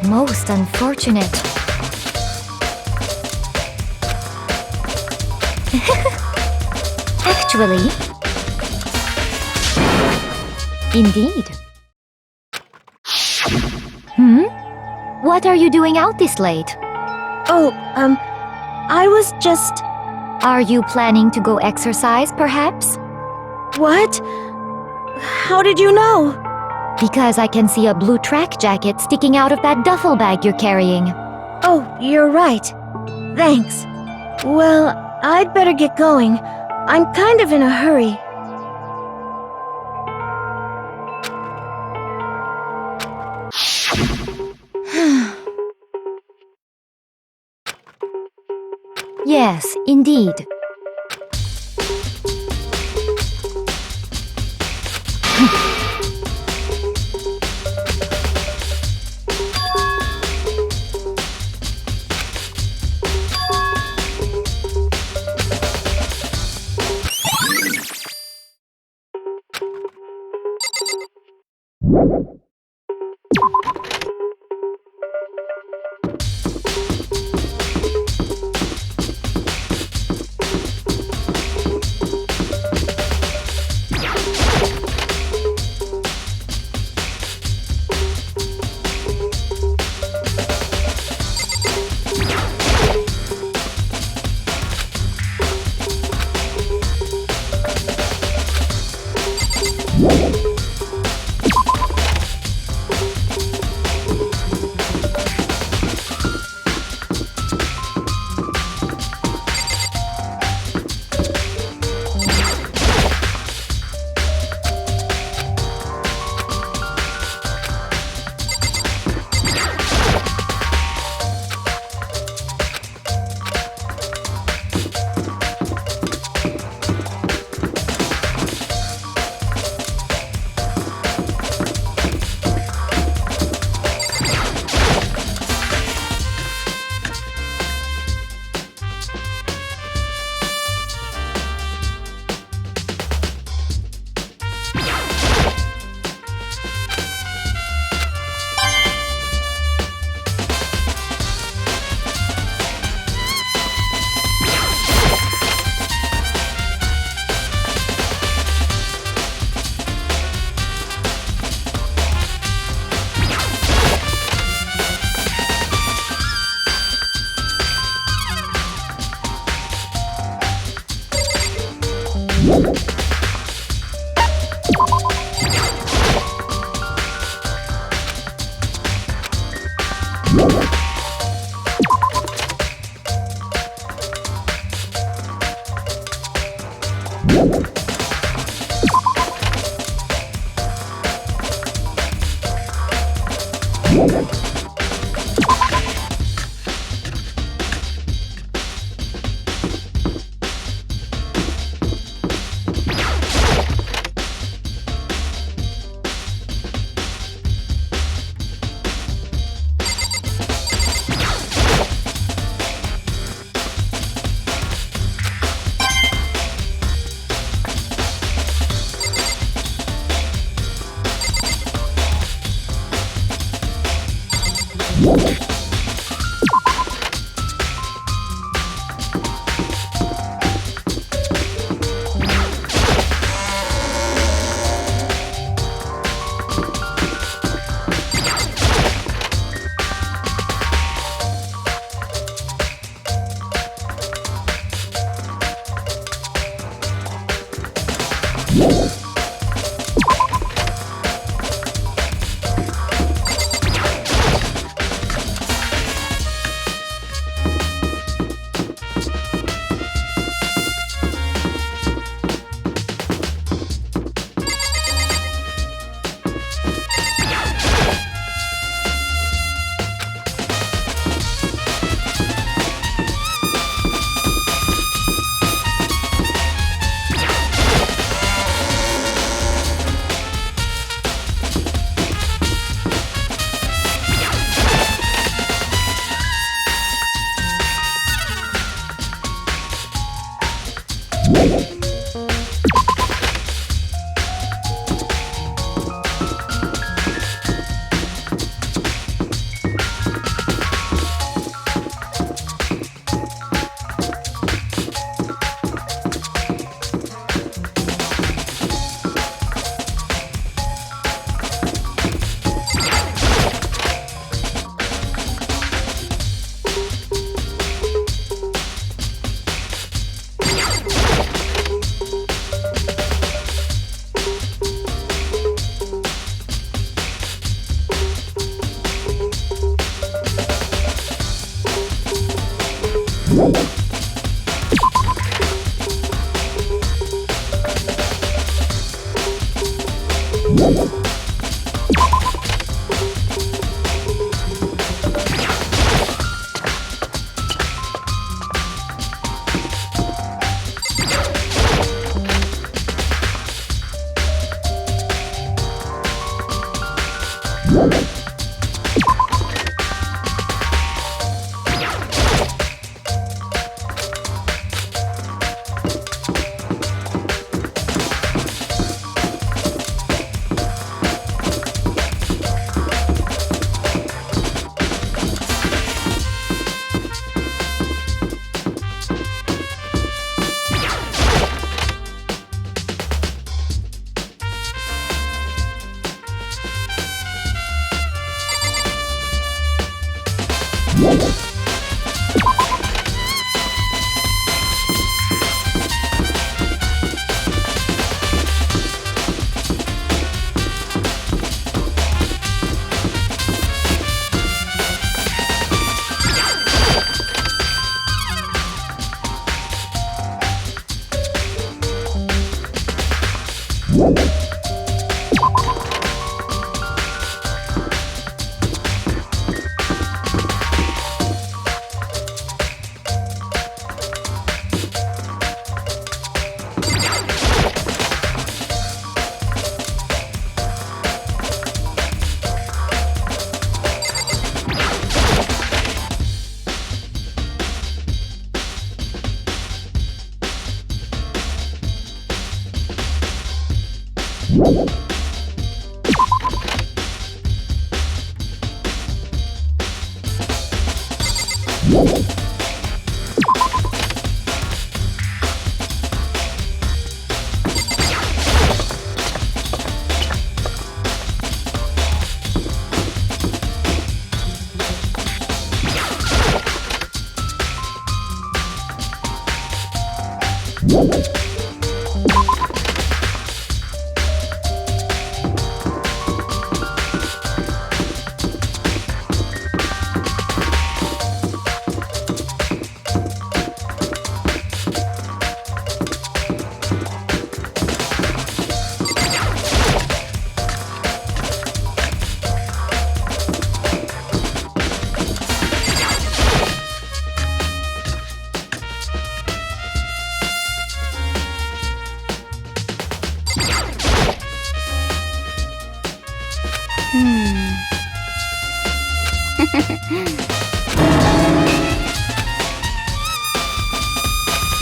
Most unfortunate. Actually, indeed. What are you doing out this late? Oh, I was just... Are you planning to go exercise, perhaps? What? How did you know? Because I can see a blue track jacket sticking out of that duffel bag you're carrying. Oh, you're right. Thanks. Well, I'd better get going. I'm kind of in a hurry. Yes, indeed.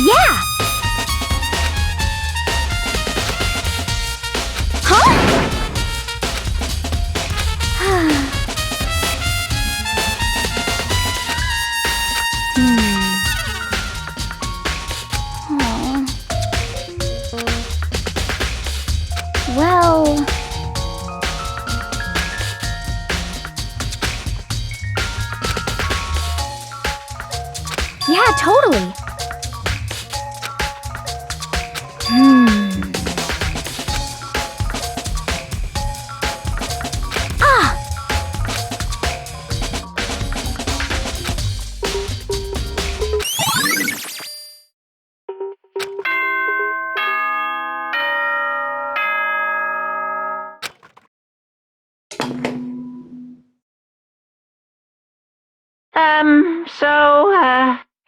Yeah! Huh? Aw. Well... Yeah, totally. Ah!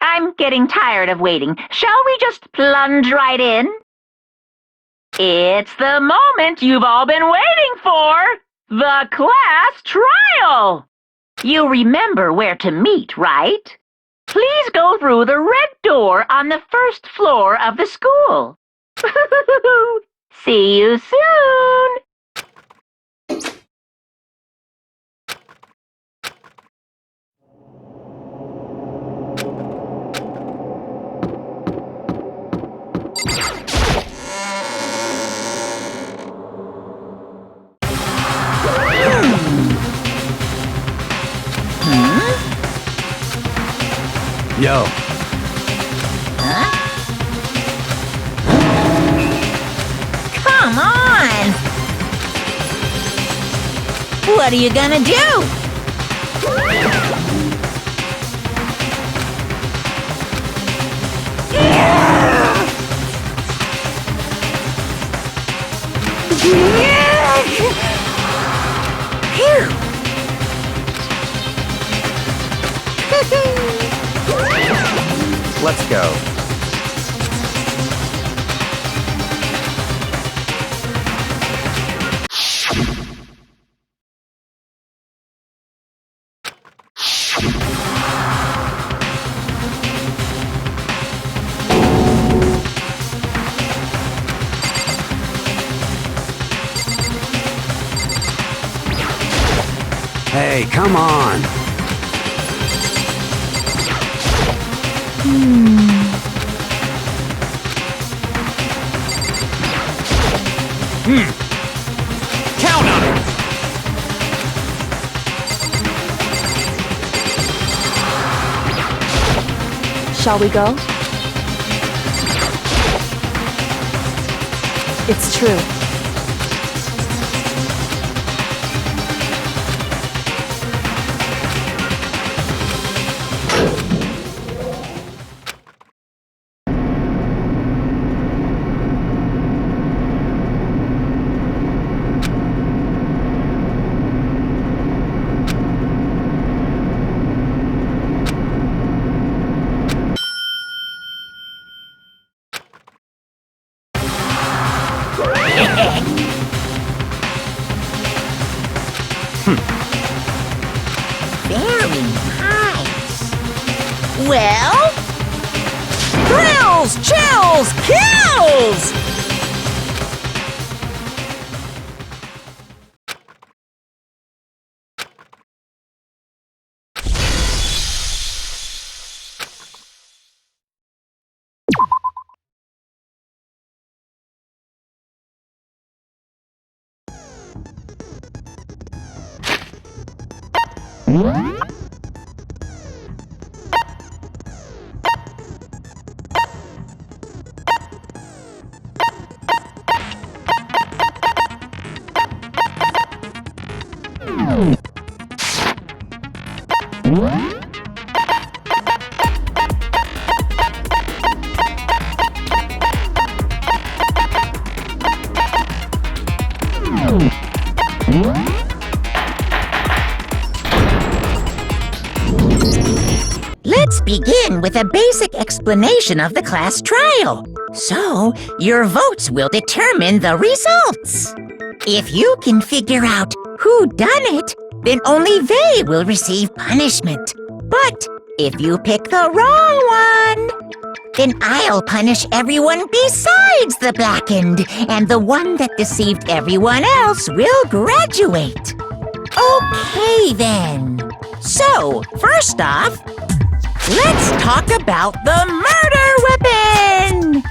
I'm getting tired of waiting. Shall we just plunge right in? It's the moment you've all been waiting for! The class trial! You remember where to meet, right? Please go through the red door on the first floor of the school. See you soon! Yo. Huh? Come on! What are you gonna do? Let's go. Hey, come on. Count on it. Shall we go? It's true. Very nice. Well? Thrills, chills, kills! Let's begin with a basic explanation of the class trial. So, your votes will determine the results. If you can figure out who done it, then only they will receive punishment. But if you pick the wrong one, then I'll punish everyone besides the blackened, and the one that deceived everyone else will graduate. Okay, then. So, first off, let's talk about the murder weapon!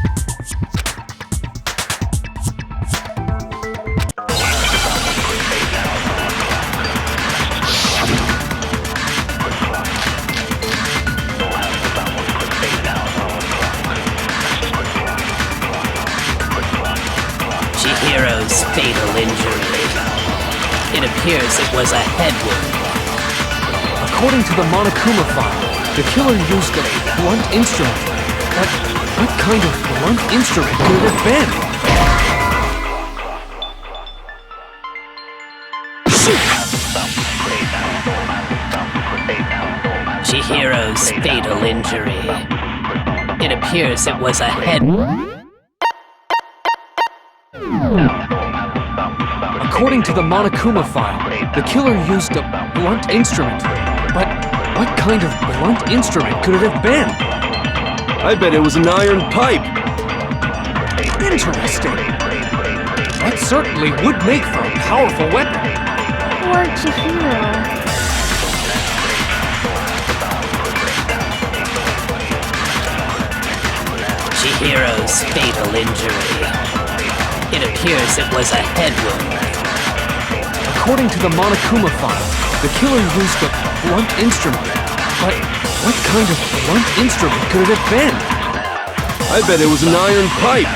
Chihiro's fatal injury. It appears it was a head wound. According to the Monokuma file, the killer used a blunt instrument. What kind of blunt instrument could it have been? Chihiro's fatal injury. It appears it was a head wound. According to the Monokuma file, the killer used a blunt instrument. But what kind of blunt instrument could it have been? I bet it was an iron pipe. Interesting. That certainly would make for a powerful weapon. Poor Chihiro. Chihiro's fatal injury. It appears it was a head wound. According to the Monokuma file, the killer used a blunt instrument. But what kind of blunt instrument could it have been? I bet it was an iron pipe.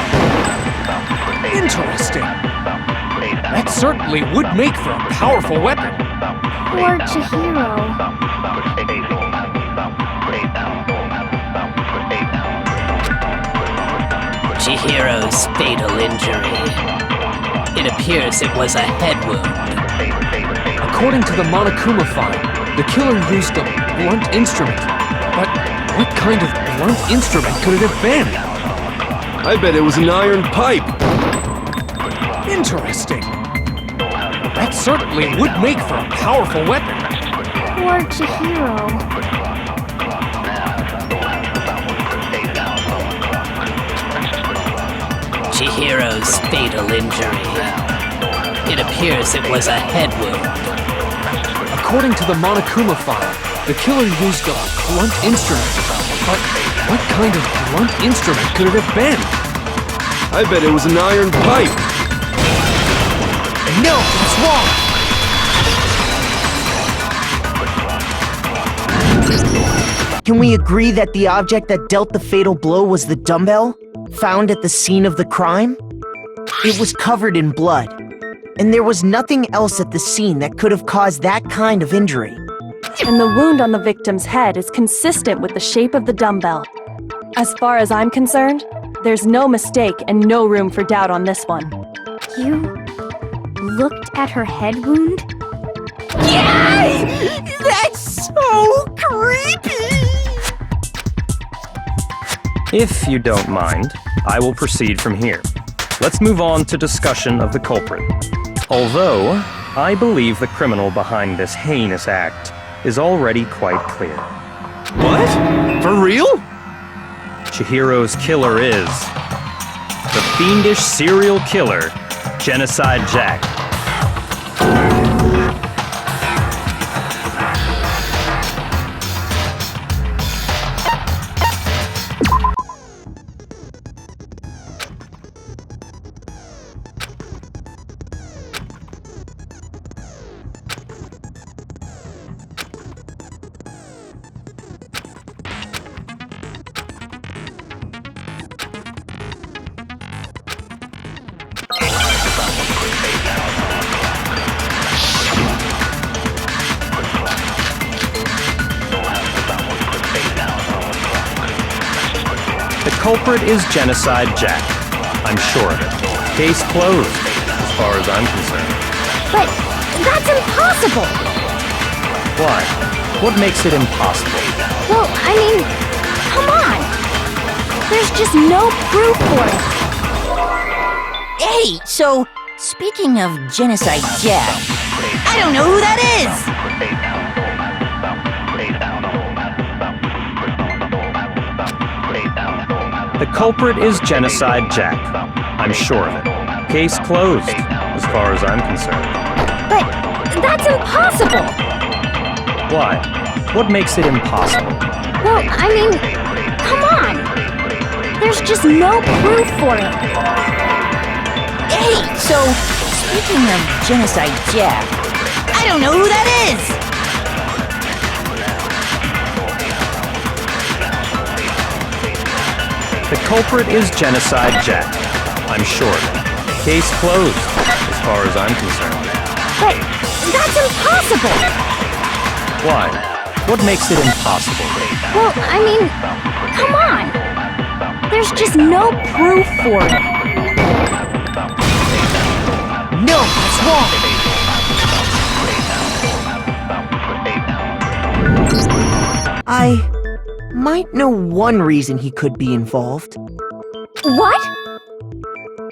Interesting. That certainly would make for a powerful weapon. Poor Chihiro. Chihiro's fatal injury. It appears it was a head wound. According to the Monokuma file, the killer used a blunt instrument. But what kind of blunt instrument could it have been? I bet it was an iron pipe. Interesting. That certainly would make for a powerful weapon. Poor Chihiro. Chihiro's fatal injury. It appears it was a head wound. According to the Monokuma file, the killer used a blunt instrument. But what kind of blunt instrument could it have been? I bet it was an iron pipe. No, that's wrong! Can we agree that the object that dealt the fatal blow was the dumbbell, found at the scene of the crime? It was covered in blood, and there was nothing else at the scene that could have caused that kind of injury. And the wound on the victim's head is consistent with the shape of the dumbbell. As far as I'm concerned, there's no mistake and no room for doubt on this one. You looked at her head wound? Yay! That's so creepy! If you don't mind, I will proceed from here. Let's move on to discussion of the culprit. Although, I believe the criminal behind this heinous act is already quite clear. What? For real? Chihiro's killer is the fiendish serial killer, Genocide Jack. The culprit is Genocide Jack. I'm sure of it. Case closed, as far as I'm concerned. But that's impossible! Why? What makes it impossible? Well, I mean, come on! There's just no proof for it. Hey, so, speaking of Genocide Jack, I don't know who that is! The culprit is Genocide Jack. I'm sure of it. Case closed, as far as I'm concerned. But that's impossible! Why? What makes it impossible? Well, I mean, come on! There's just no proof for it. Hey, so, speaking of Genocide Jack, I don't know who that is! The culprit is Genocide Jack. I'm sure of it. Case closed, as far as I'm concerned. But that's impossible! Why? What makes it impossible? Well, I mean, come on! There's just no proof for it. No, that's wrong! I might know one reason he could be involved. What?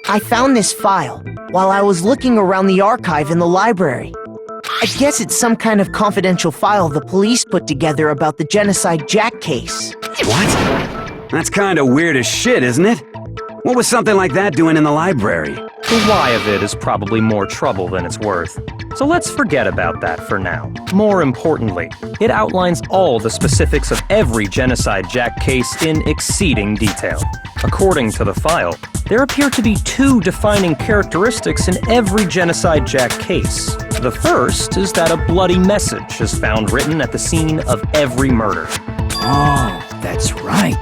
I found this file while I was looking around the archive in the library. I guess it's some kind of confidential file the police put together about the Genocide Jack case. What? That's kinda weird as shit, isn't it? What was something like that doing in the library? The why of it is probably more trouble than it's worth. So let's forget about that for now. More importantly, it outlines all the specifics of every Genocide Jack case in exceeding detail. According to the file, there appear to be two defining characteristics in every Genocide Jack case. The first is that a bloody message is found written at the scene of every murder. Oh, that's right.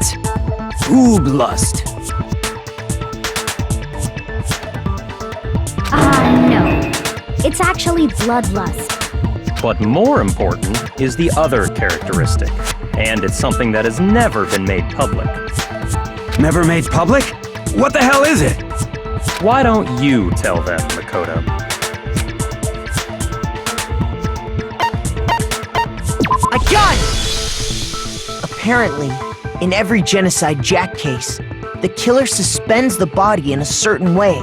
Boob-lust. No. It's actually bloodlust. But more important is the other characteristic, and it's something that has never been made public. Never made public? What the hell is it? Why don't you tell them, Makoto? I got it! Apparently, in every Genocide Jack case, the killer suspends the body in a certain way.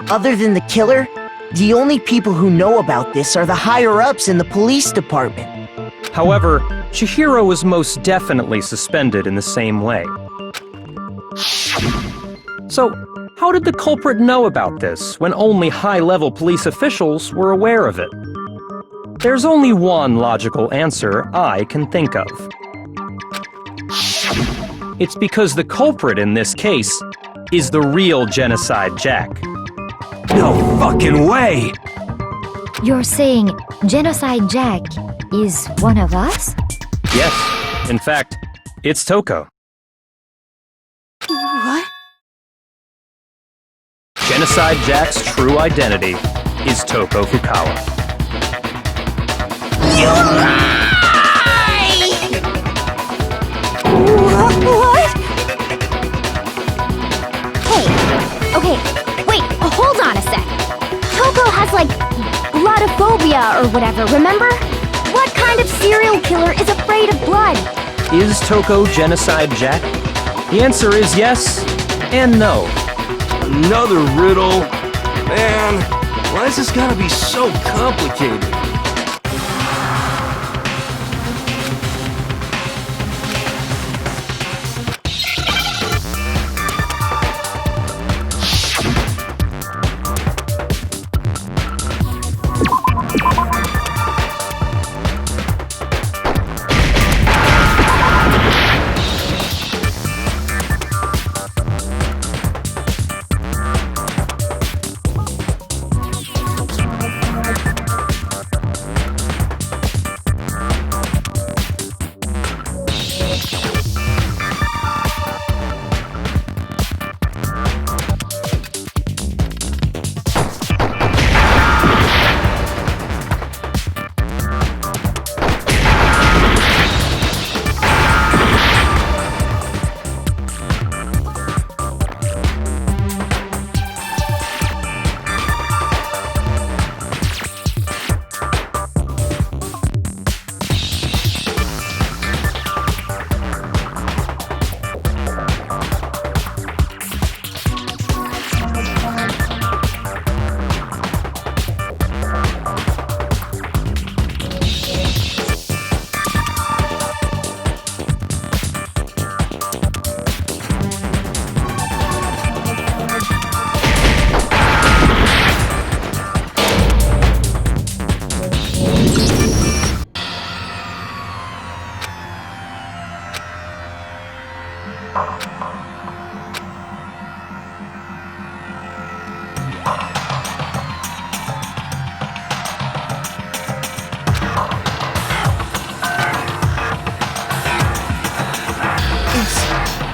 Other than the killer, the only people who know about this are the higher-ups in the police department. However, Chihiro was most definitely suspended in the same way. So, how did the culprit know about this when only high-level police officials were aware of it? There's only one logical answer I can think of. It's because the culprit in this case is the real Genocide Jack. No fucking way! You're saying Genocide Jack is one of us? Yes, In fact, it's Toko. What? Genocide Jack's true identity is Toko Fukawa. You lie! What? Hey, okay, wait, hold on a sec. Toko has, like, bloodophobia or whatever, remember? What kind of serial killer is afraid of blood? Is Toko Genocide Jack? The answer is yes and no. Another riddle? Man, why is this gotta be so complicated?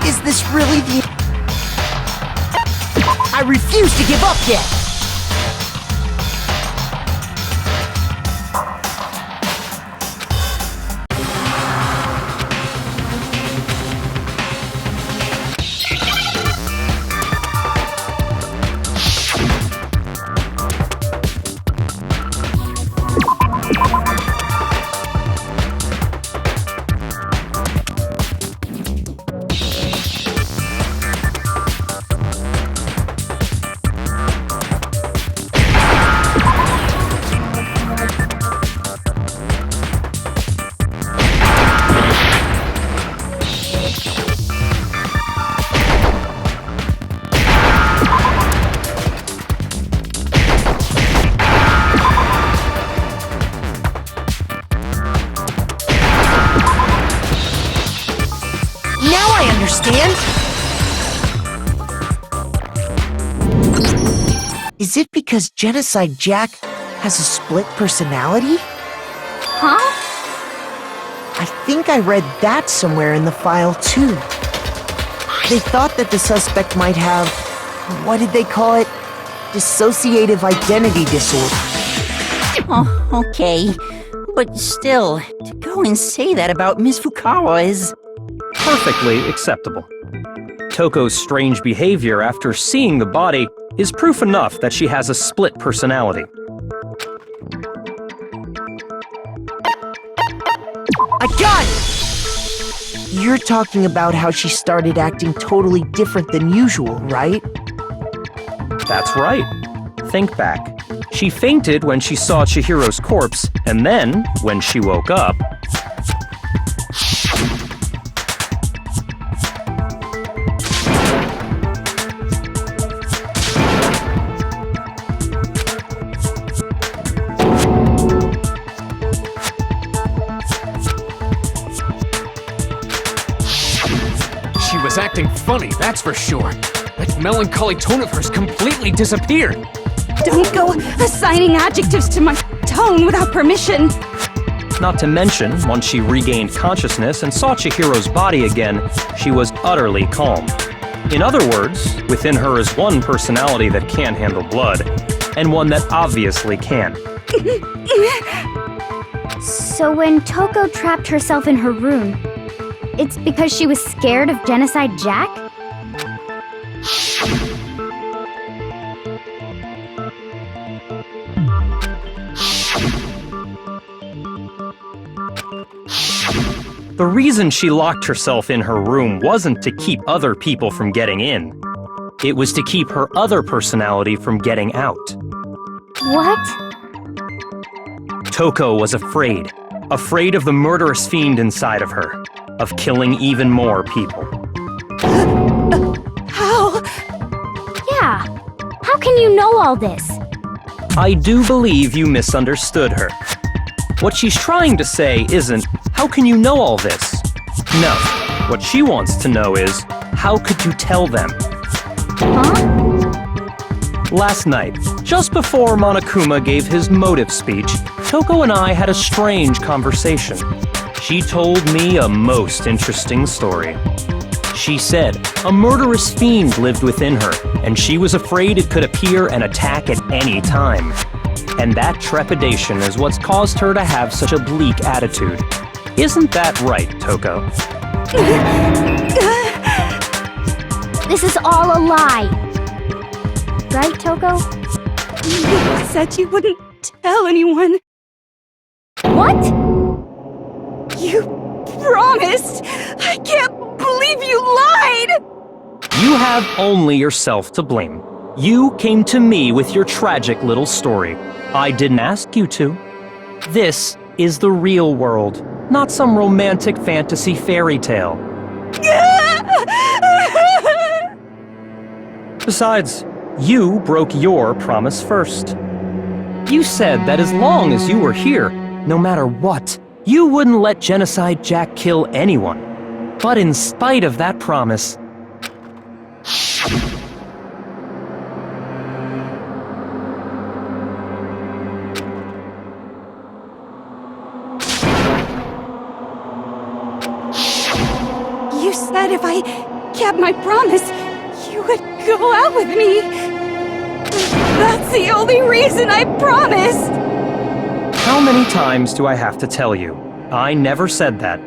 Is this really the... I refuse to give up yet! Now I understand! Is it because Genocide Jack has a split personality? Huh? I think I read that somewhere in the file, too. They thought that the suspect might have... what did they call it? Dissociative identity disorder. Oh, okay. But still, to go and say that about Miss Fukawa is... Perfectly acceptable. Toko's strange behavior after seeing the body is proof enough that she has a split personality. I got it! You're talking about how she started acting totally different than usual, right? That's right. Think back. She fainted when she saw Chihiro's corpse, and then, when she woke up... She was acting funny, that's for sure. That melancholy tone of hers completely disappeared. Don't go assigning adjectives to my tone without permission. Not to mention, once she regained consciousness and saw Chihiro's body again, she was utterly calm. In other words, within her is one personality that can't handle blood, and one that obviously can. So when Toko trapped herself in her room, it's because she was scared of Genocide Jack? The reason she locked herself in her room wasn't to keep other people from getting in. It was to keep her other personality from getting out. What? Toko was afraid. Afraid of the murderous fiend inside of her. Of killing even more people. How? Yeah. How can you know all this? I do believe you misunderstood her. What she's trying to say isn't, how can you know all this? No. What she wants to know is, how could you tell them? Huh? Last night, just before Monokuma gave his motive speech, Toko and I had a strange conversation. She told me a most interesting story. She said a murderous fiend lived within her, and she was afraid it could appear and attack at any time. And that trepidation is what's caused her to have such a bleak attitude. Isn't that right, Toko? This is all a lie. Right, Toko? You said you wouldn't tell anyone. What? You promised! I can't believe you lied! You have only yourself to blame. You came to me with your tragic little story. I didn't ask you to. This is the real world, not some romantic fantasy fairy tale. Besides, you broke your promise first. You said that as long as you were here, no matter what, you wouldn't let Genocide Jack kill anyone. But in spite of that promise, You said if I kept my promise, you would go out with me. That's the only reason I promised. how many times do I have to tell you? I never said that.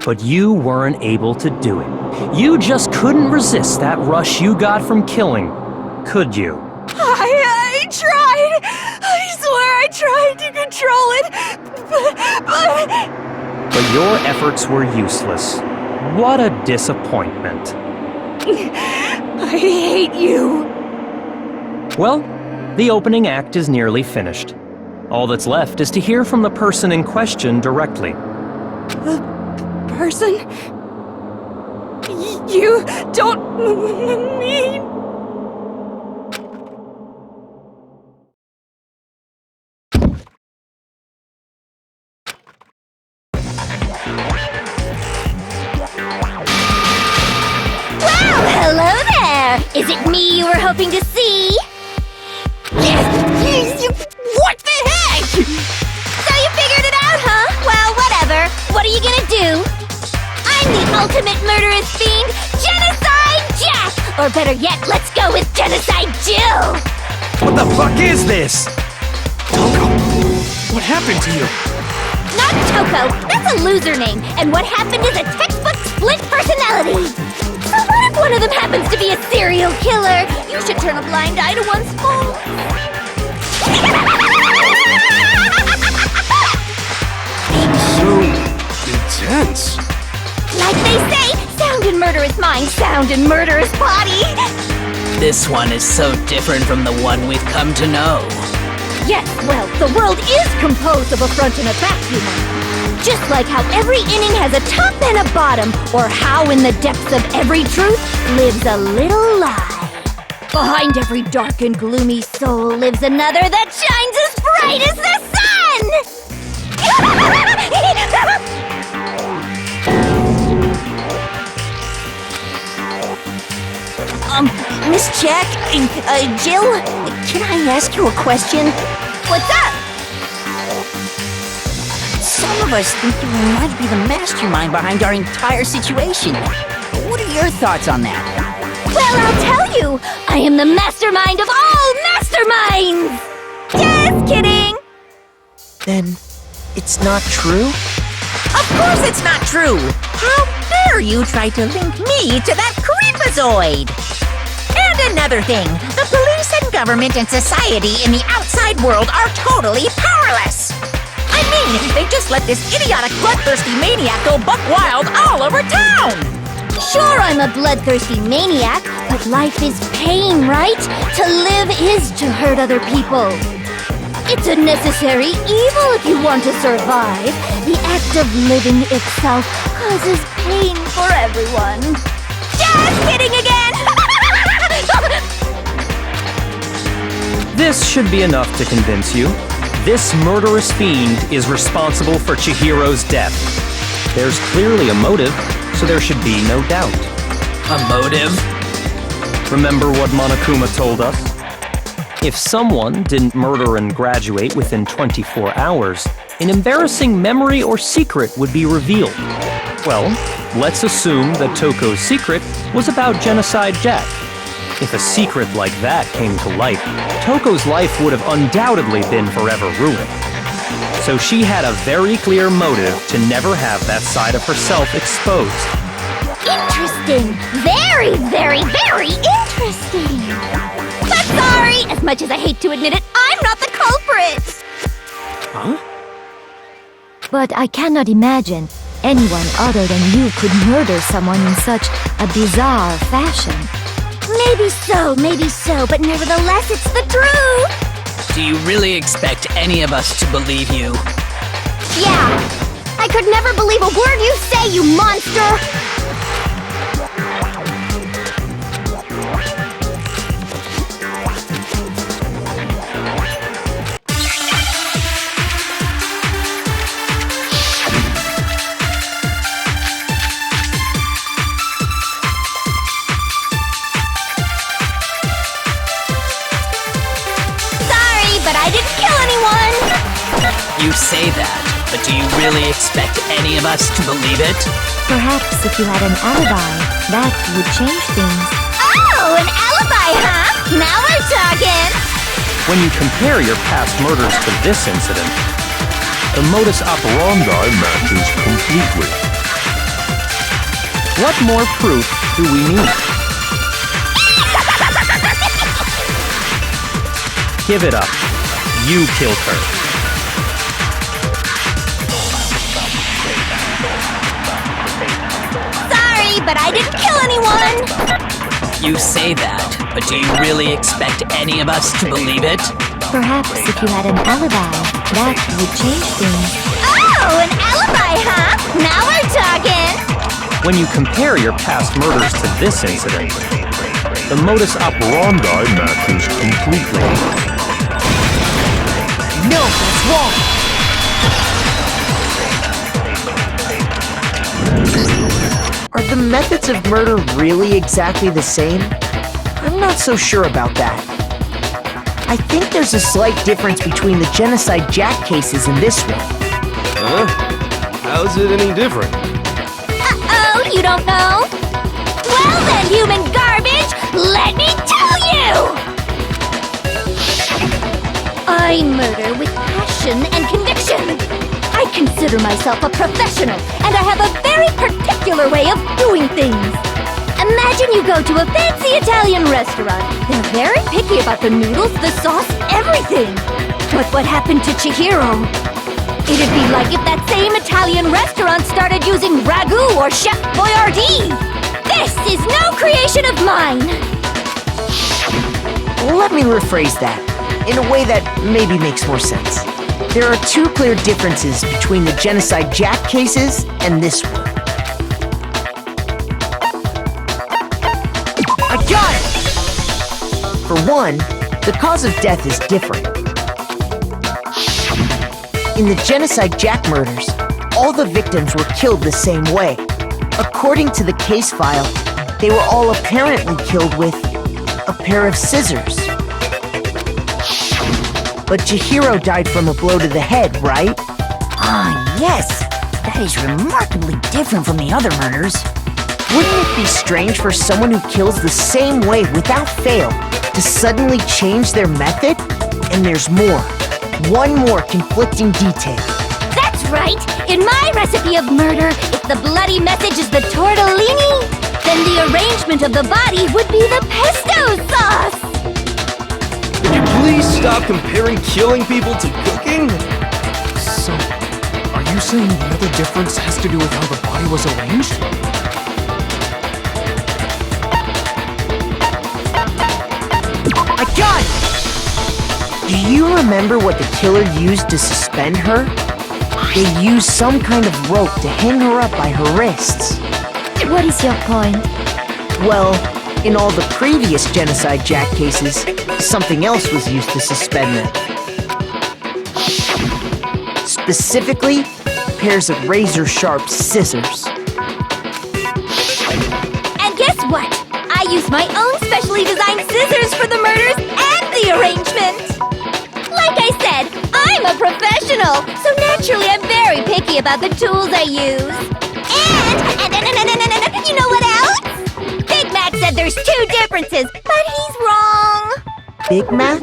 But you weren't able to do it. You just couldn't resist that rush you got from killing, could you? I tried. I swear I tried to control it. But your efforts were useless. What a disappointment. I hate you. Well, the opening act is nearly finished. All that's left is to hear from the person in question directly. The person? You don't mean... Hello there! Is it me you were hoping to see? What the heck? So you figured it out, huh? Well, whatever. What are you gonna do? I'm the ultimate murderous fiend, Genocide Jack! Or better yet, let's go with Genocide Jill! What the fuck is this? Toko, what happened to you? Not Toko! That's a loser name, and what happened is a textbook split personality! So what if one of them happens to be a serial killer? You should turn a blind eye to one's faults. So intense. Like they say, sound in murderous mind, sound in murderous body. This one is so different from the one we've come to know. Yes, well, the world is composed of a front and a back, you know. Just like how every inning has a top and a bottom, or how in the depths of every truth lives a little lie. Behind every dark and gloomy soul lives another that shines as bright as the sun! Miss Jack, Jill, can I ask you a question? What's up? Some of us think you might be the mastermind behind our entire situation. What are your thoughts on that? Well, I'll tell you! I am the mastermind of all masterminds! Just kidding! Then, it's not true? Of course it's not true! How dare you try to link me to that creepazoid! And another thing, the police and government and society in the outside world are totally powerless! I mean, they just let this idiotic bloodthirsty maniac go buck wild all over town! Sure, I'm a bloodthirsty maniac, but life is pain, right? To live is to hurt other people. It's a necessary evil if you want to survive. The act of living itself causes pain for everyone. Just kidding again! This should be enough to convince you. This murderous fiend is responsible for Chihiro's death. There's clearly a motive, so there should be no doubt. A motive? Remember what Monokuma told us? If someone didn't murder and graduate within 24 hours, an embarrassing memory or secret would be revealed. Well, let's assume that Toko's secret was about Genocide Jack. If a secret like that came to light, Toko's life would have undoubtedly been forever ruined. So she had a very clear motive to never have that side of herself exposed. Interesting. Very, very, very interesting. But sorry, as much as I hate to admit it, I'm not the culprit. Huh? But I cannot imagine anyone other than you could murder someone in such a bizarre fashion. Maybe so, but nevertheless, it's the truth! Do you really expect any of us to believe you? Yeah! I could never believe a word you say, you monster! But I didn't kill anyone! You say that, but do you really expect any of us to believe it? Perhaps if you had an alibi, that would change things. Oh, an alibi, huh? Now we're talking! When you compare your past murders to this incident, the modus operandi matches completely. What more proof do we need? Give it up. You killed her. Sorry, but I didn't kill anyone! You say that, but do you really expect any of us to believe it? Perhaps if you had an alibi, that would change things. Oh, an alibi, huh? Now we're talking! When you compare your past murders to this incident, the modus operandi matches completely. No, that's wrong! Are the methods of murder really exactly the same? I'm not so sure about that. I think there's a slight difference between the Genocide Jack cases and this one. Huh? How's it any different? Uh-oh, you don't know? Well then, human garbage, let me tell you! I murder with passion and conviction. I consider myself a professional, and I have a very particular way of doing things. Imagine you go to a fancy Italian restaurant. They're very picky about the noodles, the sauce, everything. But what happened to Chihiro? It'd be like if that same Italian restaurant started using ragu or Chef Boyardee. This is no creation of mine. Let me rephrase that, in a way that maybe makes more sense. There are two clear differences between the Genocide Jack cases and this one. I got it! For one, the cause of death is different. In the Genocide Jack murders, all the victims were killed the same way. According to the case file, they were all apparently killed with a pair of scissors. But Chihiro died from a blow to the head, right? Ah, yes. That is remarkably different from the other murders. Wouldn't it be strange for someone who kills the same way without fail to suddenly change their method? And there's more. One more conflicting detail. That's right! In my recipe of murder, if the bloody message is the tortellini, then the arrangement of the body would be the pesto sauce! Could you please stop comparing killing people to cooking? So, are you saying the other difference has to do with how the body was arranged? I got it! Do you remember what the killer used to suspend her? They used some kind of rope to hang her up by her wrists. What is your point? Well, in all the previous Genocide Jack cases, something else was used to suspend them. Specifically, pairs of razor-sharp scissors. And guess what? I used my own specially designed scissors for the murders and the arrangement! Like I said, I'm a professional, so naturally I'm very picky about the tools I use. And you know what else? Big Mac said there's 2 differences, but he's wrong. Big Mac?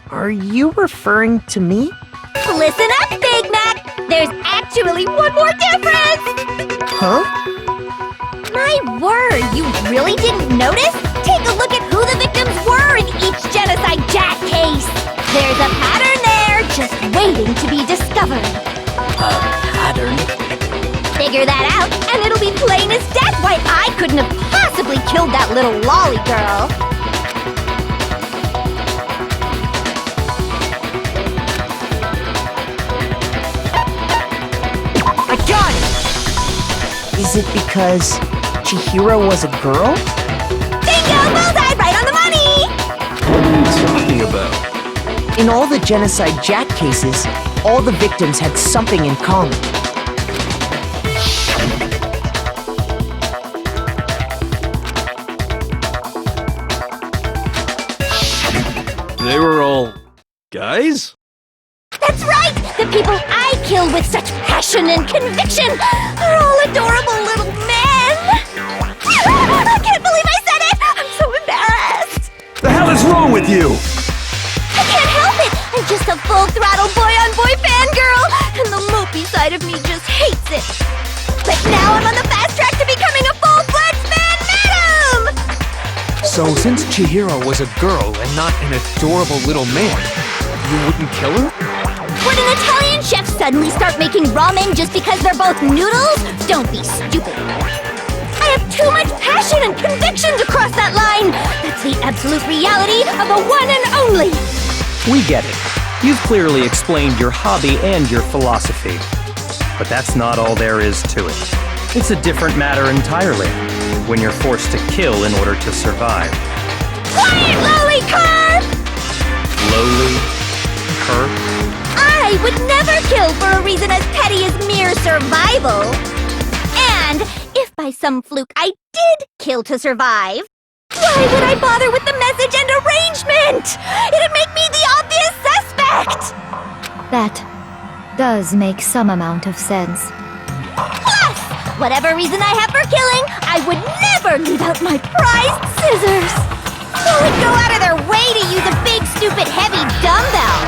Are you referring to me? Listen up, Big Mac! There's actually one more difference! Huh? My word, you really didn't notice? Take a look at who the victims were in each Genocide Jack case! There's a pattern there, just waiting to be discovered. A pattern? Figure that out, and it'll be plain as death why I couldn't have possibly killed that little lolly girl. I got it! Is it because Chihiro was a girl? Bingo! Bullseye! Right on the money! What are you talking about? In all the Genocide Jack cases, all the victims had something in common. They were all guys? That's right! The people I kill with such passion and conviction are all adorable little men! I can't believe I said it! I'm so embarrassed! The hell is wrong with you? I can't help it! I'm just a full-throttle boy-on-boy fangirl, and the mopey side of me just hates it. But now I'm on the fast track to becoming a full-fledged man-madam! So, since Chihiro was a girl and not an adorable little man, you wouldn't kill her? Would an Italian chef suddenly start making ramen just because they're both noodles? Don't be stupid. I have too much passion and conviction to cross that line. That's the absolute reality of a one and only. We get it. You've clearly explained your hobby and your philosophy. But that's not all there is to it. It's a different matter entirely, when you're forced to kill in order to survive. Quiet, lowly cur! Lowly? Cur? I would never kill for a reason as petty as mere survival. And if by some fluke I did kill to survive, why would I bother with the message and arrangement? It'd make me the obvious suspect! That does make some amount of sense. Plus, whatever reason I have for killing, I would never leave out my prized scissors. Who would go out of their way to use a big, stupid, heavy dumbbell?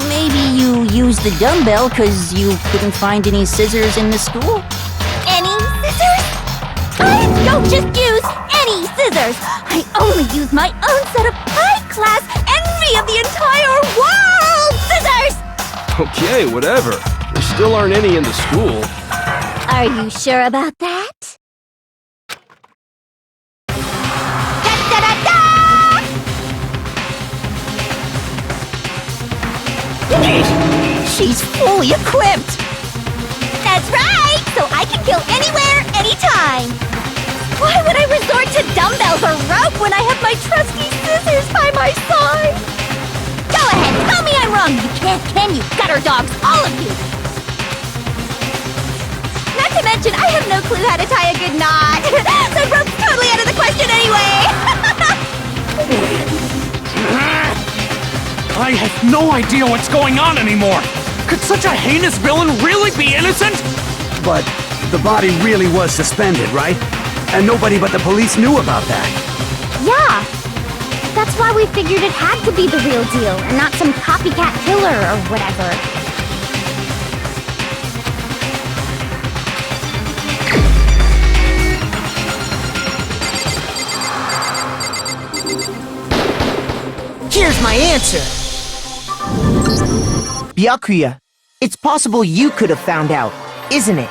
Maybe you used the dumbbell because you couldn't find any scissors in the school? Any scissors? I don't just use any scissors. I only use my own set of high-class envy of the entire world scissors! Okay, whatever. There still aren't any in the school. Are you sure about that? Da-da-da-da! She's fully equipped! That's right! So I can kill anywhere, anytime! Why would I resort to dumbbells or rope when I have my trusty scissors by my side? Go ahead, tell me I'm wrong! You can't, can you, gutter dogs, all of you! Not to mention, I have no clue how to tie a good knot! So rope's totally out of the question anyway! I have no idea what's going on anymore! Could such a heinous villain really be innocent? But the body really was suspended, right? And nobody but the police knew about that. Yeah! That's why we figured it had to be the real deal, and not some copycat killer or whatever. Here's my answer! Byakuya, it's possible you could have found out, isn't it?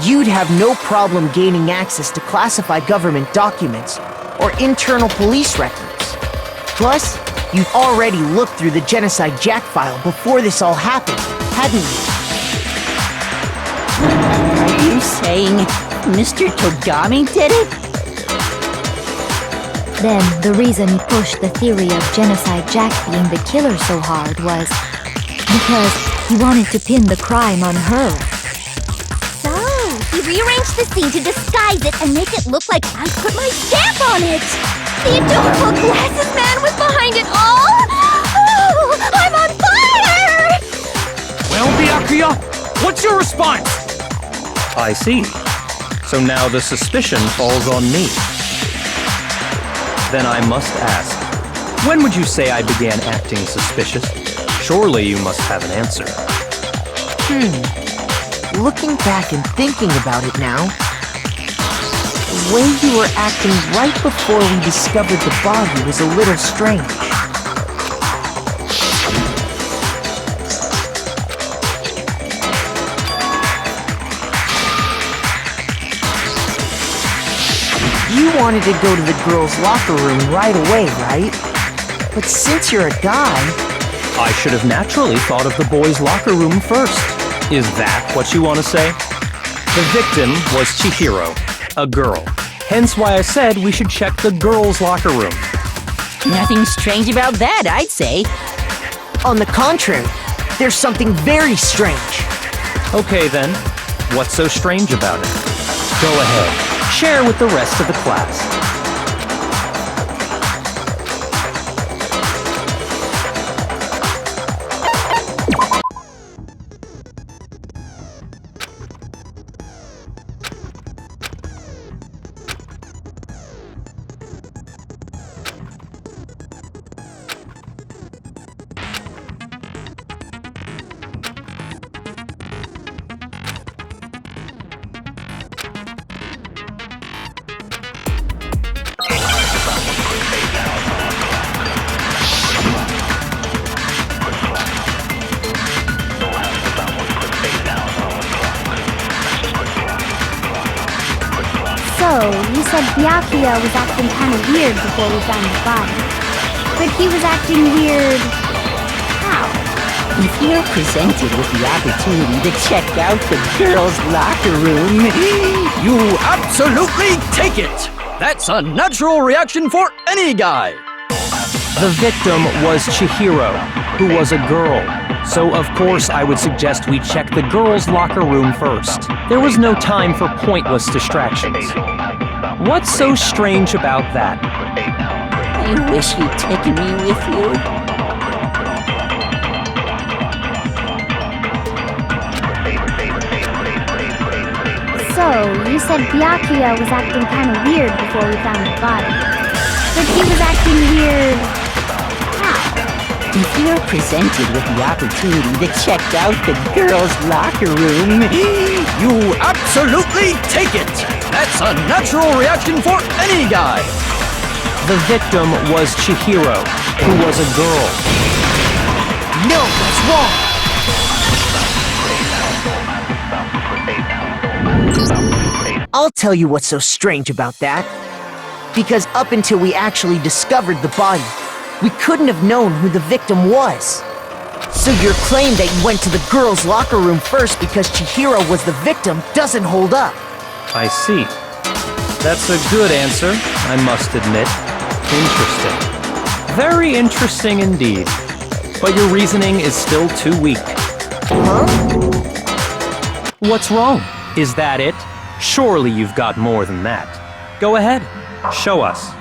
You'd have no problem gaining access to classified government documents or internal police records. Plus, you've already looked through the Genocide Jack file before this all happened, hadn't you? Are you saying Mr. Togami did it? Then, the reason he pushed the theory of Genocide Jack being the killer so hard was because he wanted to pin the crime on her. So, he rearranged the scene to disguise it and make it look like I put my stamp on it! The adorable glasses man was behind it all! Oh, I'm on fire! Well, Byakuya, what's your response? I see. So now the suspicion falls on me. Then I must ask, when would you say I began acting suspicious? Surely you must have an answer. Looking back and thinking about it now, the way you were acting right before we discovered the body was a little strange. You wanted to go to the girls' locker room right away, right? But since you're a guy... I should have naturally thought of the boys' locker room first. Is that what you want to say? The victim was Chihiro, a girl. Hence why I said we should check the girls' locker room. Nothing strange about that, I'd say. On the contrary, there's something very strange. Okay then, what's so strange about it? Go ahead, share with the rest of the class. So, you said Byakuya was acting kind of weird before we found the body. But he was acting weird... how? If you're presented with the opportunity to check out the girls' locker room, You absolutely take it! That's a natural reaction for any guy! The victim was Chihiro, who was a girl. So of course I would suggest we check the girls' locker room first. There was no time for pointless distractions. What's so strange about that? I wish you'd taken me with you. So, you said Byakuya was acting kind of weird before we found the body. But he was acting weird... how? If you're presented with the opportunity to check out the girls' locker room, You absolutely take it! That's a natural reaction for any guy! The victim was Chihiro, who was a girl. No, that's wrong! I'll tell you what's so strange about that. Because up until we actually discovered the body, we couldn't have known who the victim was. So your claim that you went to the girls' locker room first because Chihiro was the victim doesn't hold up. I see. That's a good answer, I must admit. Interesting. Very interesting indeed. But your reasoning is still too weak. Huh? What's wrong? Is that it? Surely you've got more than that. Go ahead, show us.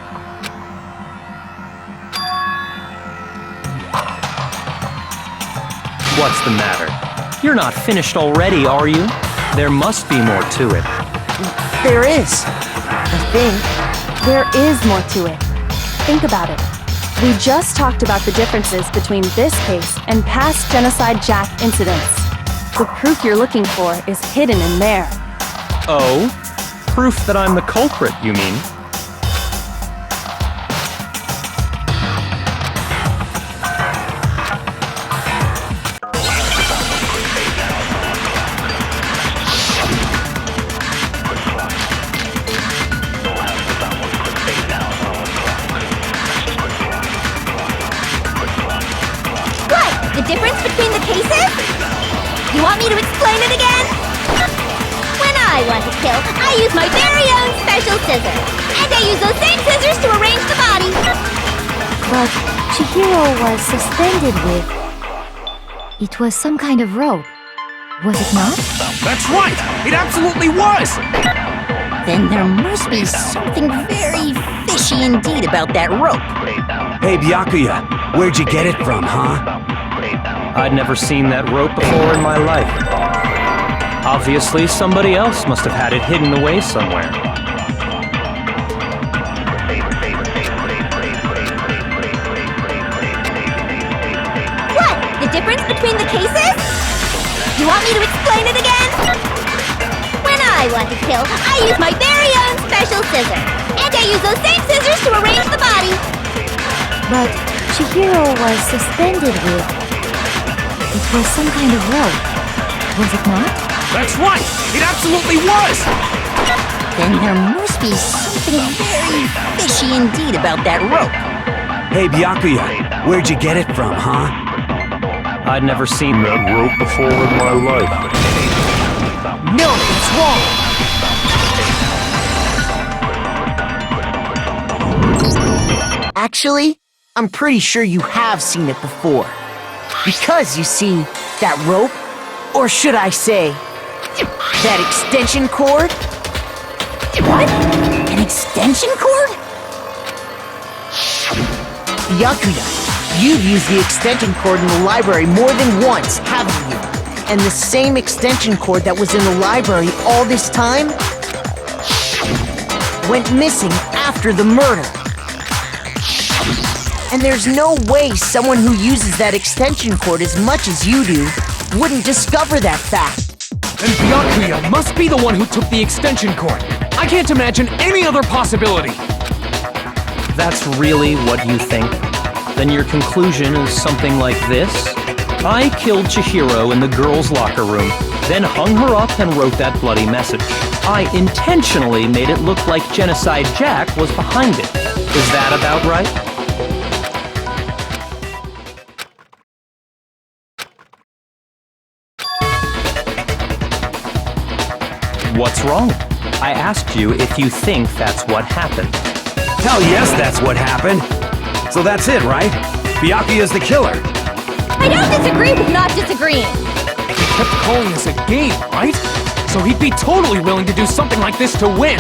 What's the matter? You're not finished already, are you? There must be more to it. There is. I think. There is more to it. Think about it. We just talked about the differences between this case and past Genocide Jack incidents. The proof you're looking for is hidden in there. Oh? Proof that I'm the culprit, you mean? The difference between the cases? You want me to explain it again? When I want to kill, I use my very own special scissors. And I use those same scissors to arrange the body. But Chihiro was suspended with... It was some kind of rope. Was it not? That's right! It absolutely was! Then there must be something very fishy indeed about that rope. Hey, Byakuya, where'd you get it from, huh? I'd never seen that rope before in my life. Obviously, somebody else must have had it hidden away somewhere. What? The difference between the cases? You want me to explain it again? When I want to kill, I use my very own special scissors. And I use those same scissors to arrange the body. But Chihiro was suspended with... It was some kind of rope. Was it not? That's right! It absolutely was! Then there must be something very fishy indeed about that rope. Hey, Byakuya, where'd you get it from, huh? I'd never seen that rope before in my life. No, it's wrong! Actually, I'm pretty sure you have seen it before. Because, you see, that rope, or should I say, that extension cord? What? An extension cord? Byakuya, you've used the extension cord in the library more than once, haven't you? And the same extension cord that was in the library all this time went missing after the murder. And there's no way someone who uses that extension cord as much as you do wouldn't discover that fact. And Byakuya must be the one who took the extension cord. I can't imagine any other possibility. That's really what you think? Then your conclusion is something like this? I killed Chihiro in the girls' locker room, then hung her up and wrote that bloody message. I intentionally made it look like Genocide Jack was behind it. Is that about right? What's wrong? I asked you if you think that's what happened. Hell yes, that's what happened. So that's it, right? Byakuya's the killer. I don't disagree with not disagreeing. He kept calling this a game, right? So he'd be totally willing to do something like this to win.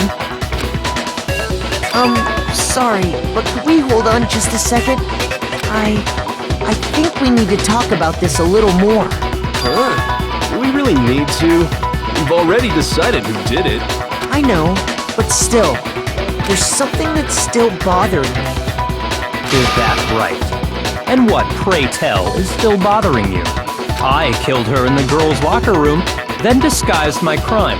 Sorry, but could we hold on just a second? I think we need to talk about this a little more. Huh? Do we really need to? We've already decided who did it. I know, but still, there's something that's still bothering me. Is that right? And what, pray tell, is still bothering you? I killed her in the girls' locker room, then disguised my crime.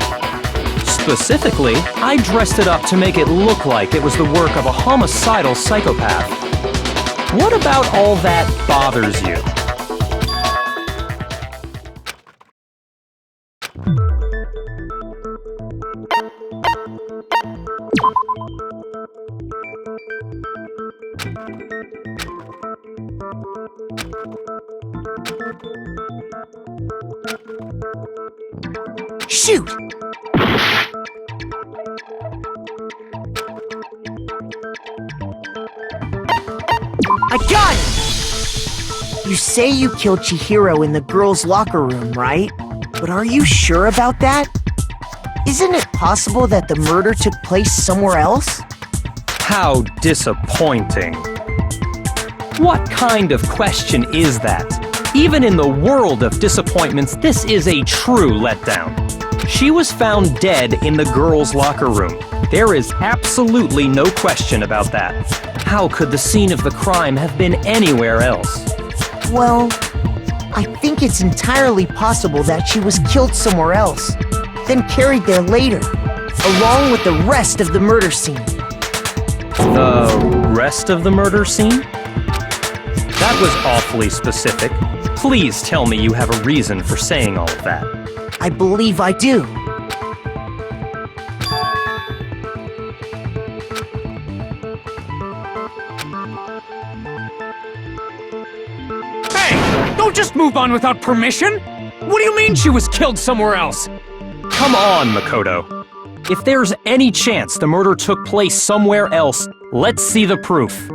Specifically, I dressed it up to make it look like it was the work of a homicidal psychopath. What about all that bothers you? Shoot! I got it! You say you killed Chihiro in the girls' locker room, right? But are you sure about that? Isn't it possible that the murder took place somewhere else? How disappointing. What kind of question is that? Even in the world of disappointments, this is a true letdown. She was found dead in the girls' locker room. There is absolutely no question about that. How could the scene of the crime have been anywhere else? Well, I think it's entirely possible that she was killed somewhere else, then carried there later, along with the rest of the murder scene. The rest of the murder scene? That was awfully specific. Please tell me you have a reason for saying all of that. I believe I do. Hey! Don't just move on without permission! What do you mean she was killed somewhere else? Come on, Makoto. If there's any chance the murder took place somewhere else, let's see the proof.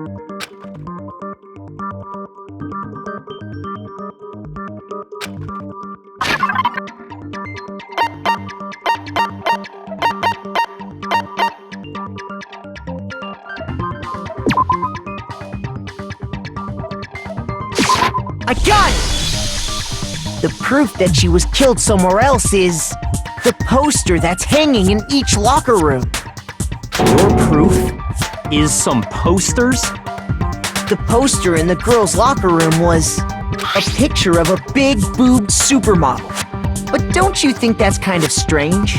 I got it! The proof that she was killed somewhere else is the poster that's hanging in each locker room. Your proof is some posters? The poster in the girls' locker room was a picture of a big-boobed supermodel. But don't you think that's kind of strange?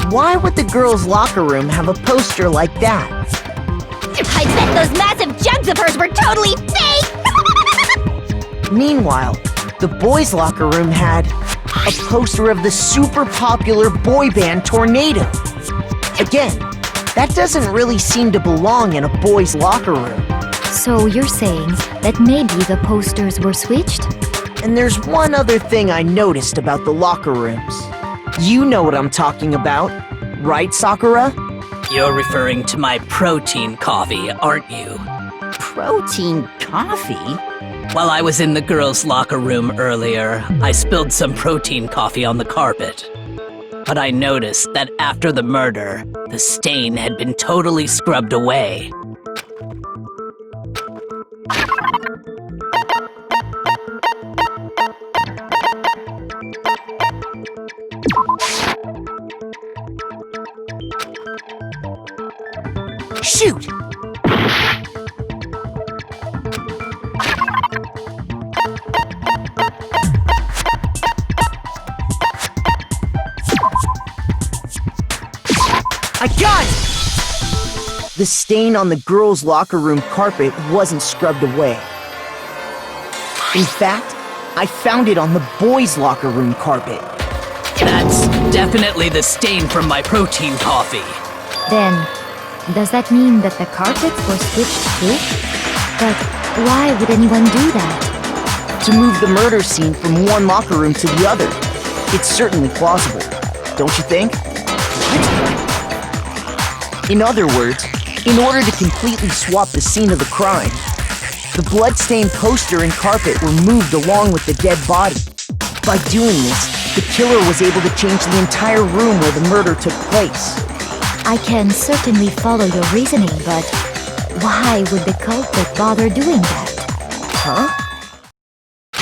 Why would the girls' locker room have a poster like that? I bet those massive jugs of hers were totally fake! Meanwhile, the boys' locker room had a poster of the super popular boy band Tornado. Again, that doesn't really seem to belong in a boys' locker room. So you're saying that maybe the posters were switched? And there's one other thing I noticed about the locker rooms. You know what I'm talking about, right, Sakura? You're referring to my protein coffee, aren't you? Protein coffee? While I was in the girls' locker room earlier, I spilled some protein coffee on the carpet. But I noticed that after the murder, the stain had been totally scrubbed away. Shoot! I got it! The stain on the girls' locker room carpet wasn't scrubbed away. In fact, I found it on the boys' locker room carpet. That's definitely the stain from my protein coffee. Then, does that mean that the carpets were switched too? But why would anyone do that? To move the murder scene from one locker room to the other. It's certainly plausible, don't you think? In other words, in order to completely swap the scene of the crime, the blood-stained poster and carpet were moved along with the dead body. By doing this, the killer was able to change the entire room where the murder took place. I can certainly follow your reasoning, but why would the culprit bother doing that? Huh?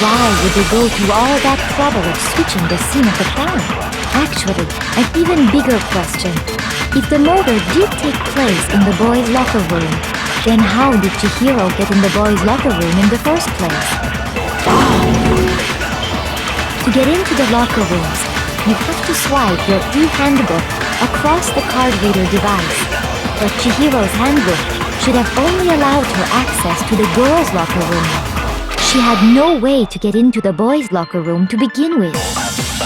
Why would they go through all that trouble of switching the scene of the crime? Actually, an even bigger question. If the murder did take place in the boys' locker room, then how did Chihiro get in the boys' locker room in the first place? To get into the locker rooms, you have to swipe your e-handbook across the card reader device. But Chihiro's handbook should have only allowed her access to the girls' locker room. She had no way to get into the boys' locker room to begin with.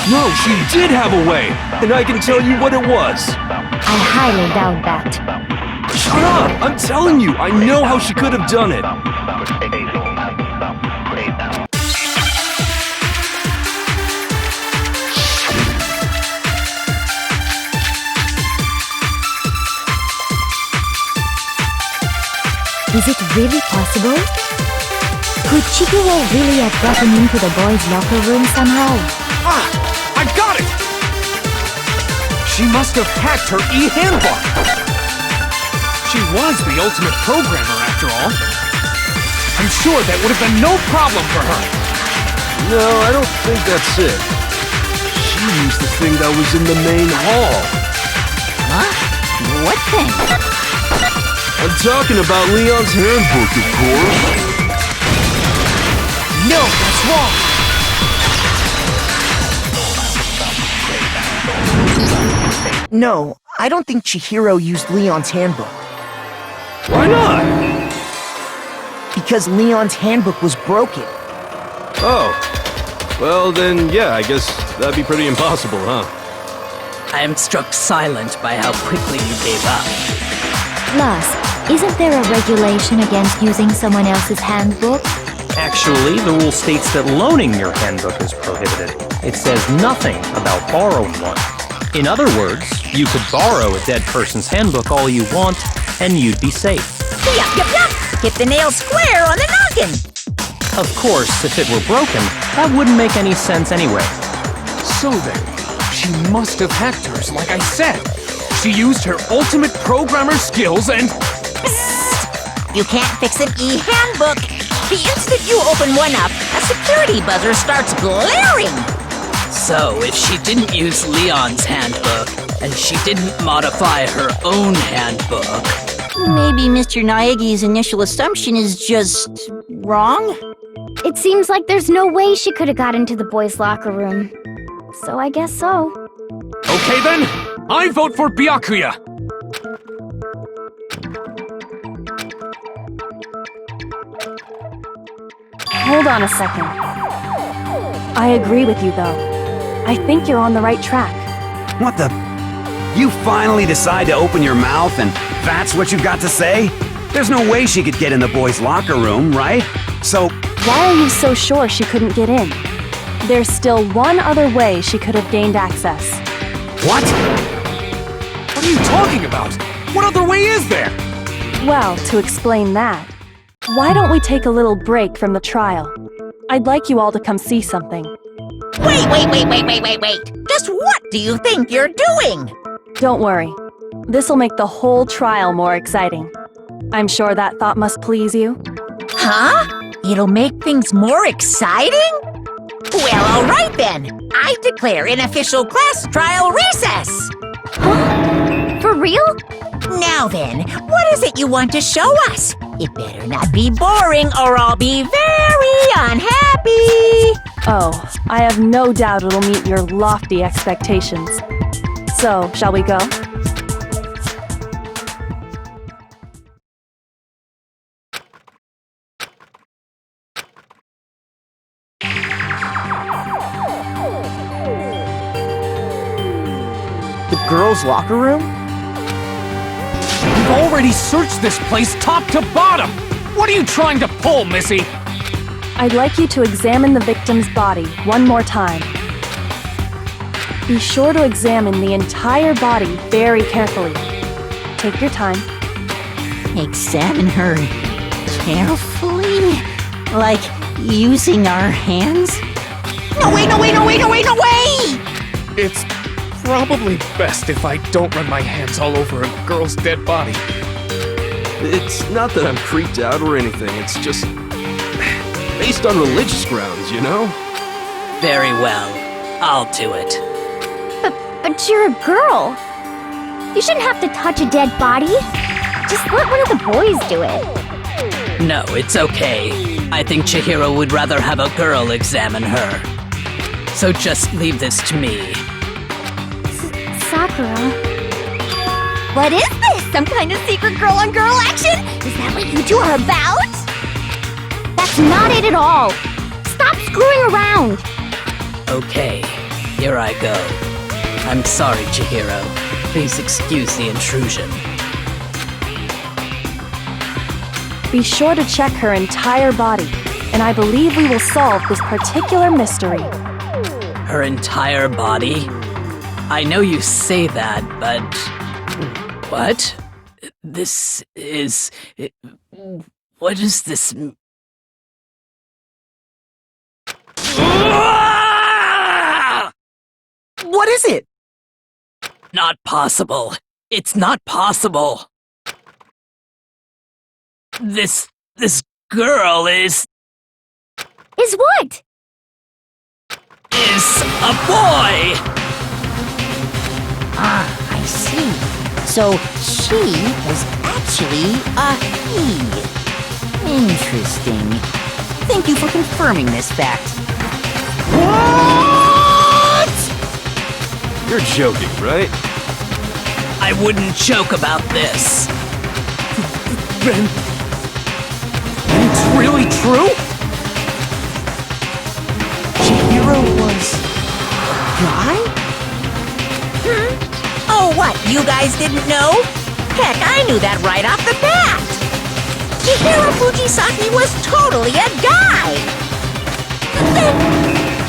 No, she did have a way, and I can tell you what it was. I highly doubt that. Shut up! I'm telling you, I know how she could have done it. Is it really possible? Could Chihiro really have gotten into the boys' locker room somehow? Ah! I got it! She must have hacked her e-handbook! She was the ultimate programmer, after all. I'm sure that would have been no problem for her. No, I don't think that's it. She used the thing that was in the main hall. Huh? What thing? I'm talking about Leon's handbook, of course. No, that's wrong! No, I don't think Chihiro used Leon's handbook. Why not? Because Leon's handbook was broken. Oh. Well, then, yeah, I guess that'd be pretty impossible, huh? I am struck silent by how quickly you gave up. Plus, isn't there a regulation against using someone else's handbook? Actually, the rule states that loaning your handbook is prohibited. It says nothing about borrowing one. In other words, you could borrow a dead person's handbook all you want, and you'd be safe. Yup, yup, yup! Hit the nail square on the noggin! Of course, if it were broken, that wouldn't make any sense anyway. So then, she must have hacked hers, like I said. She used her ultimate programmer skills and... You can't fix an e-handbook! The instant you open one up, a security buzzer starts blaring! So, if she didn't use Leon's handbook, and she didn't modify her own handbook... Maybe Mr. Naegi's initial assumption is just... wrong? It seems like there's no way she could have got into the boys' locker room. So I guess so. Okay then, I vote for Byakuya! Hold on a second. I agree with you, though. I think you're on the right track. What the? You finally decide to open your mouth and that's what you've got to say? There's no way she could get in the boys' locker room, right? So... Why are you so sure she couldn't get in? There's still one other way she could have gained access. What? What are you talking about? What other way is there? Well, to explain that, why don't we take a little break from the trial? I'd like you all to come see something. Wait! Just what do you think you're doing? Don't worry. This'll make the whole trial more exciting. I'm sure that thought must please you. Huh? It'll make things more exciting? Well, alright then. I declare an official class trial recess. Huh? For real? Now then, what is it you want to show us? It better not be boring or I'll be very unhappy. Oh, I have no doubt it'll meet your lofty expectations. So, shall we go? The girls' locker room? We've already searched this place top to bottom! What are you trying to pull, Missy? I'd like you to examine the victim's body one more time. Be sure to examine the entire body very carefully. Take your time. Examine her carefully? Like using our hands? No way! It's probably best if I don't run my hands all over a girl's dead body. It's not that I'm creeped out or anything, it's just... based on religious grounds, you know? Very well. I'll do it. But you're a girl. You shouldn't have to touch a dead body. Just let one of the boys do it. No, it's okay. I think Chihiro would rather have a girl examine her. So just leave this to me. Sakura. What is this? Some kind of secret girl-on-girl action? Is that what you two are about? That's not it at all. Stop screwing around. Okay, here I go. I'm sorry, Chihiro. Please excuse the intrusion. Be sure to check her entire body, and I believe we will solve this particular mystery. Her entire body? I know you say that, but... What? This is... What is this... What is it? Not possible. It's not possible. This girl is... Is what? is a boy! Ah, I see. So she was actually a he. Interesting. Thank you for confirming this fact. What? You're joking, right? I wouldn't joke about this. Then it's really true? Chihiro was a guy? Oh, what? You guys didn't know? Heck, I knew that right off the bat. Chihiro Fujisaki was totally a guy.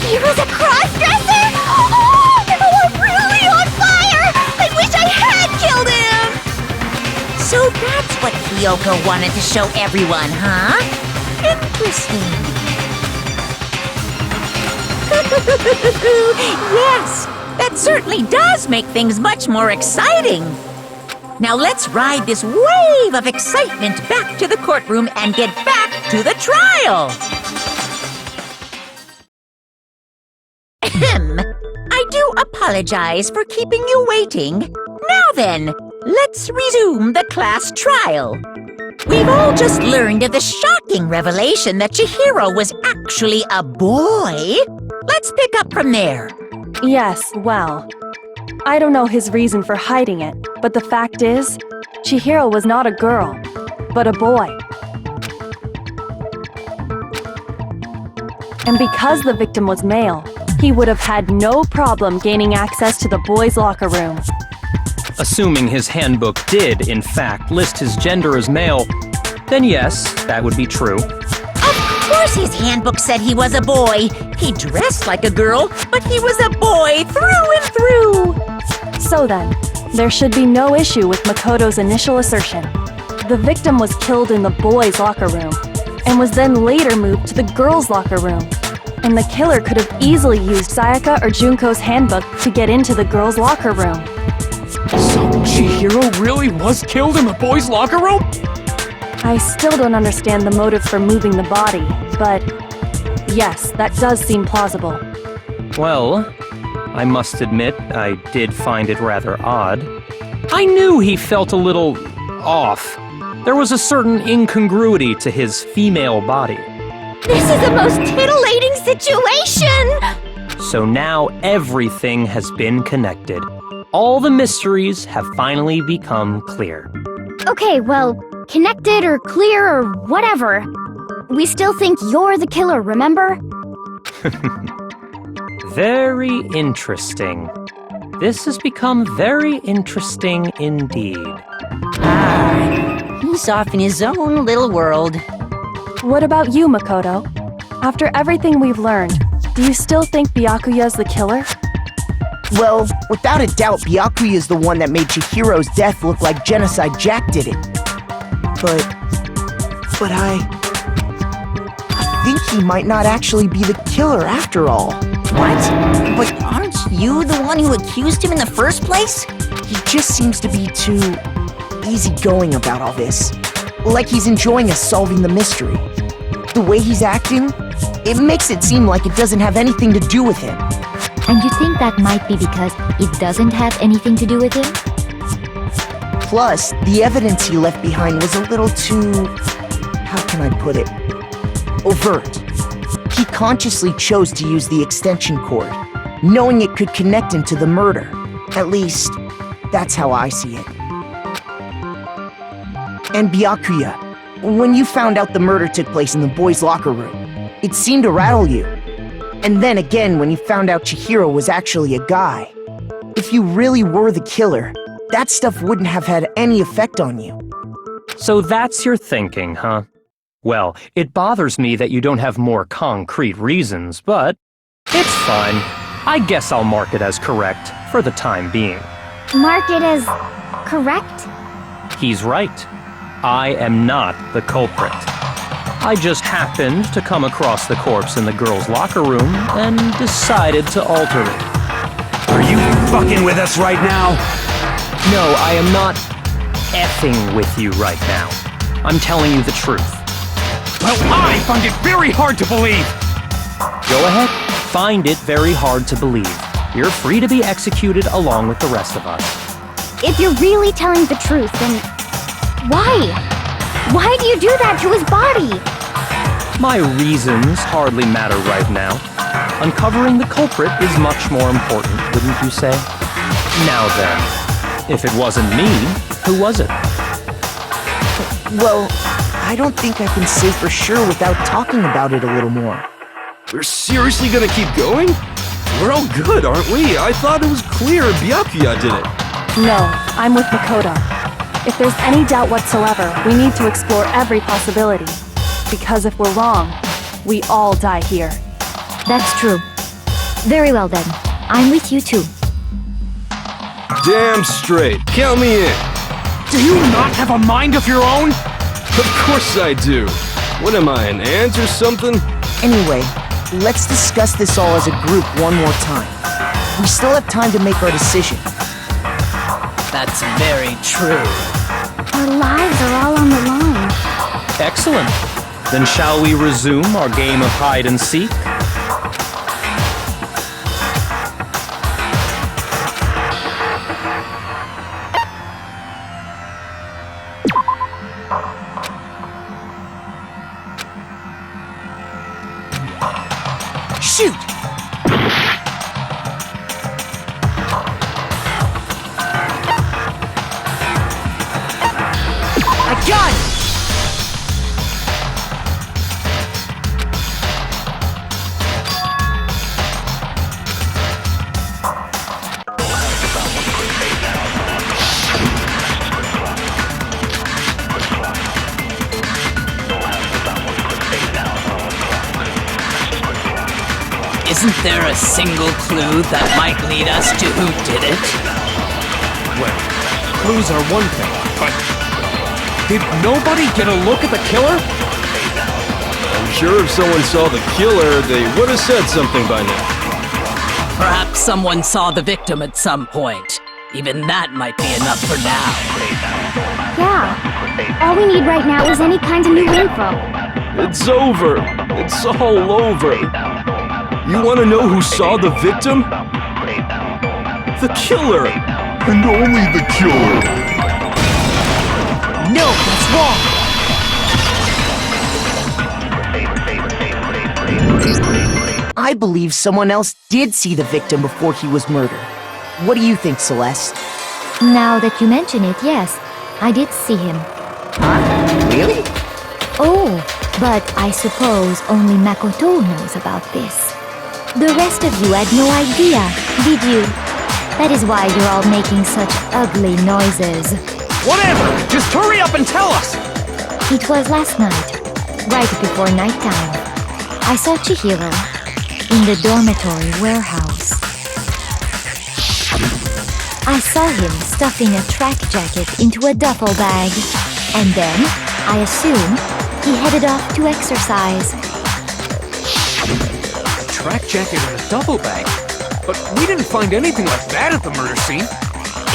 Hero's a cross-dresser? Oh, I'm really on fire! I wish I had killed him! So that's what Kyoko wanted to show everyone, huh? Interesting. Yes, that certainly does make things much more exciting. Now let's ride this wave of excitement back to the courtroom and get back to the trial. Ahem. I do apologize for keeping you waiting. Now then, let's resume the class trial. We've all just learned of the shocking revelation that Chihiro was actually a boy. Let's pick up from there. Yes, well, I don't know his reason for hiding it, but the fact is, Chihiro was not a girl, but a boy. And because the victim was male, he would have had no problem gaining access to the boys' locker room. Assuming his handbook did, in fact, list his gender as male, then yes, that would be true. Of course his handbook said he was a boy. He dressed like a girl, but he was a boy through and through. So then, there should be no issue with Makoto's initial assertion. The victim was killed in the boys' locker room, and was then later moved to the girls' locker room. And the killer could have easily used Sayaka or Junko's handbook to get into the girls' locker room. So Chihiro really was killed in the boys' locker room? I still don't understand the motive for moving the body, but yes, that does seem plausible. Well, I must admit, I did find it rather odd. I knew he felt a little off. There was a certain incongruity to his female body. This is the most titillating situation! So now everything has been connected. All the mysteries have finally become clear. Okay, well, connected or clear or whatever. We still think you're the killer, remember? Very interesting. This has become very interesting indeed. Ah, he's off in his own little world. What about you, Makoto? After everything we've learned, do you still think Byakuya's the killer? Well, without a doubt, Byakuya is the one that made Chihiro's death look like Genocide Jack did it. But I think he might not actually be the killer after all. What? But aren't you the one who accused him in the first place? He just seems to be too easygoing about all this. Like he's enjoying us solving the mystery. The way he's acting, it makes it seem like it doesn't have anything to do with him. And you think that might be because it doesn't have anything to do with him? Plus, the evidence he left behind was a little too... how can I put it? Overt. He consciously chose to use the extension cord, knowing it could connect him to the murder. At least, that's how I see it. And Byakuya, when you found out the murder took place in the boys' locker room, it seemed to rattle you. And then again when you found out Chihiro was actually a guy. If you really were the killer, that stuff wouldn't have had any effect on you. So that's your thinking, huh? Well, it bothers me that you don't have more concrete reasons, but it's fine. I guess I'll mark it as correct for the time being. Mark it as correct? He's right. I am not the culprit. I just happened to come across the corpse in the girls' locker room and decided to alter it. Are you fucking with us right now? No, I am not effing with you right now. I'm telling you the truth. Well, I find it very hard to believe! Go ahead. find it very hard to believe. You're free to be executed along with the rest of us. If you're really telling the truth, then why? Why do you do that to his body? My reasons hardly matter right now. Uncovering the culprit is much more important, wouldn't you say? Now then, if it wasn't me, who was it? Well, I don't think I can say for sure without talking about it a little more. We're seriously gonna keep going? We're all good, aren't we? I thought it was clear Byakuya did it. No, I'm with Makoto. If there's any doubt whatsoever, we need to explore every possibility. Because if we're wrong, we all die here. That's true. Very well then. I'm with you too. Damn straight. Count me in. Do you not have a mind of your own? Of course I do. What am I, an ant or something? Anyway, let's discuss this all as a group one more time. We still have time to make our decision. That's very true. Our lives are all on the line. Excellent. Then shall we resume our game of hide and seek? Shoot! I got it! Isn't there a single clue that might lead us to who did it? Well, clues are one thing, but did nobody get a look at the killer? I'm sure if someone saw the killer, they would have said something by now. Perhaps someone saw the victim at some point. Even that might be enough for now. Yeah. All we need right now is any kind of new info. It's over. It's all over. You want to know who saw the victim? The killer! And only the killer! No, that's wrong! I believe someone else did see the victim before he was murdered. What do you think, Celeste? Now that you mention it, yes, I did see him. Huh? Really? Oh, but I suppose only Makoto knows about this. The rest of you had no idea, did you? That is why you're all making such ugly noises. Whatever! Just hurry up and tell us! It was last night, right before nighttime. I saw Chihiro in the dormitory warehouse. I saw him stuffing a track jacket into a duffel bag. And then, I assume, he headed off to exercise. Track jacket and a duffel bag? But we didn't find anything like that at the murder scene.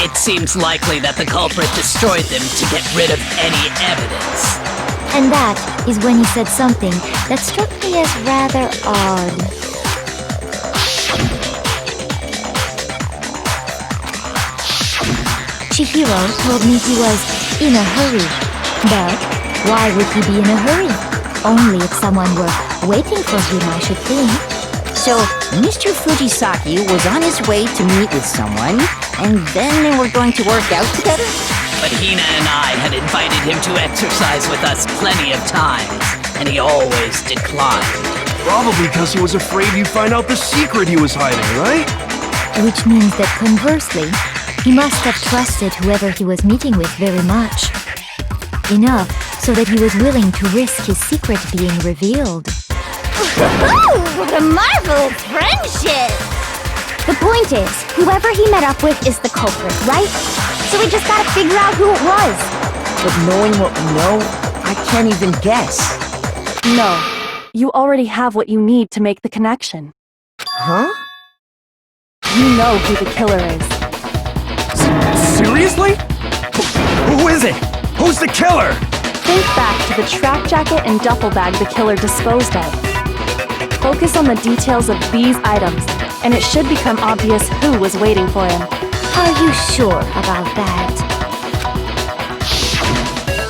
It seems likely that the culprit destroyed them to get rid of any evidence. And that is when he said something that struck me as rather odd. Chihiro told me he was in a hurry. But why would he be in a hurry? Only if someone were waiting for him, I should think. So, Mr. Fujisaki was on his way to meet with someone, and then they were going to work out together? But Hina and I had invited him to exercise with us plenty of times, and he always declined. Probably because he was afraid you'd find out the secret he was hiding, right? Which means that conversely, he must have trusted whoever he was meeting with very much. Enough so that he was willing to risk his secret being revealed. What a marvelous friendship! The point is, whoever he met up with is the culprit, right? So we just gotta figure out who it was. But knowing what we know, I can't even guess. No, you already have what you need to make the connection. Huh? You know who the killer is. Seriously? Who is it? Who's the killer? Think back to the track jacket and duffel bag the killer disposed of. Focus on the details of these items, and it should become obvious who was waiting for him. Are you sure about that?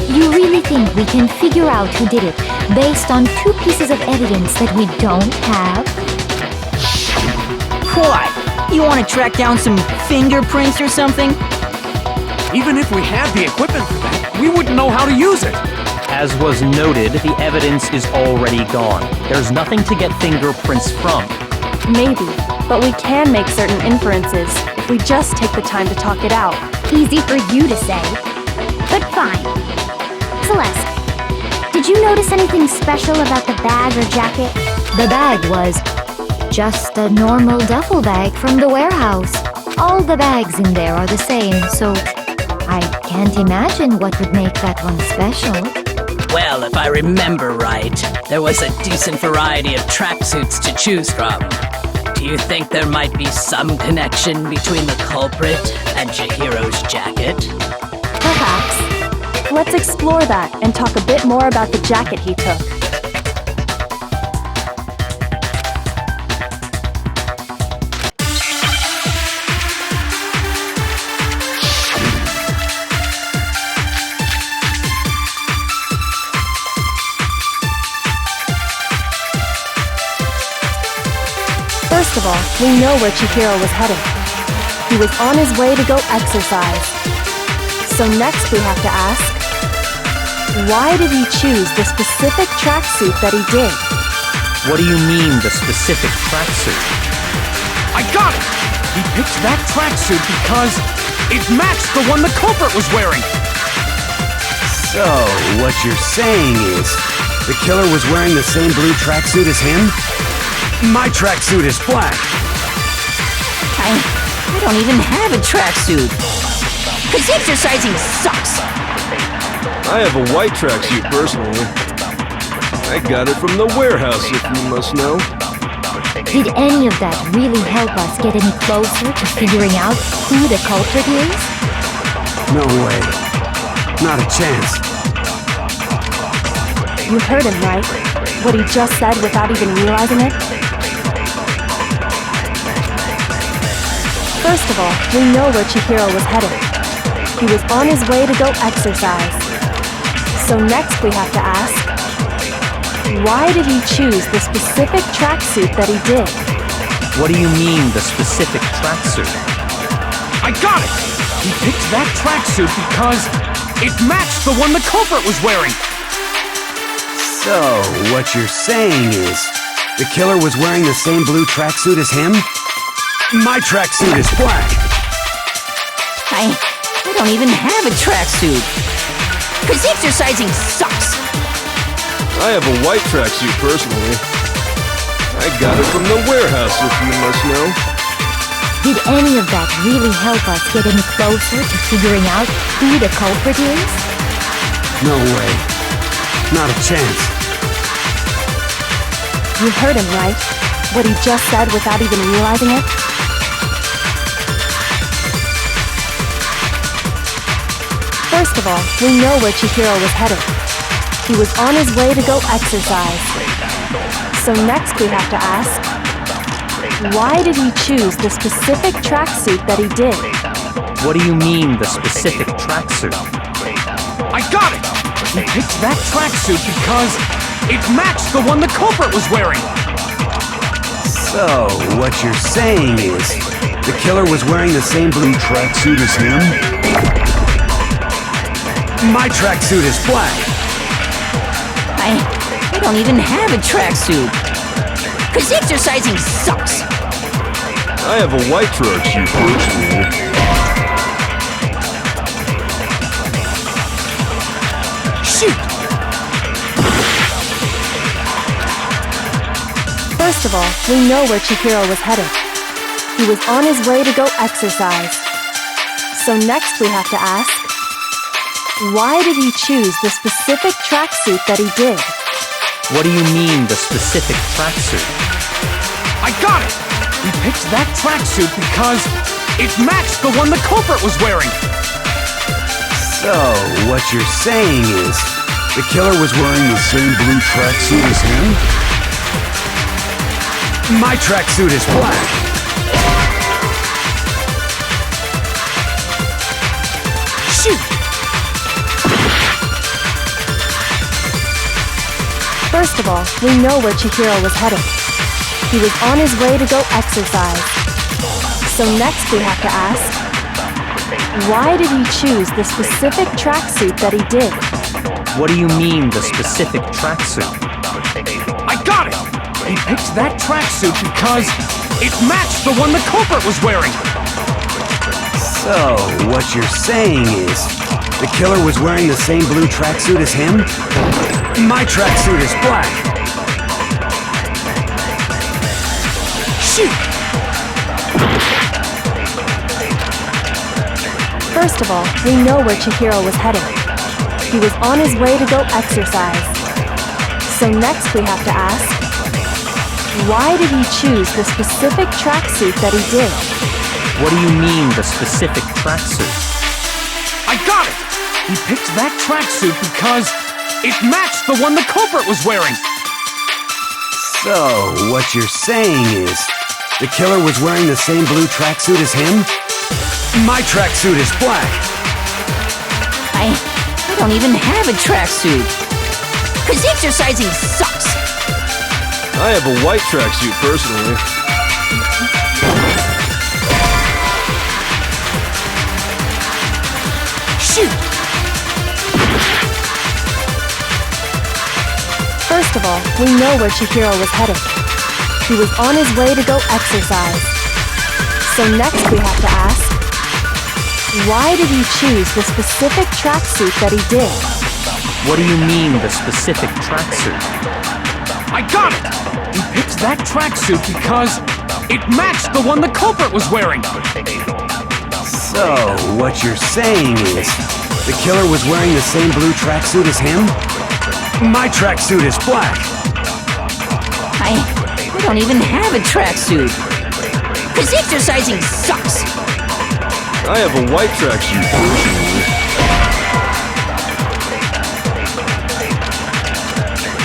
You really think we can figure out who did it based on 2 pieces of evidence that we don't have? What? You want to track down some fingerprints or something? Even if we had the equipment for that, we wouldn't know how to use it. As was noted, the evidence is already gone. There's nothing to get fingerprints from. Maybe, but we can make certain inferences if we just take the time to talk it out. Easy for you to say. But fine. Celeste, did you notice anything special about the bag or jacket? The bag was just a normal duffel bag from the warehouse. All the bags in there are the same, so I can't imagine what would make that one special. Well, if I remember right, there was a decent variety of tracksuits to choose from. Do you think there might be some connection between the culprit and Chihiro's jacket? Perhaps. Let's explore that and talk a bit more about the jacket he took. First of all, we know where Chihiro was headed. He was on his way to go exercise. So next we have to ask, why did he choose the specific tracksuit that he did? What do you mean, the specific tracksuit? I got it! He picked that tracksuit because it matched the one the culprit was wearing! So, what you're saying is, the killer was wearing the same blue tracksuit as him? My tracksuit is black. I don't even have a tracksuit. Cause exercising sucks. I have a white tracksuit personally. I got it from the warehouse, if you must know. Did any of that really help us get any closer to figuring out who the culprit is? No way. Not a chance. You heard him, right? What he just said without even realizing it? First of all, we know where Chihiro was headed. He was on his way to go exercise. So next we have to ask, why did he choose the specific tracksuit that he did? What do you mean, the specific tracksuit? I got it! He picked that tracksuit because it matched the one the culprit was wearing! So, what you're saying is, the killer was wearing the same blue tracksuit as him? My tracksuit is black. I don't even have a tracksuit. Cause exercising sucks. I have a white tracksuit personally. I got it from the warehouse, if you must know. Did any of that really help us get any closer to figuring out who the culprit is? No way. Not a chance. You heard him, right? What he just said without even realizing it? First of all, we know where Chihiro was headed. He was on his way to go exercise. So next we have to ask, why did he choose the specific tracksuit that he did? What do you mean, the specific tracksuit? I got it! He picked that tracksuit because it matched the one the culprit was wearing! So, what you're saying is, the killer was wearing the same blue tracksuit as him? My tracksuit is black. I don't even have a tracksuit. Cause exercising sucks. I have a white tracksuit personally. Shoot! First of all, we know where Chihiro was headed. He was on his way to go exercise. So next we have to ask, why did he choose the specific tracksuit that he did? What do you mean, the specific tracksuit? I got it! He picked that tracksuit because it matched the one the culprit was wearing! So, what you're saying is, the killer was wearing the same blue tracksuit as him? My tracksuit is black. Shoot! First of all, we know where Chihiro was headed. He was on his way to go exercise. So next we have to ask, why did he choose the specific tracksuit that he did? What do you mean, the specific tracksuit? I got it! He picked that tracksuit because it matched the one the culprit was wearing! So, what you're saying is, the killer was wearing the same blue tracksuit as him? My tracksuit is black. Shoot! First of all, we know where Chihiro was headed. He was on his way to go exercise. So next we have to ask, why did he choose the specific tracksuit that he did? What do you mean, the specific tracksuit? I got it! He picked that tracksuit because it matched the one the culprit was wearing! So, what you're saying is, the killer was wearing the same blue tracksuit as him? My tracksuit is black. I don't even have a tracksuit. Cause exercising sucks. I have a white tracksuit personally. Shoot! First of all, we know where Chihiro was headed. He was on his way to go exercise. So next we have to ask, why did he choose the specific tracksuit that he did? What do you mean, the specific tracksuit? I got it! He picked that tracksuit because it matched the one the culprit was wearing! So, what you're saying is, the killer was wearing the same blue tracksuit as him? My tracksuit is black. I don't even have a tracksuit. Cause exercising sucks. I have a white tracksuit personally.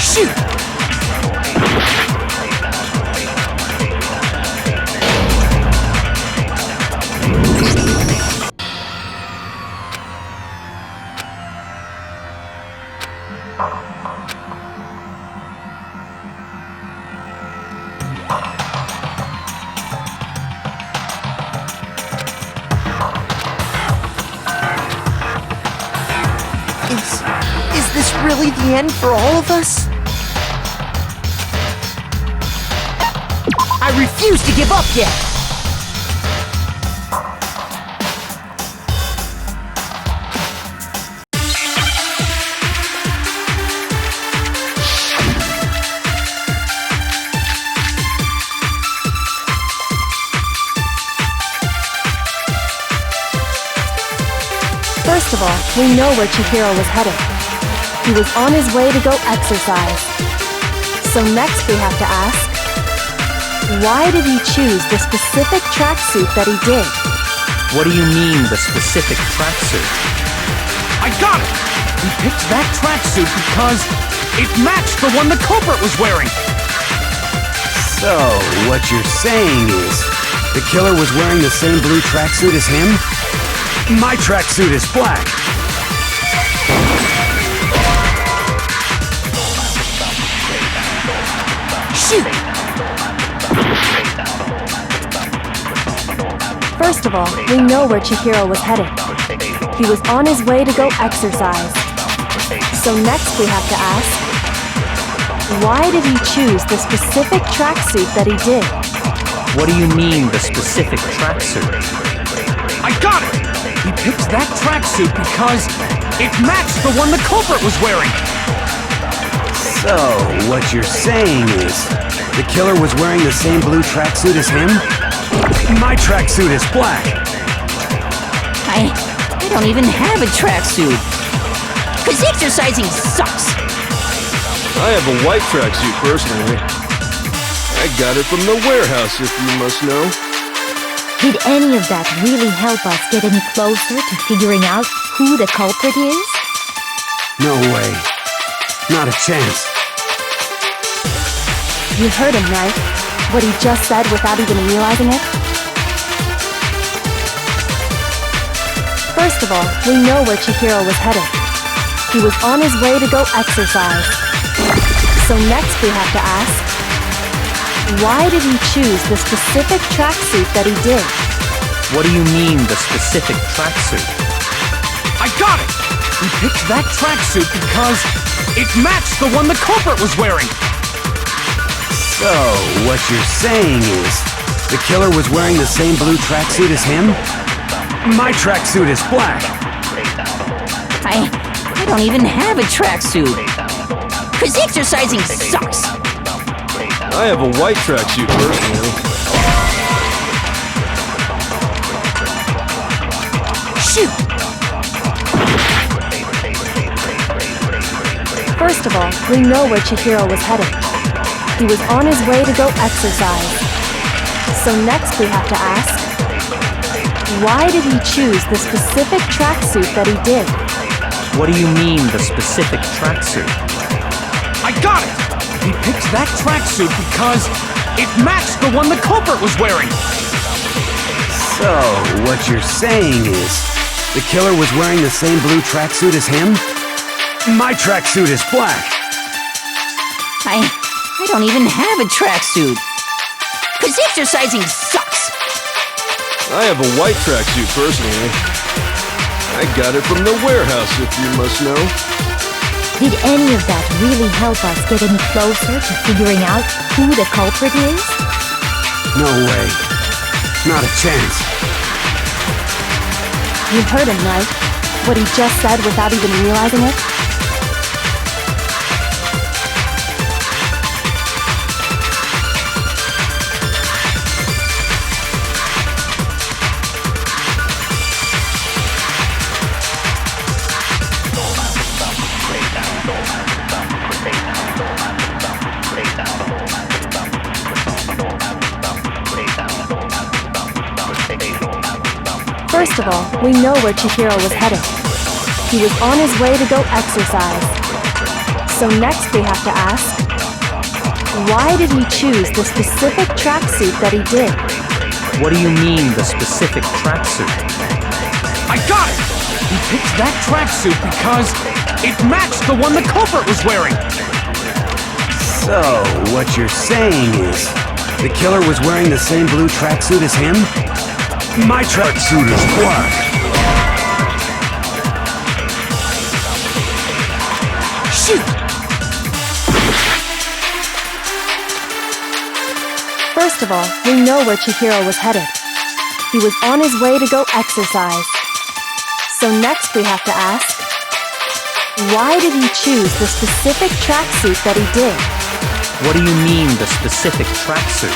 Shoot! Is this really the end for all of us? I refuse to give up yet! First of all, we know where Chihiro was headed. He was on his way to go exercise. So next we have to ask, why did he choose the specific tracksuit that he did? What do you mean, the specific tracksuit? I got it! He picked that tracksuit because it matched the one the culprit was wearing! So, what you're saying is, the killer was wearing the same blue tracksuit as him? My tracksuit is black. Shoot! First of all, we know where Chihiro was headed. He was on his way to go exercise. So next we have to ask, why did he choose the specific tracksuit that he did? What do you mean, the specific tracksuit? I got it! He picked that tracksuit because it matched the one the culprit was wearing! So, what you're saying is, the killer was wearing the same blue tracksuit as him? My tracksuit is black. I don't even have a tracksuit. Cause exercising sucks. I have a white tracksuit personally. I got it from the warehouse, if you must know. Did any of that really help us get any closer to figuring out who the culprit is? No way. Not a chance. You heard him, right? what he just said without even realizing it? First of all, we know where Chihiro was headed. He was on his way to go exercise. So next we have to ask, why did he choose the specific tracksuit that he did? What do you mean, the specific tracksuit? I got it! He picked that tracksuit because it matched the one the culprit was wearing! So, what you're saying is, the killer was wearing the same blue tracksuit as him? My tracksuit is black. I don't even have a tracksuit. 'Cause exercising sucks. I have a white tracksuit personally. Shoot! First of all, we know where Chihiro was headed. He was on his way to go exercise. So next we have to ask, why did he choose the specific tracksuit that he did? What do you mean, the specific tracksuit? I got it! He picked that tracksuit because it matched the one the culprit was wearing! So, what you're saying is, the killer was wearing the same blue tracksuit as him? My tracksuit is black. I don't even have a tracksuit. 'Cause exercising sucks. I have a white tracksuit personally. I got it from the warehouse, if you must know. Did any of that really help us get any closer to figuring out who the culprit is? No way. Not a chance. You heard him, right? What he just said without even realizing it? First of all, we know where Chihiro was headed. He was on his way to go exercise. So next we have to ask, why did he choose the specific tracksuit that he did? What do you mean, the specific tracksuit? I got it! He picked that tracksuit because it matched the one the culprit was wearing! So, what you're saying is, the killer was wearing the same blue tracksuit as him? My tracksuit is black. Shoot! First of all, we know where Chihiro was headed. He was on his way to go exercise. So next we have to ask, why did he choose the specific tracksuit that he did? What do you mean, the specific tracksuit?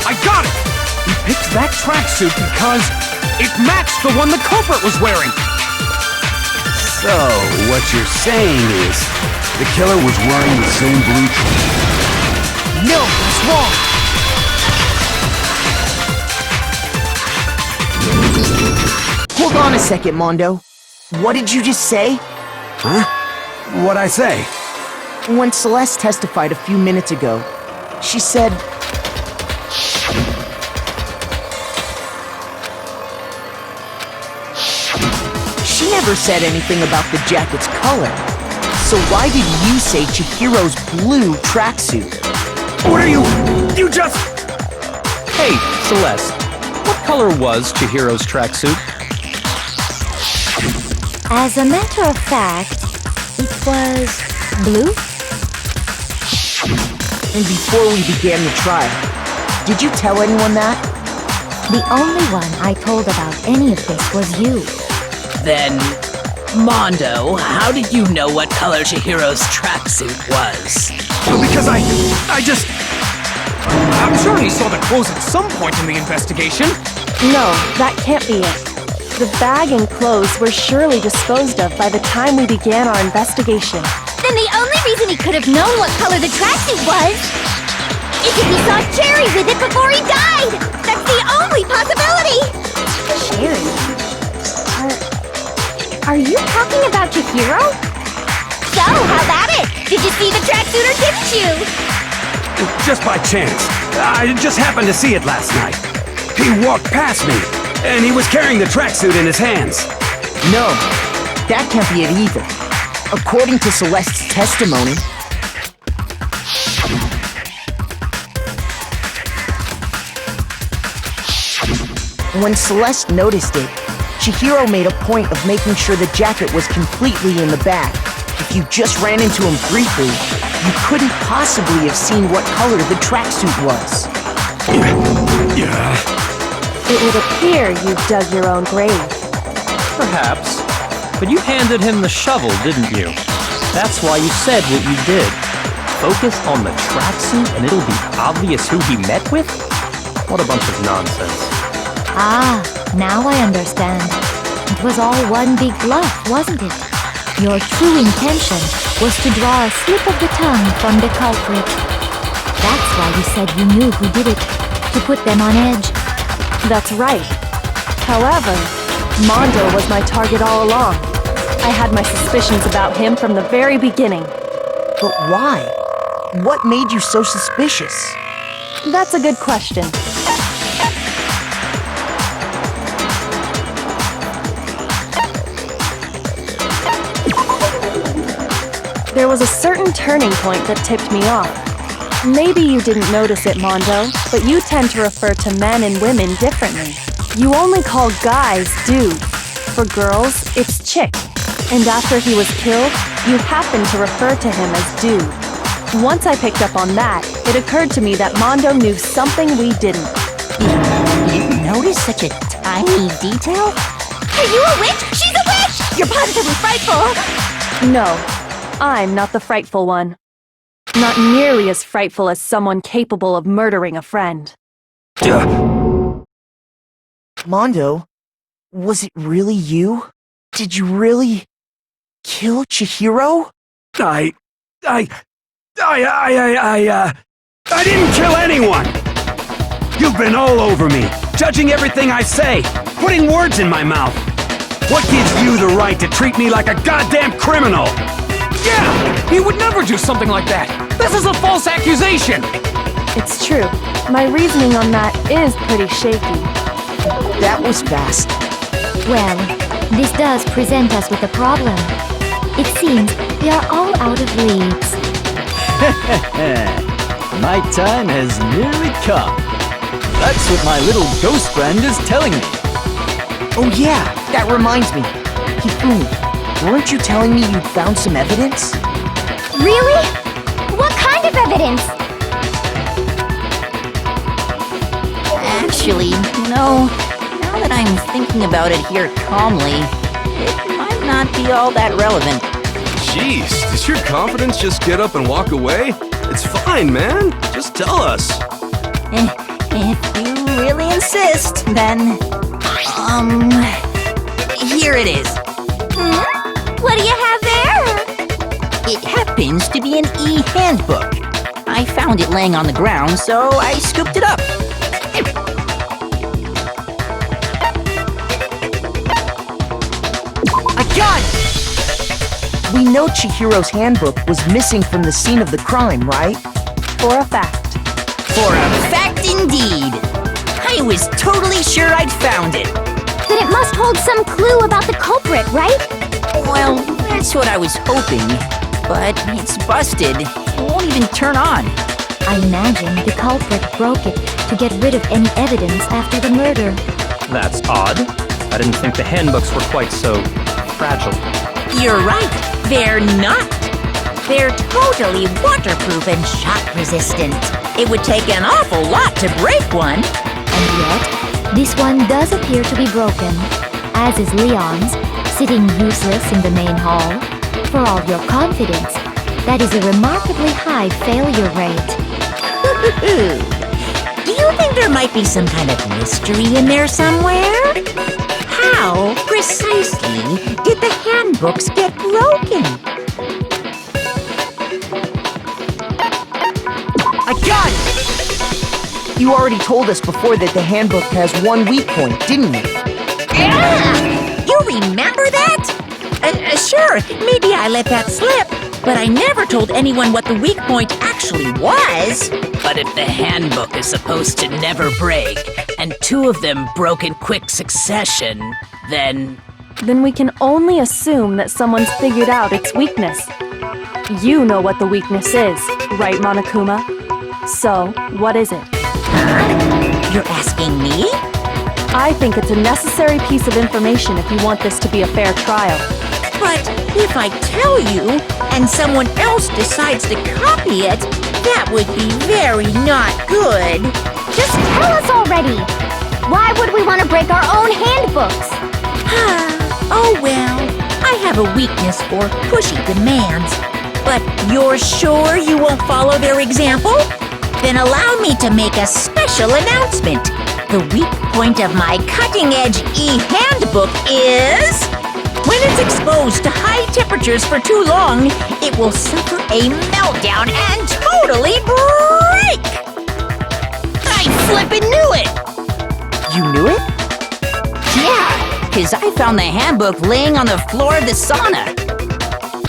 I got it! He picked that tracksuit because it matched the one the culprit was wearing! So, what you're saying is, the killer was wearing the same blue tracksuit. No, that's wrong! Hold on a second, Mondo. What did you just say? Huh? What'd I say? When Celeste testified a few minutes ago, she said... She never said anything about the jacket's color. So why did you say Chihiro's blue tracksuit? What are you... You just... Hey, Celeste, what color was Chihiro's tracksuit? As a matter of fact, it was blue. And before we began the trial, did you tell anyone that? The only one I told about any of this was you. Then, Mondo, how did you know what color Chihiro's tracksuit was? Because I just... I'm sure he saw the clothes at some point in the investigation. No, that can't be it. The bag and clothes were surely disposed of by the time we began our investigation. Then the only reason he could have known what color the tracksuit was is if he saw Cherry with it before he died! That's the only possibility! Cherry? Are you talking about Chihiro? So, how about it? Did you see the tracksuit or didn't you? just by chance. I just happened to see it last night. He walked past me, and he was carrying the tracksuit in his hands. No, that can't be it either. According to Celeste's testimony, when Celeste noticed it, Chihiro made a point of making sure the jacket was completely in the bag. If you just ran into him briefly, you couldn't possibly have seen what color the tracksuit was. Yeah. It would appear you've dug your own grave. Perhaps. But you handed him the shovel, didn't you? That's why you said what you did. Focus on the tracksuit and it'll be obvious who he met with? What a bunch of nonsense. Ah, now I understand. It was all one big bluff, wasn't it? Your true intention was to draw a slip of the tongue from the culprit. That's why you said you knew who did it, to put them on edge. That's right. However, Mondo was my target all along. I had my suspicions about him from the very beginning. But why? What made you so suspicious? That's a good question. There was a certain turning point that tipped me off. Maybe you didn't notice it, Mondo, but you tend to refer to men and women differently. You only call guys dude. For girls, it's chick. And after he was killed, you happened to refer to him as dude. Once I picked up on that, it occurred to me that Mondo knew something we didn't. You noticed such a tiny detail? Are you a witch? She's a witch! You're positively frightful! No, I'm not the frightful one. Not nearly as frightful as someone capable of murdering a friend. Mondo, was it really you? Did you really kill Chihiro? I didn't kill anyone! You've been all over me, judging everything I say, putting words in my mouth. What gives you the right to treat me like a goddamn criminal? Yeah! He would never do something like that! This is a false accusation! It's true. My reasoning on that is pretty shaky. That was fast. Well, this does present us with a problem. It seems we are all out of leads. My time has nearly come. That's what my little ghost friend is telling me. Oh yeah, that reminds me. Hifumi, weren't you telling me you'd found some evidence? Really? What kind of evidence? Actually, no. Now that I'm thinking about it here calmly, it might not be all that relevant. Jeez, does your confidence just get up and walk away? It's fine, man. Just tell us. If you really insist, then... here it is. What do you have there? It happens to be an e-handbook. I found it laying on the ground, so I scooped it up. I got it! We know Chihiro's handbook was missing from the scene of the crime, right? For a fact. For a fact indeed. I was totally sure I'd found it. Then it must hold some clue about the culprit, right? Well, that's what I was hoping. But it's busted. It won't even turn on. I imagine the culprit broke it to get rid of any evidence after the murder. That's odd. I didn't think the handbooks were quite so fragile. You're right. They're not. They're totally waterproof and shock resistant. It would take an awful lot to break one. And yet, this one does appear to be broken, as is Leon's, sitting useless in the main hall. For all your confidence, that is a remarkably high failure rate. Do you think there might be some kind of mystery in there somewhere? How precisely did the handbooks get broken? I got it! You already told us before that the handbook has one weak point, didn't you? Yeah! You remember that? Sure, maybe I let that slip, but I never told anyone what the weak point actually was. But if the handbook is supposed to never break, and two of them broke in quick succession, then Then we can only assume that someone's figured out its weakness. You know what the weakness is, right, Monokuma? So, what is it? You're asking me? I think it's a necessary piece of information if you want this to be a fair trial. But if I tell you, and someone else decides to copy it, that would be very not good. Just tell us already! Why would we want to break our own handbooks? Oh well, I have a weakness for pushy demands. But you're sure you won't follow their example? Then allow me to make a special announcement. The weak point of my cutting-edge e-handbook is... when it's exposed to high temperatures for too long, it will suffer a meltdown and totally break! I flippin' knew it! You knew it? Yeah, 'cause I found the handbook laying on the floor of the sauna.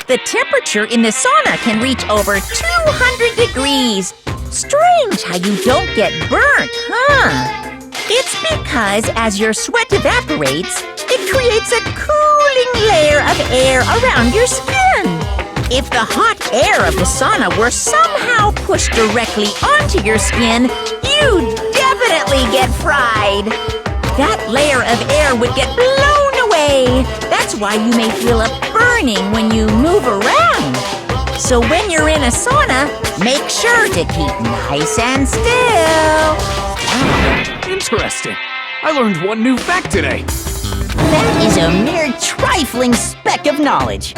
The temperature in the sauna can reach over 200 degrees. Strange how you don't get burnt, huh? It's because as your sweat evaporates, it creates a cooling layer of air around your skin. If the hot air of the sauna were somehow pushed directly onto your skin, you'd definitely get fried. That layer of air would get blown away. That's why you may feel a burning when you move around. So when you're in a sauna, make sure to keep nice and still. Interesting. I learned one new fact today. That is a mere trifling speck of knowledge.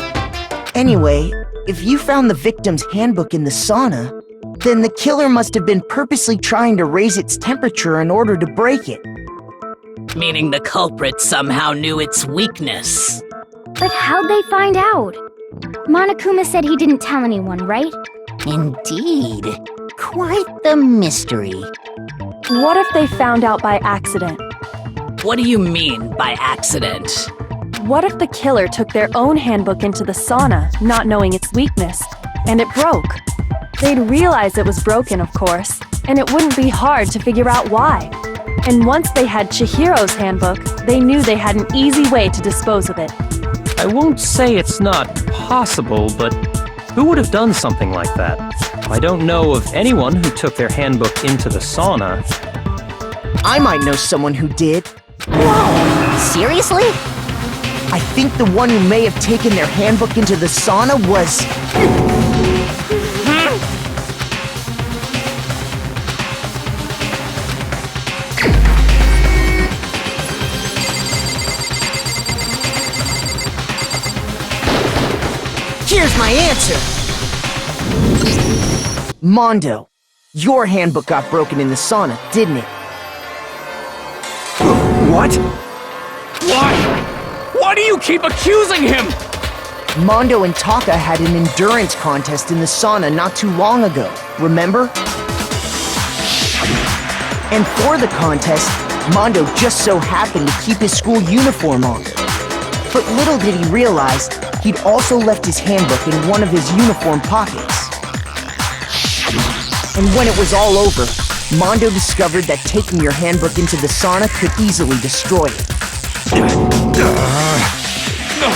Anyway, if you found the victim's handbook in the sauna, then the killer must have been purposely trying to raise its temperature in order to break it. meaning the culprit somehow knew its weakness. But how'd they find out? Monokuma said he didn't tell anyone, right? Indeed. Quite the mystery. What if they found out by accident? What do you mean by accident? What if the killer took their own handbook into the sauna, not knowing its weakness, and it broke? They'd realize it was broken, of course, and it wouldn't be hard to figure out why. And once they had Chihiro's handbook, they knew they had an easy way to dispose of it. I won't say it's not possible, but who would have done something like that? I don't know of anyone who took their handbook into the sauna. I might know someone who did. Whoa! Seriously? I think the one who may have taken their handbook into the sauna was... Here's my answer! Mondo, your handbook got broken in the sauna, didn't it? What? Why? Why do you keep accusing him? Mondo and Taka had an endurance contest in the sauna not too long ago, remember? And for the contest, Mondo just so happened to keep his school uniform on. But little did he realize, he'd also left his handbook in one of his uniform pockets. And when it was all over, Mondo discovered that taking your handbook into the sauna could easily destroy it. No,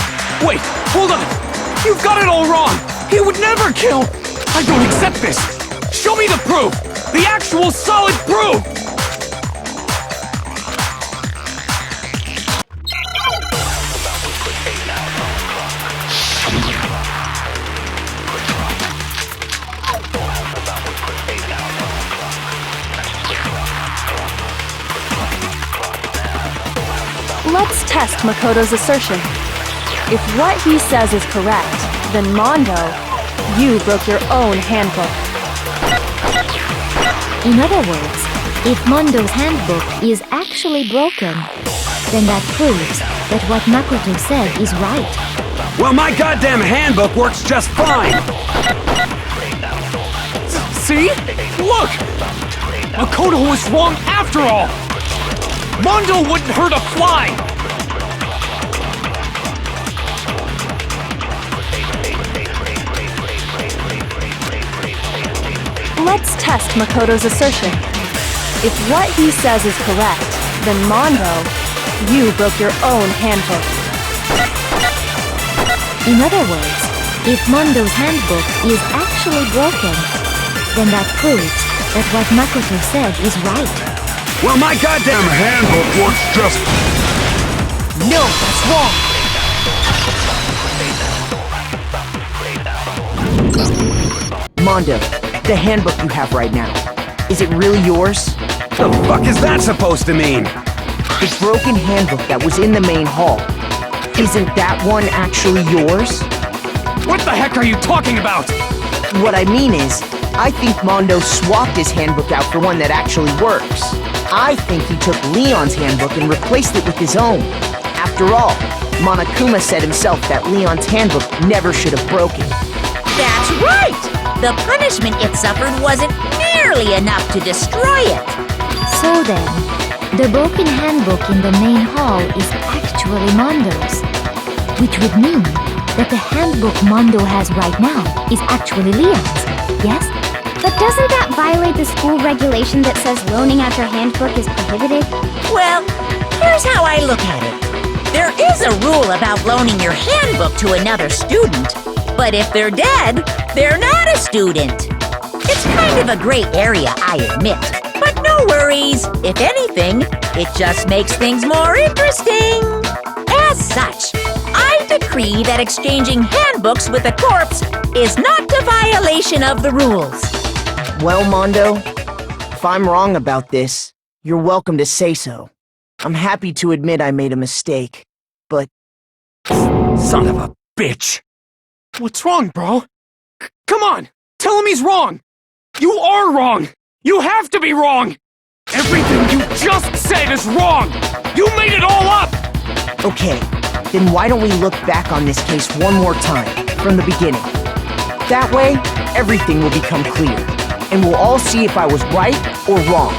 wait, hold on! You've got it all wrong! He would never kill! I don't accept this! Show me the proof! The actual solid proof! Let's test Makoto's assertion. If what he says is correct, then Mondo, you broke your own handbook. In other words, if Mondo's handbook is actually broken, then that proves that what Makoto said is right. Well, my goddamn handbook works just fine! See? Look! Makoto was wrong after all! Mondo wouldn't hurt a fly! Let's test Makoto's assertion. If what he says is correct, then Mondo, you broke your own handbook. In other words, if Mondo's handbook is actually broken, then that proves that what Makoto said is right. Well, my goddamn handbook works just... No, that's wrong! Mondo, the handbook you have right now, is it really yours? The fuck is that supposed to mean? The broken handbook that was in the main hall, isn't that one actually yours? What the heck are you talking about? What I mean is, I think Mondo swapped his handbook out for one that actually works. I think he took Leon's handbook and replaced it with his own. After all, Monokuma said himself that Leon's handbook never should have broken. That's right! The punishment it suffered wasn't nearly enough to destroy it. So then, the broken handbook in the main hall is actually Mondo's, which would mean that the handbook Mondo has right now is actually Leon's, yes? But doesn't that violate the school regulation that says loaning out your handbook is prohibited? Well, here's how I look at it. There is a rule about loaning your handbook to another student, but if they're dead, they're not a student. It's kind of a gray area, I admit. But no worries. If anything, it just makes things more interesting. As such, I decree that exchanging handbooks with a corpse is not a violation of the rules. Well, Mondo, if I'm wrong about this, you're welcome to say so. I'm happy to admit I made a mistake, but... Son of a bitch! What's wrong, bro? Come on! Tell him he's wrong! You are wrong! You have to be wrong! Everything you just said is wrong! You made it all up! Okay, then why don't we look back on this case one more time, from the beginning? That way, everything will become clear, and we'll all see if I was right or wrong.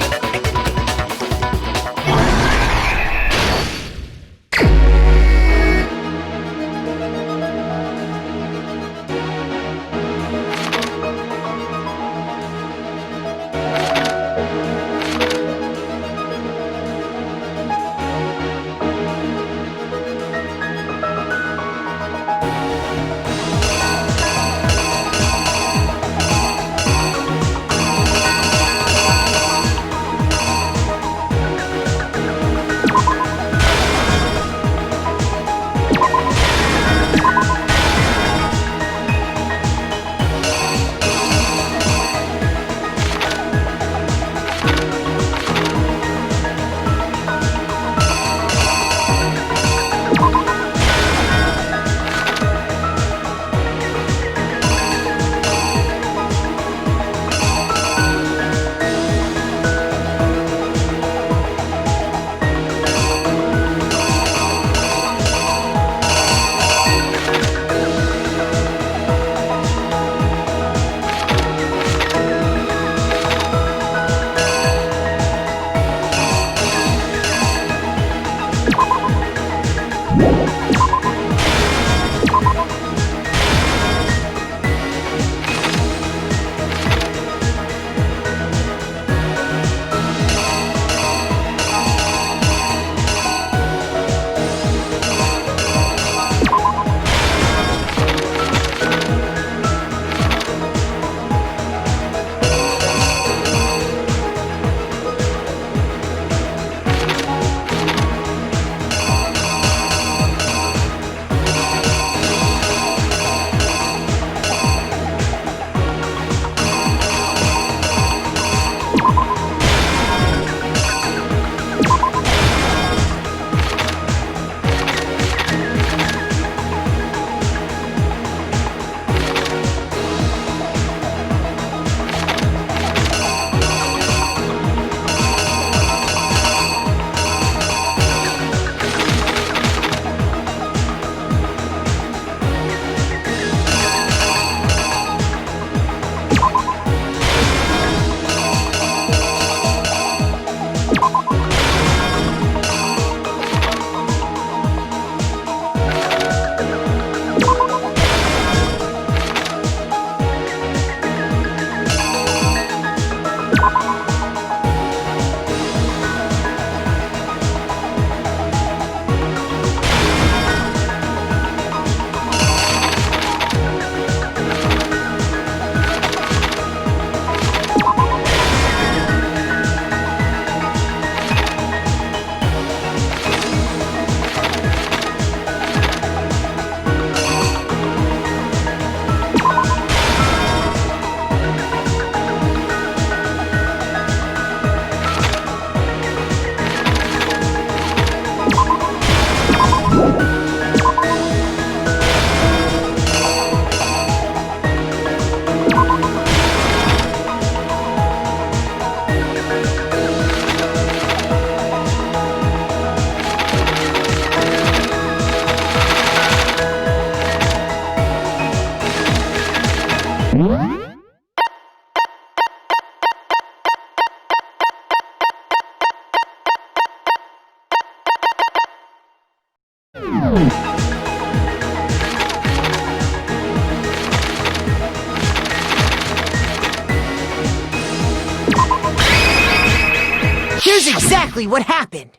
exactly what happened.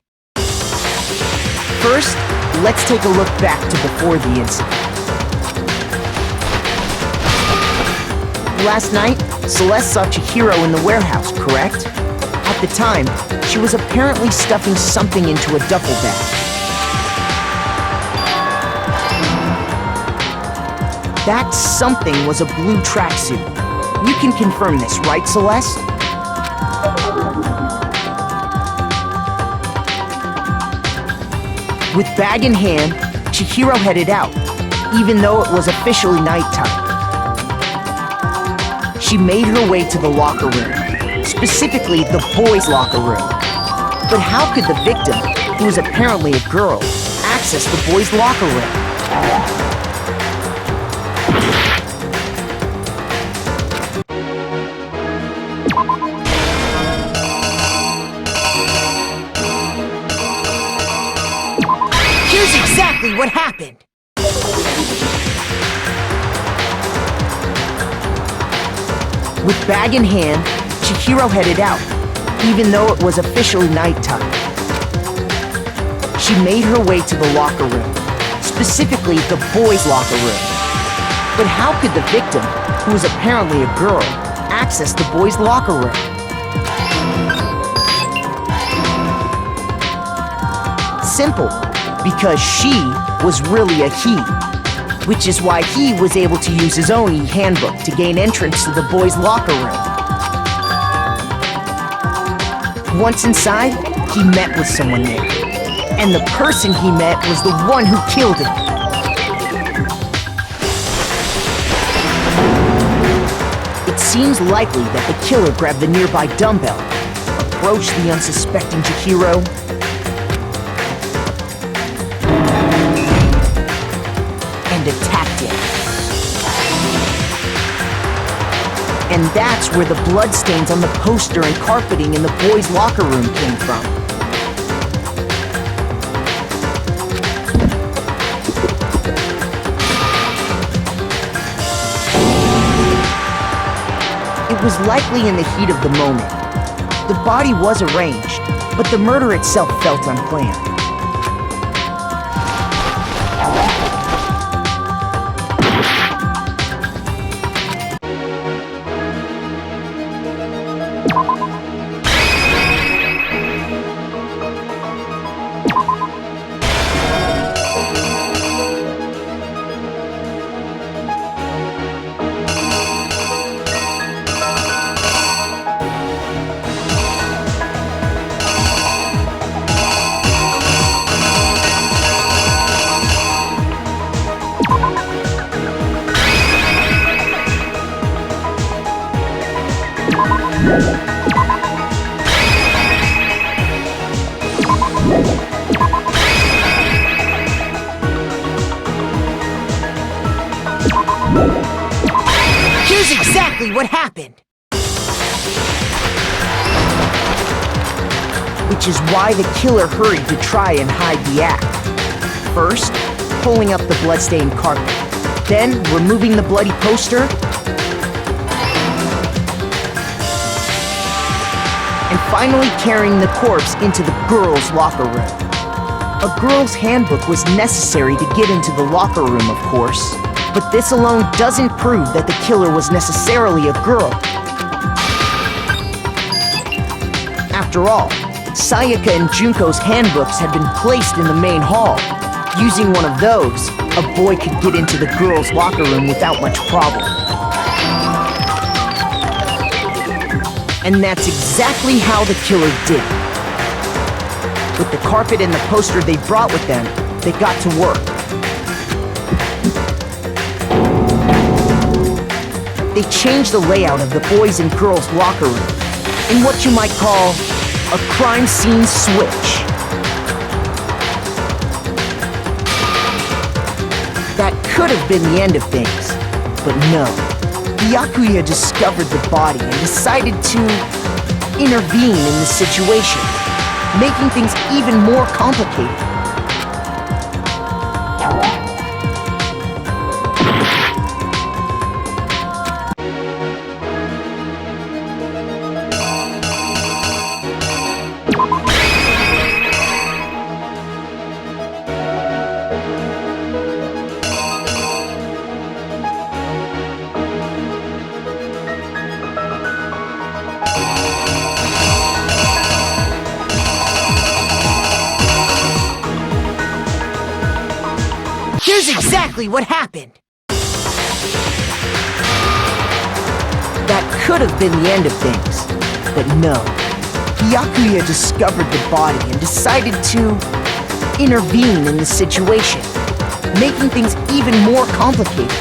First, let's take a look back to before the incident. Last night, Celeste saw Chihiro in the warehouse, correct? At the time, she was apparently stuffing something into a duffel bag. That something was a blue tracksuit. You can confirm this, right, Celeste? With bag in hand, Chihiro headed out, even though it was officially nighttime. She made her way to the locker room, specifically the boys' locker room. But how could the victim, who was apparently a girl, access the boys' locker room? Here's exactly what happened. With bag in hand, Chihiro headed out, even though it was officially nighttime. She made her way to the locker room, specifically the boys' locker room. But how could the victim, who was apparently a girl, access the boys' locker room? Simple, because she was really a he. Which is why he was able to use his own e-handbook to gain entrance to the boys' locker room. Once inside, he met with someone there. And the person he met was the one who killed him. It seems likely that the killer grabbed the nearby dumbbell, approached the unsuspecting Chihiro, and attacked him. And that's where the bloodstains on the poster and carpeting in the boys' locker room came from. It was likely in the heat of the moment. The body was arranged, but the murder itself felt unplanned. Here's exactly what happened. Which is why the killer hurried to try and hide the act. First, pulling up the bloodstained carpet. Then, removing the bloody poster. And finally carrying the corpse into the girls' locker room. A girl's handbook was necessary to get into the locker room, of course. But this alone doesn't prove that the killer was necessarily a girl. After all, Sayaka and Junko's handbooks had been placed in the main hall. Using one of those, a boy could get into the girls' locker room without much problem. And that's exactly how the killer did it. With the carpet and the poster they brought with them, they got to work. They changed the layout of the boys' and girls' locker room in what you might call a crime scene switch. That could have been the end of things, but no. The Yakuya discovered the body and decided to intervene in the situation, making things even more complicated. exactly what happened. That could have been the end of things, but no. Byakuya discovered the body and decided to intervene in the situation, making things even more complicated.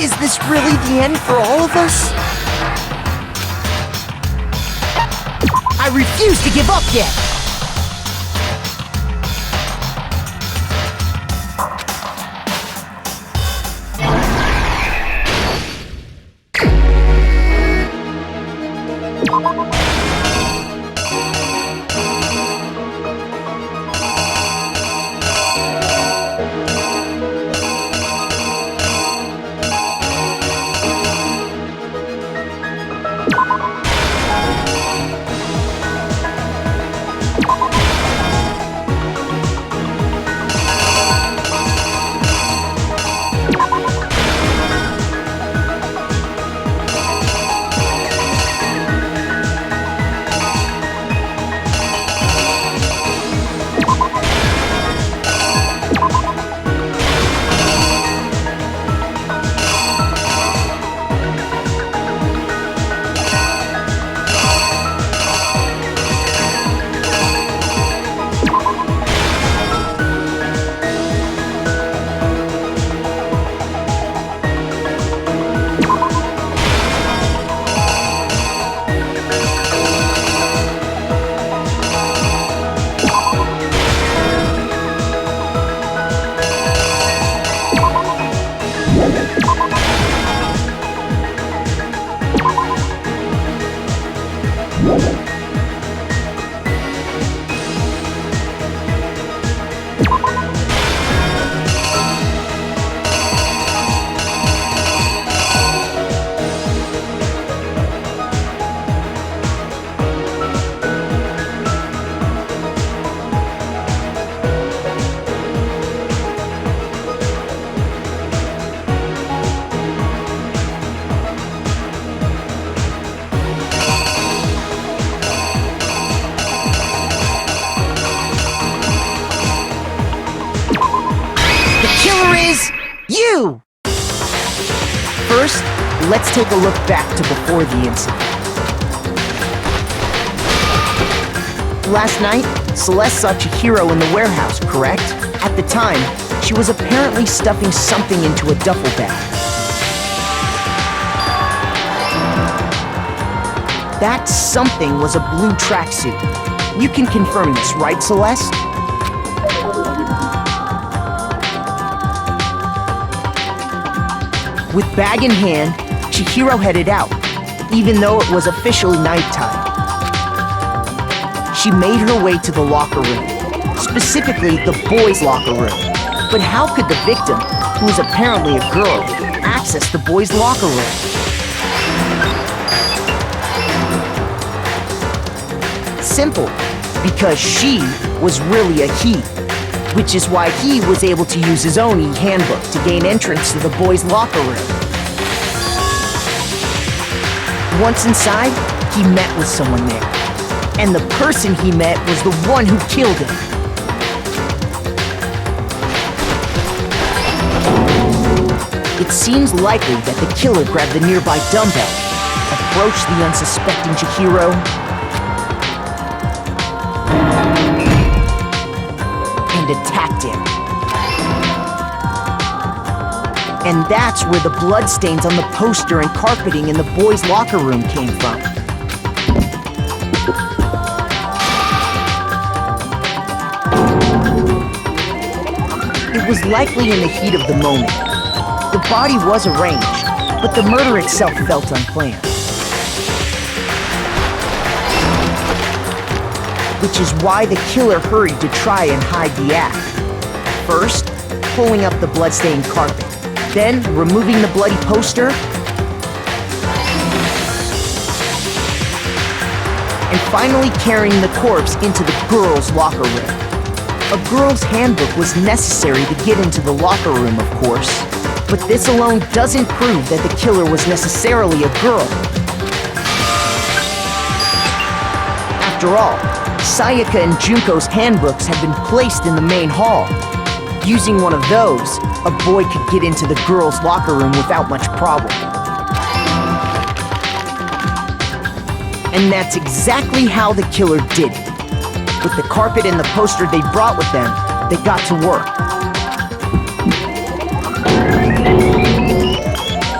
Is this really the end for all of us? I refuse to give up yet! You! First, let's take a look back to before the incident. Last night, Celeste saw Chihiro in the warehouse, correct? At the time, she was apparently stuffing something into a duffel bag. That something was a blue tracksuit. You can confirm this, right, Celeste? With bag in hand, Chihiro headed out, even though it was officially nighttime. She made her way to the locker room, specifically the boys' locker room. But how could the victim, who was apparently a girl, access the boys' locker room? Simple, because she was really a he, which is why he was able to use his own e-handbook to gain entrance to the boys' locker room. Once inside, he met with someone there, and the person he met was the one who killed him. It seems likely that the killer grabbed the nearby dumbbell, approached the unsuspecting Chihiro, and attacked him. And that's where the bloodstains on the poster and carpeting in the boys' locker room came from. It was likely in the heat of the moment. The body was arranged, but the murder itself felt unplanned. Which is why the killer hurried to try and hide the act. First, pulling up the bloodstained carpet, then removing the bloody poster, and finally carrying the corpse into the girls' locker room. A girl's handbook was necessary to get into the locker room, of course, but this alone doesn't prove that the killer was necessarily a girl. After all, Sayaka and Junko's handbooks had been placed in the main hall. Using one of those, a boy could get into the girls' locker room without much problem. And that's exactly how the killer did it. With the carpet and the poster they brought with them, they got to work.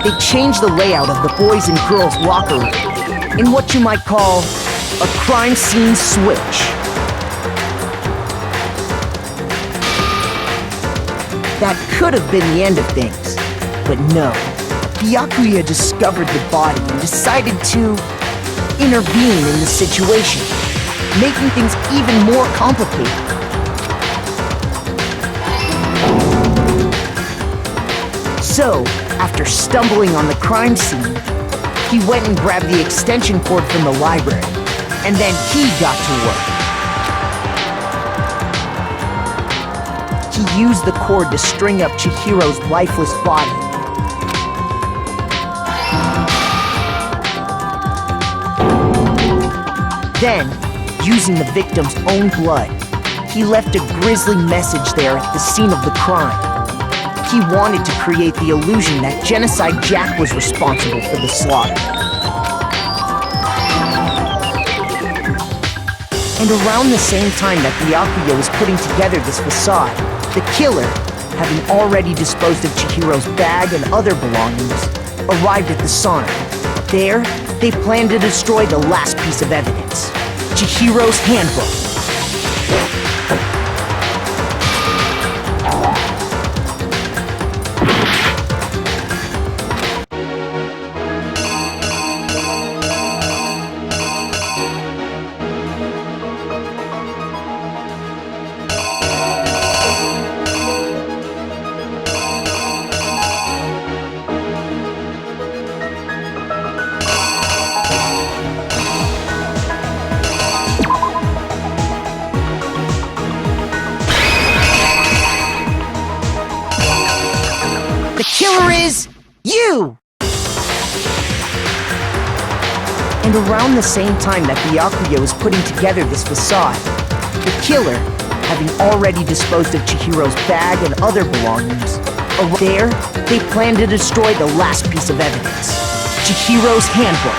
They changed the layout of the boys' and girls' locker room in what you might call a crime scene switch. That could have been the end of things, but no. Byakuya discovered the body and decided to intervene in the situation, making things even more complicated. So, after stumbling on the crime scene, he went and grabbed the extension cord from the library, and then he got to work. He used the cord to string up Chihiro's lifeless body. Then, using the victim's own blood, he left a grisly message there at the scene of the crime. He wanted to create the illusion that Genocide Jack was responsible for the slaughter. And around the same time that Byakuya was putting together this facade, the killer, having already disposed of Chihiro's bag and other belongings, arrived at the sauna. There, they planned to destroy the last piece of evidence, Chihiro's handbook. The killer is you! And around the same time that Byakuya was putting together this facade, the killer, having already disposed of Chihiro's bag and other belongings, there, they planned to destroy the last piece of evidence, Chihiro's handbook.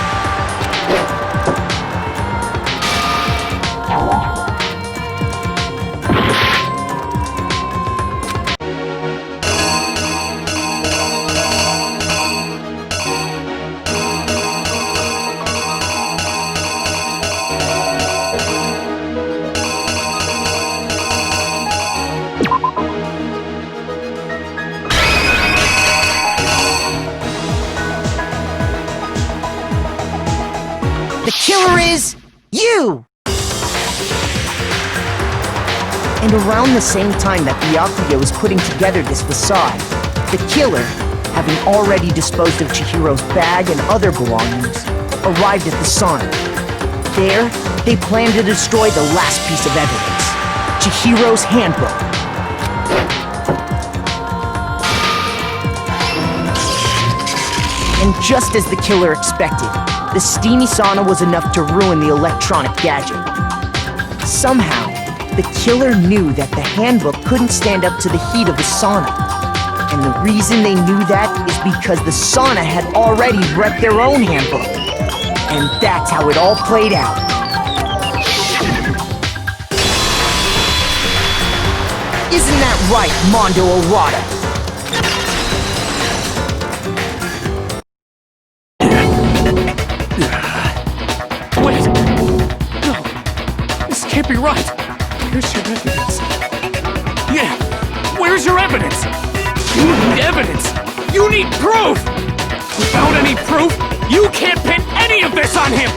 The killer is you! And around the same time that Byakuya was putting together this facade, the killer, having already disposed of Chihiro's bag and other belongings, arrived at the sauna. There, they planned to destroy the last piece of evidence, Chihiro's handbook. And just as the killer expected, the steamy sauna was enough to ruin the electronic gadget. Somehow, the killer knew that the handbook couldn't stand up to the heat of the sauna. And the reason they knew that is because the sauna had already wrecked their own handbook. And that's how it all played out. Isn't that right, Mondo Arata? Wait! No! This can't be right! Where's your evidence? Yeah! Where's your evidence? You need evidence! You need proof! Without any proof, you can't pin any of this on him!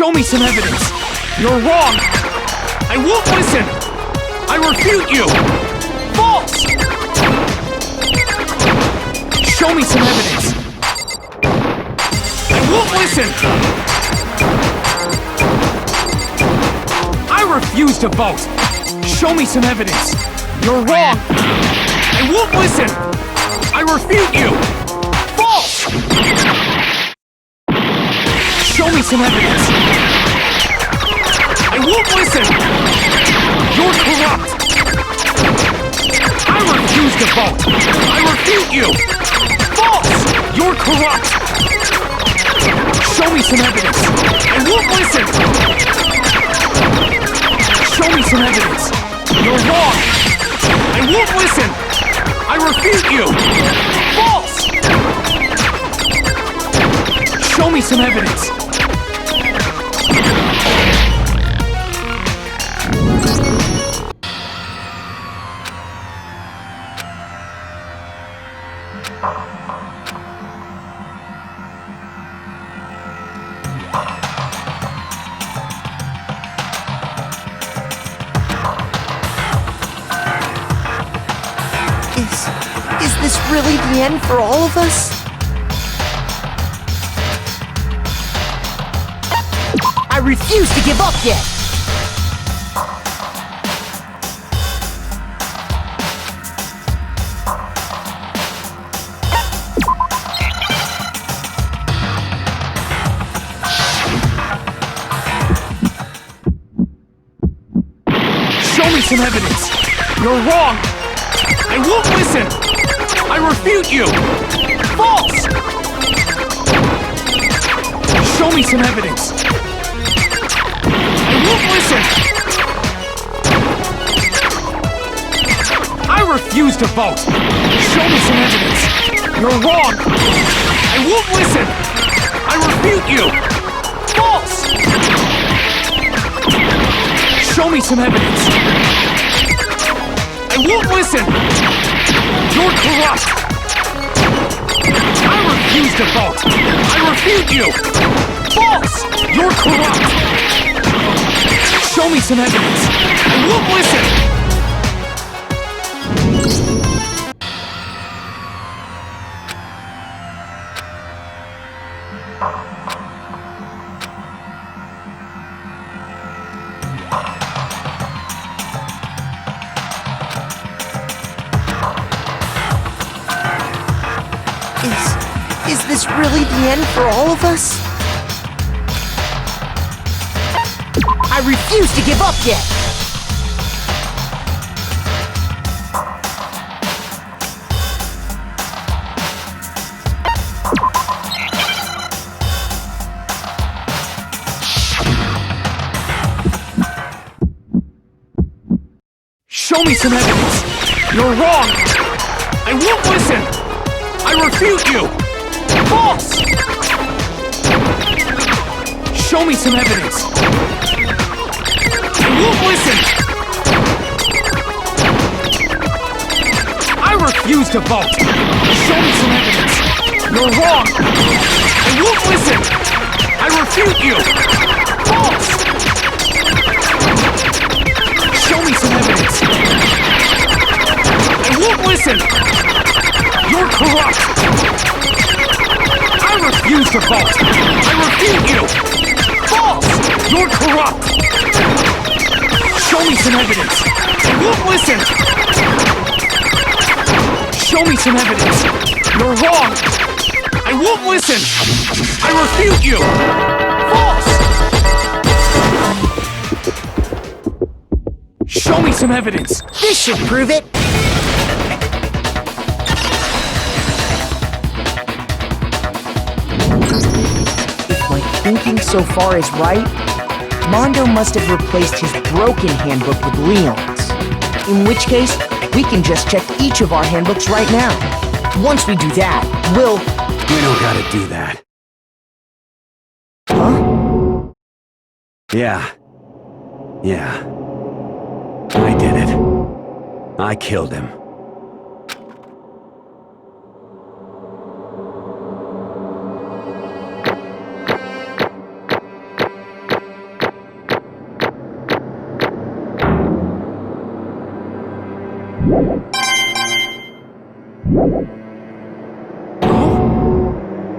Show me some evidence! You're wrong! I won't listen! I refute you! False! Show me some evidence! I won't listen! I refuse to vote! Show me some evidence! You're wrong! I won't listen! I refute you! False! Show me some evidence! I won't listen! You're corrupt! I refuse to vote! I refute you! False! You're corrupt! Show me some evidence! I won't listen! Show me some evidence! You're wrong! I won't listen! I refute you! False! Show me some evidence! Is this really the end for all of us? I refuse to give up yet! Show me some evidence! You're wrong! I won't listen! I refute you! False! Show me some evidence! I won't listen! I refuse to vote! Show me some evidence! You're wrong! I won't listen! I refute you! False! Show me some evidence! I won't listen! You're corrupt! I refuse to vote! I refute you! False! You're corrupt! Show me some evidence! I won't listen! Is this really the end for all of us? I refuse to give up yet! Show me some evidence! You're wrong! I won't listen! I refute you! False! Show me some evidence! I won't listen! I refuse to vote! Show me some evidence! You're wrong! I won't listen! I refute you! False! Show me some evidence! I won't listen! You're corrupt! I refuse to vote! I refute you! False! You're corrupt! Show me some evidence! I won't listen! Show me some evidence! You're wrong! I won't listen! I refute you! False! Show me some evidence! This should prove it! If my thinking so far is right, Mondo must have replaced his broken handbook with Leon's. In which case, we can just check each of our handbooks right now. Once we do that, we'll... We don't gotta do that. Huh? Yeah. I did it. I killed him.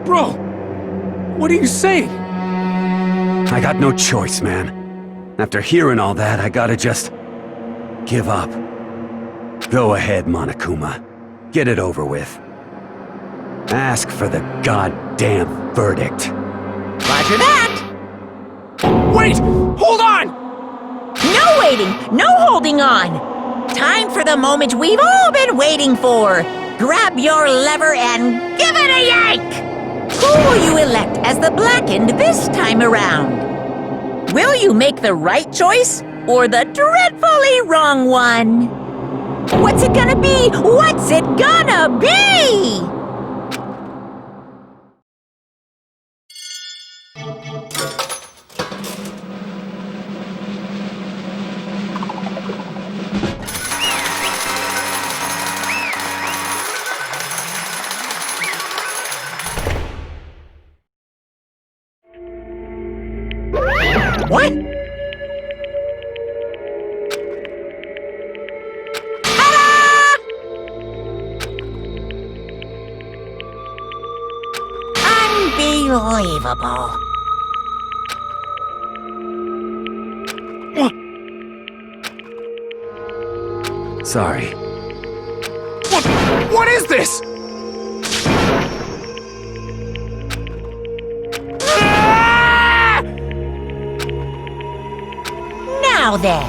Bro, what are you saying? I got no choice, man. After hearing all that, I gotta just give up. Go ahead, Monokuma. Get it over with. Ask for the goddamn verdict. Roger that! Wait! Hold on! No waiting! No holding on! Time for the moment we've all been waiting for! Grab your lever and give it a yank! Who will you elect as the Blackened this time around? Will you make the right choice or the dreadfully wrong one? What's it gonna be? What's it gonna be? What? Unbelievable. Sorry. What is this? Ah! Now then.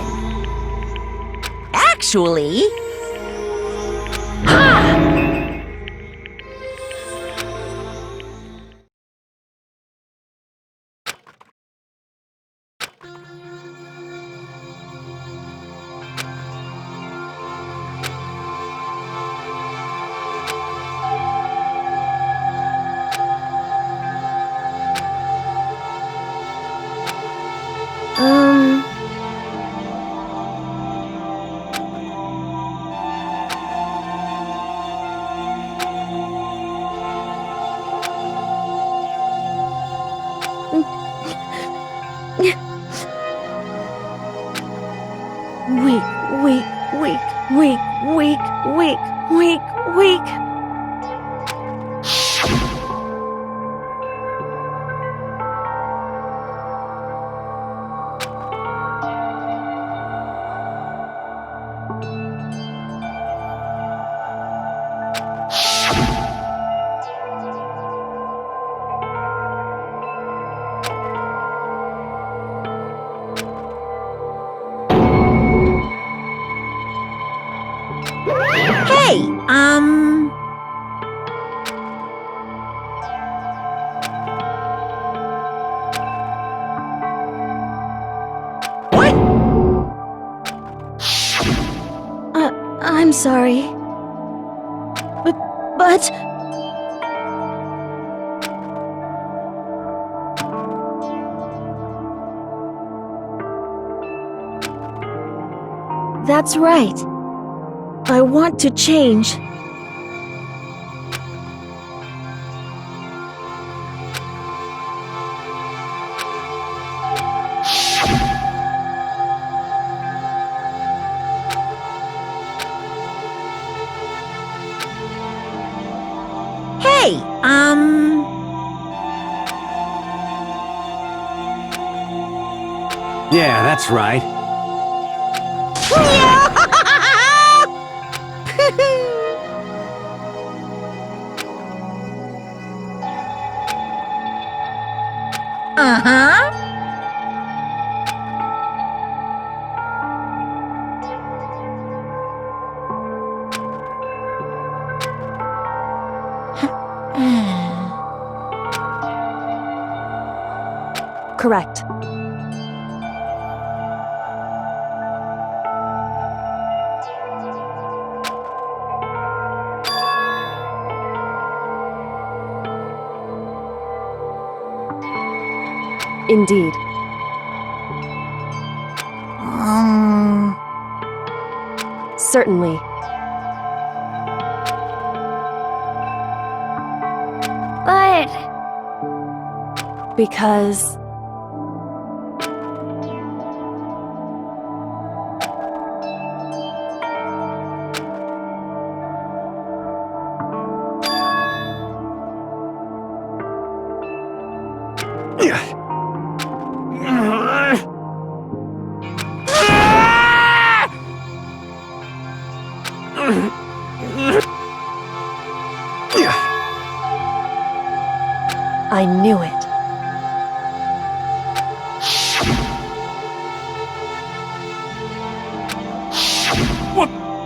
Actually... Weak. Hey, What? I'm sorry. But... That's right. I want to change. Hey, Yeah, that's right. Uh-huh. Correct. Indeed. Certainly. But... Because... I knew it.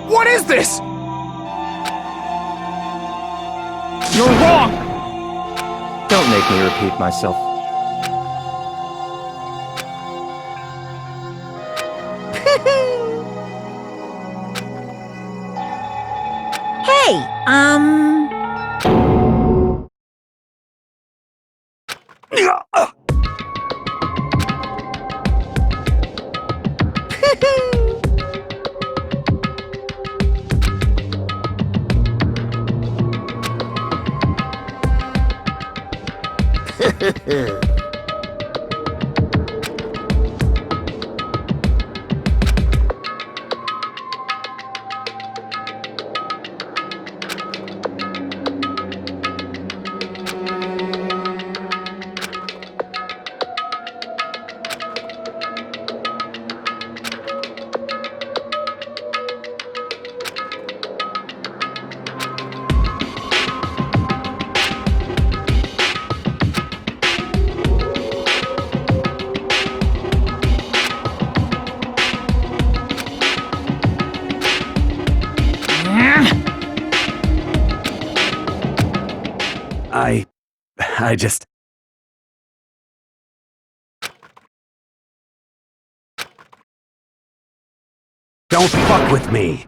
What is this? You're wrong! Don't make me repeat myself. Hey, I just... Don't fuck with me!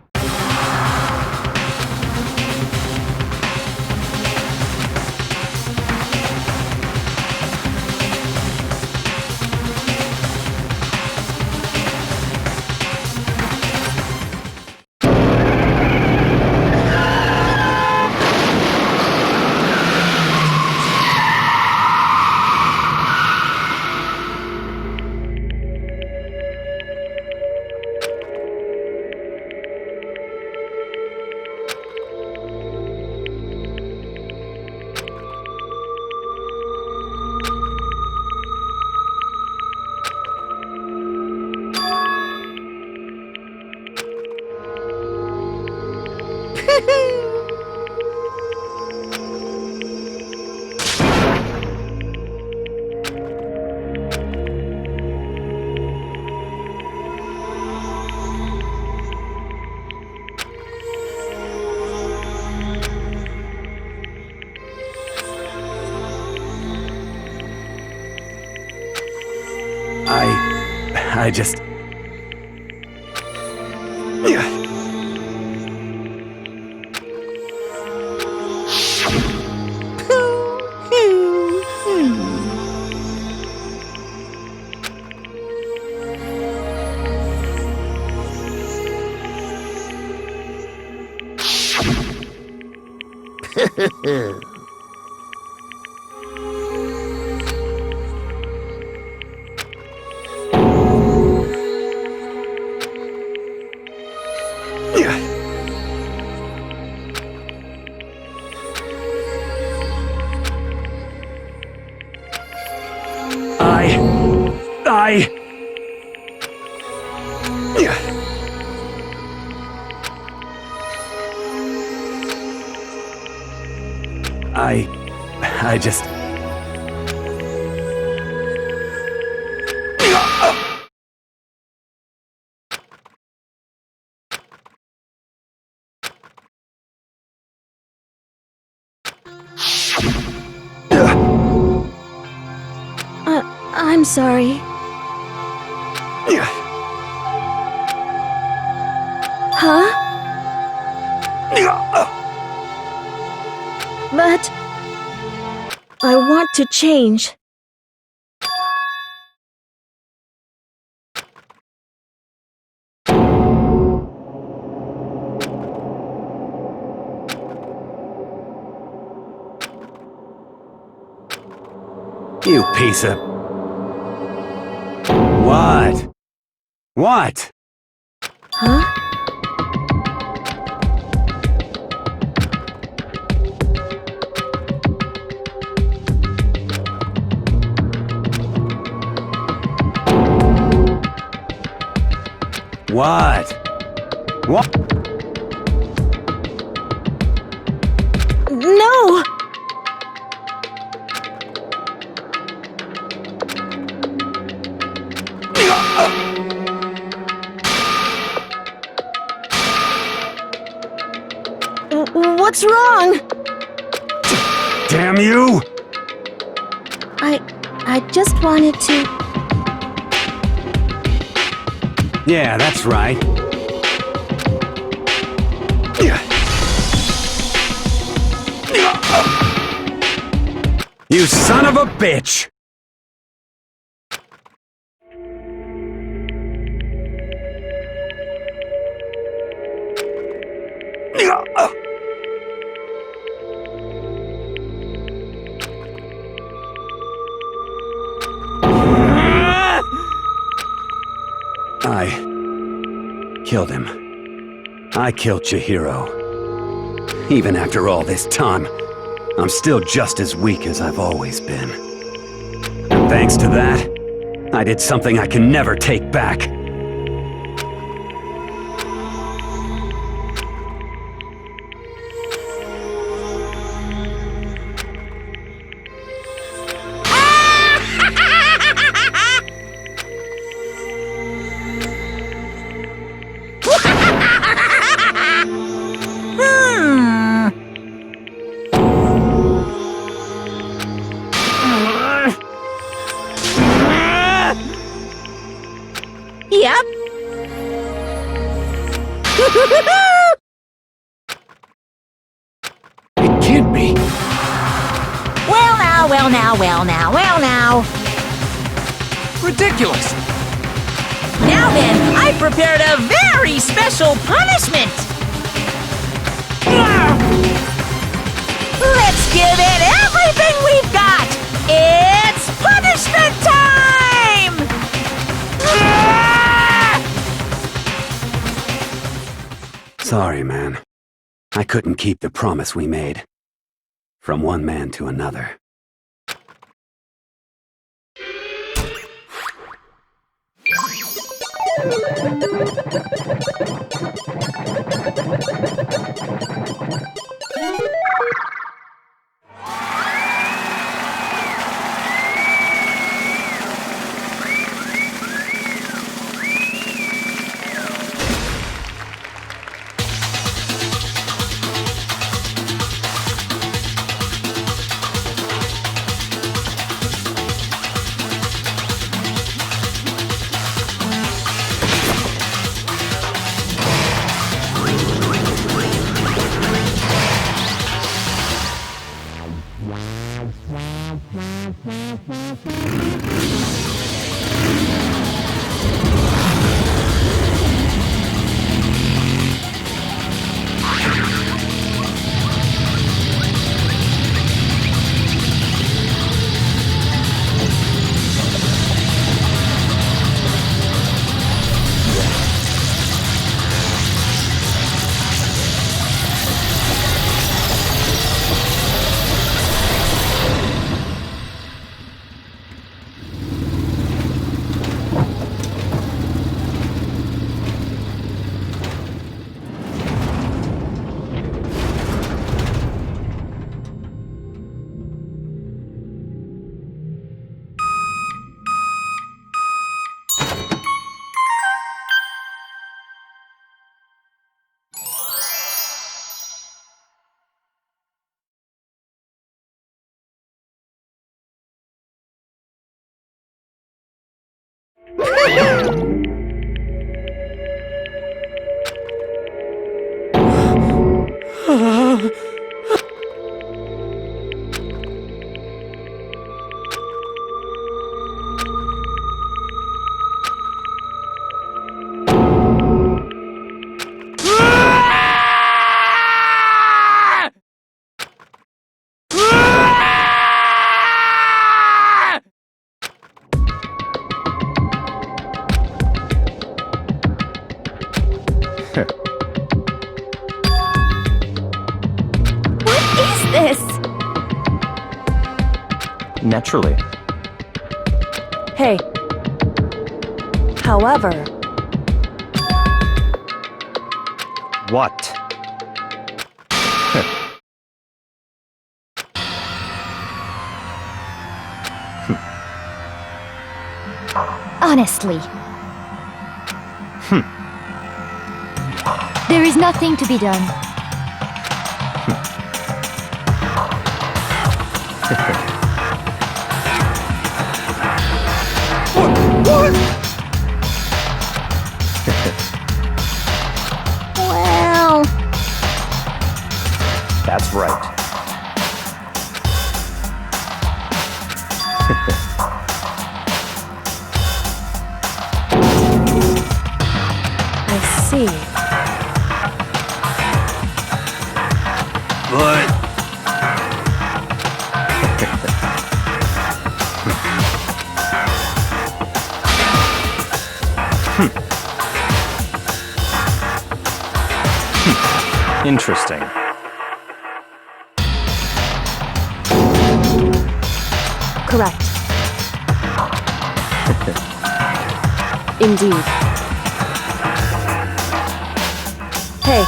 I just... I just... I'm sorry. Huh? But... I want to change. You piece of... What? What? Huh? What? What? No! What's wrong? Damn you! I just wanted to... Yeah, that's right. You son of a bitch! I killed him. I killed Chihiro. Even after all this time, I'm still just as weak as I've always been. And thanks to that, I did something I can never take back. Yep. It can't be. Well now, well now, well now, well now. Ridiculous! Now then, I prepared a very special punishment. Let's give it everything we've got. It's punishment time! Sorry, man. I couldn't keep the promise we made. From one man to another. Naturally. Hey. However, Honestly. There is nothing to be done. Well, That's right. I see. But Interesting. Correct. Indeed. Hey,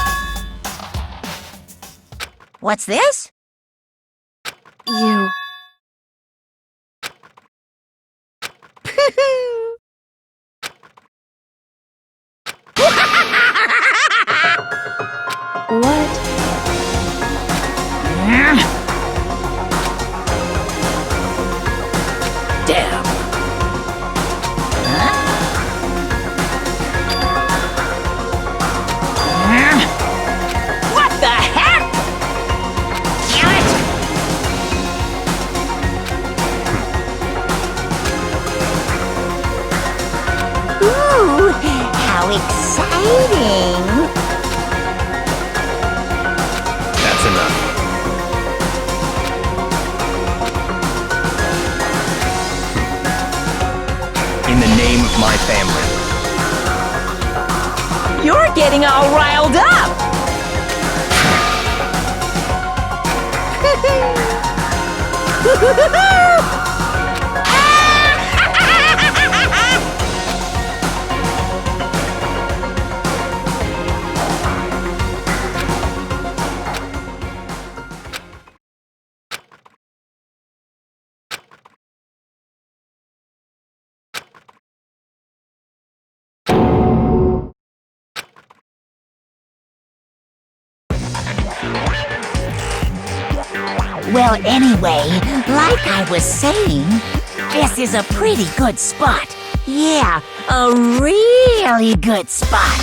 What's this? you. What? Damn. What the heck? Ooh, how exciting! That's enough. In the name of my family. You're getting all riled up. Well, anyway, like I was saying, this is a pretty good spot. Yeah, a really good spot.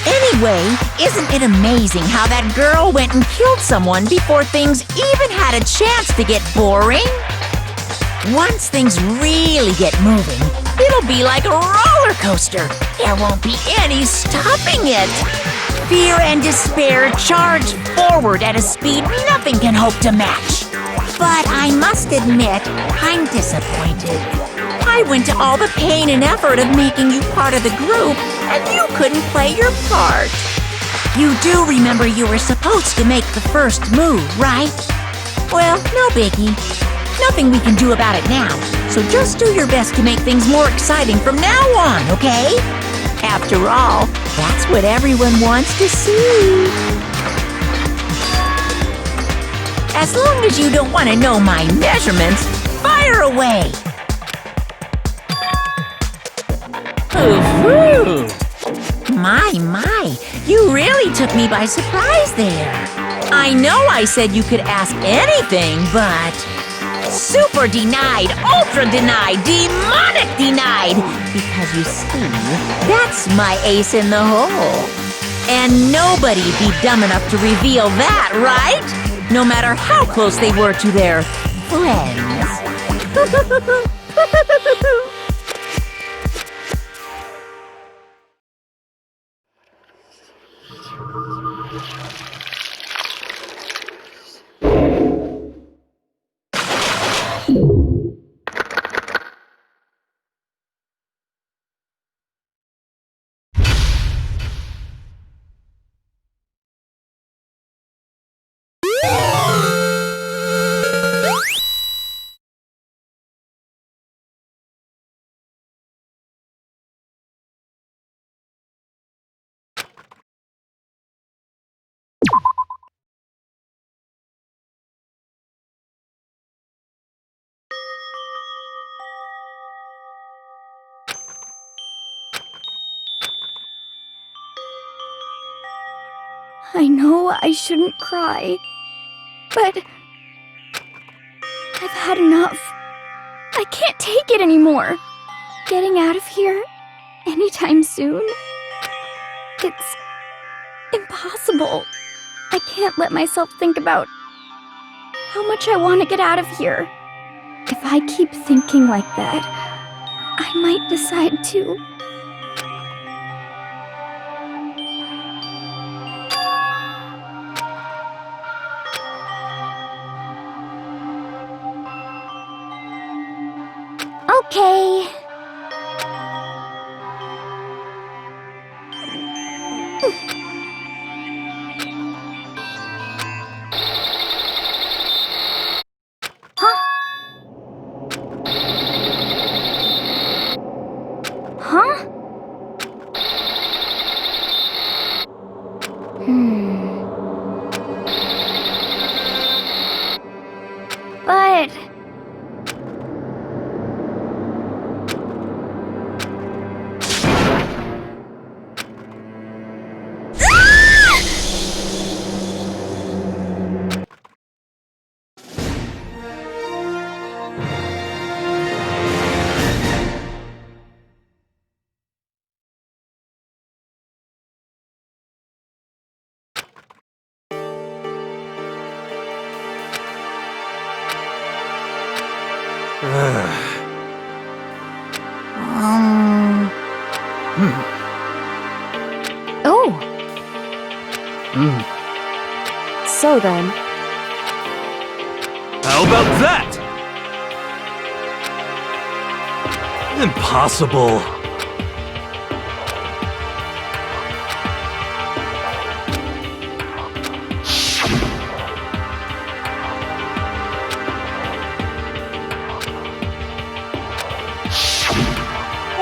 Anyway, isn't it amazing how that girl went and killed someone before things even had a chance to get boring? Once things really get moving, it'll be like a roller coaster. There won't be any stopping it. Fear and despair charge forward at a speed nothing can hope to match. But I must admit, I'm disappointed. I went to all the pain and effort of making you part of the group, and you couldn't play your part. You do remember you were supposed to make the first move, right? Well, no biggie. Nothing we can do about it now, so just do your best to make things more exciting from now on, okay? After all, that's what everyone wants to see. As long as you don't want to know my measurements, fire away! Ooh. My, you really took me by surprise there. I know I said you could ask anything, but... Super denied, ultra denied, demonic denied! Because you see, that's my ace in the hole. And nobody'd be dumb enough to reveal that, right? No matter how close they were to their friends. I know I shouldn't cry, but I've had enough. I can't take it anymore. Getting out of here anytime soon? It's impossible. I can't let myself think about how much I want to get out of here. If I keep thinking like that, I might decide to. Okay. Huh? Huh? But... Oh. So then, How about that? Impossible.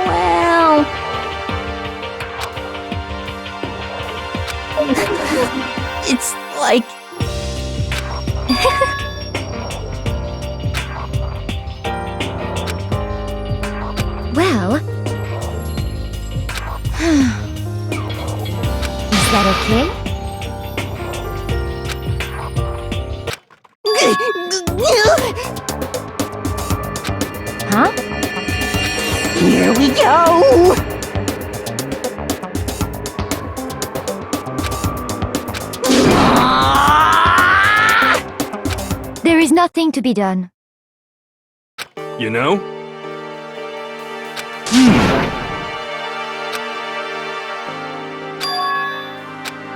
Well... It's like... Well... Is that okay? Huh? Here we go! There is nothing to be done. You know?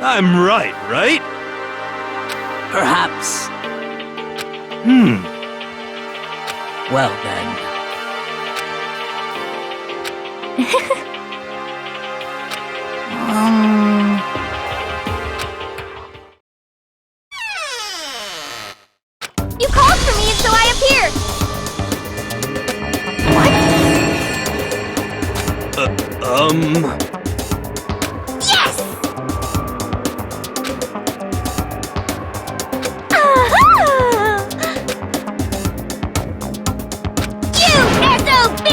I'm right, right? Perhaps. Well then. You called for me, and so I appeared! Yes! Aha! You SOB!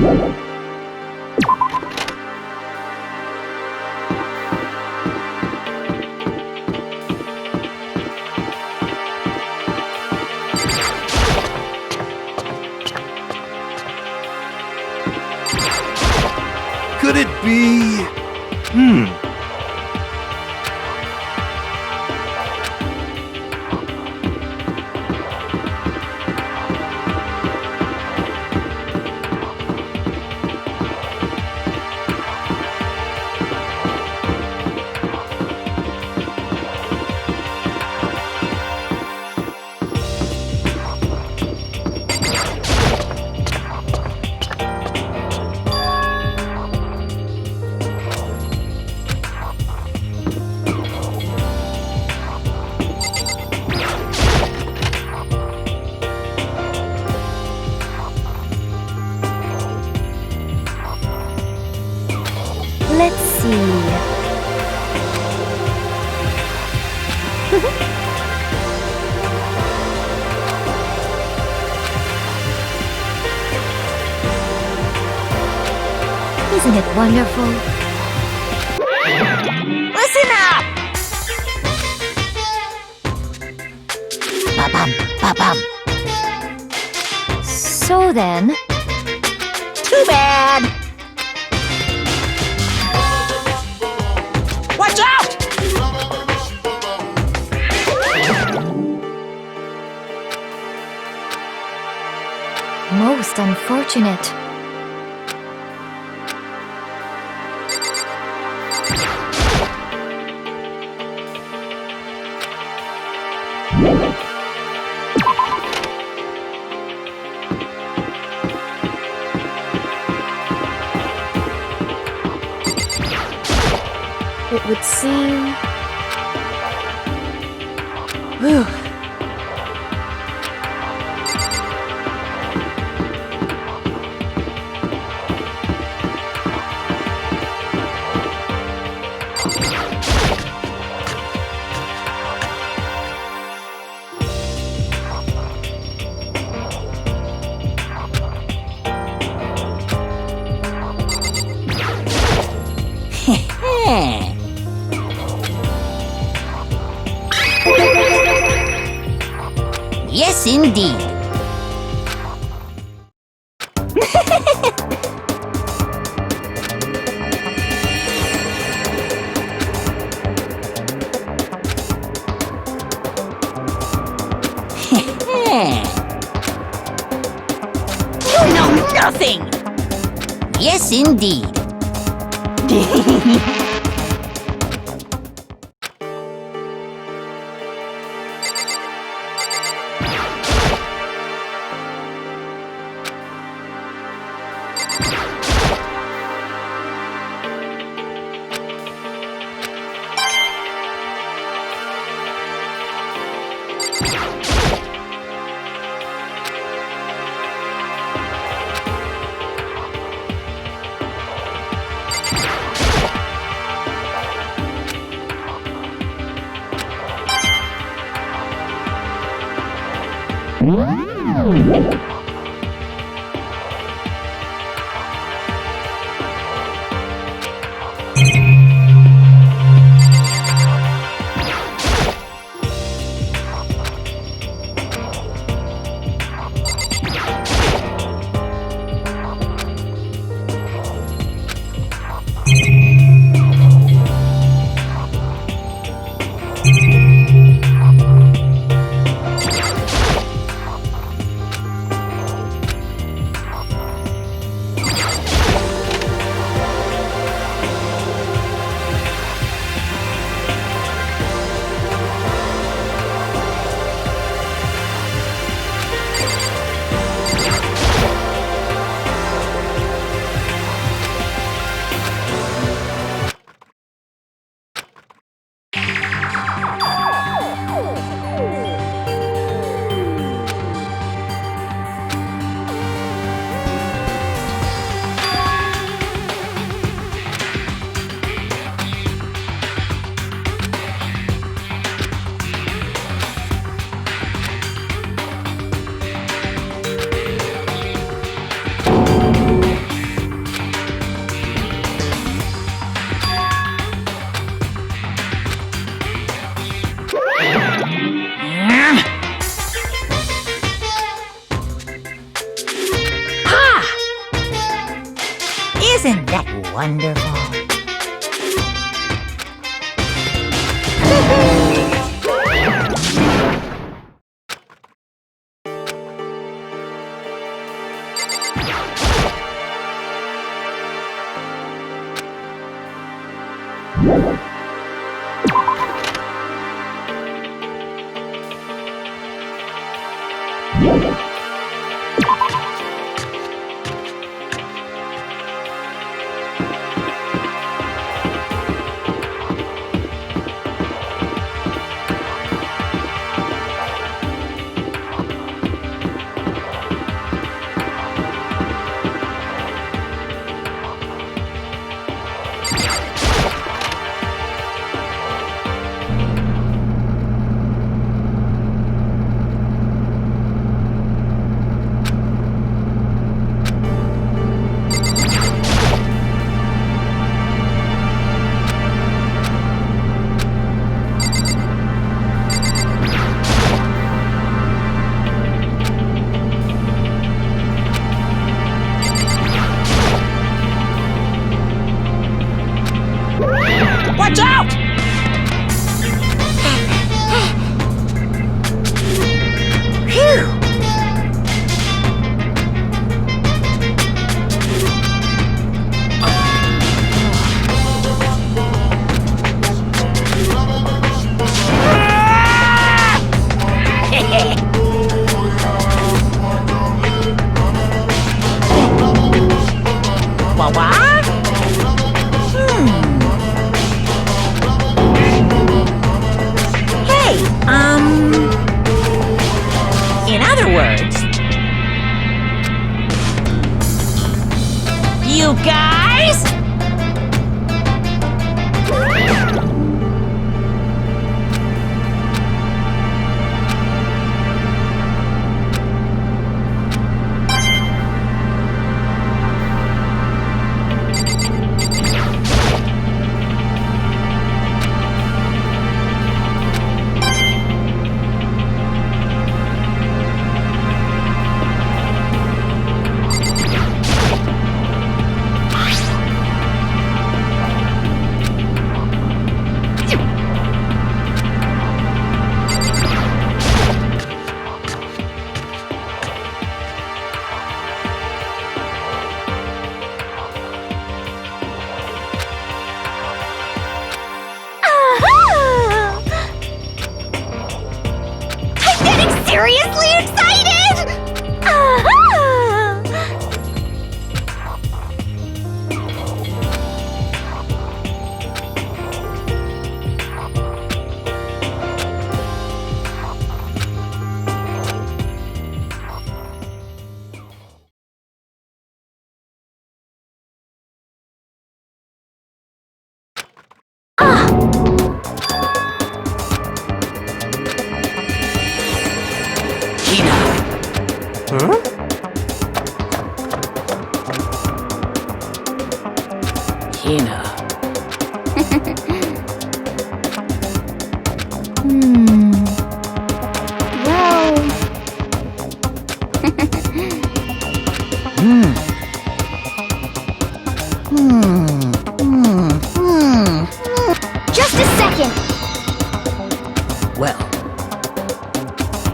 Could it be... Let's see. Isn't it wonderful? Listen up! Ba-bum, ba-bum. So then, Too bad! Watch out! most unfortunate. It would seem... Whew. Yes, indeed. You know nothing! Yes, indeed. Isn't that wonderful? Watch out! In other words, you guys? Seriously excited! Hina. Just a second! Well,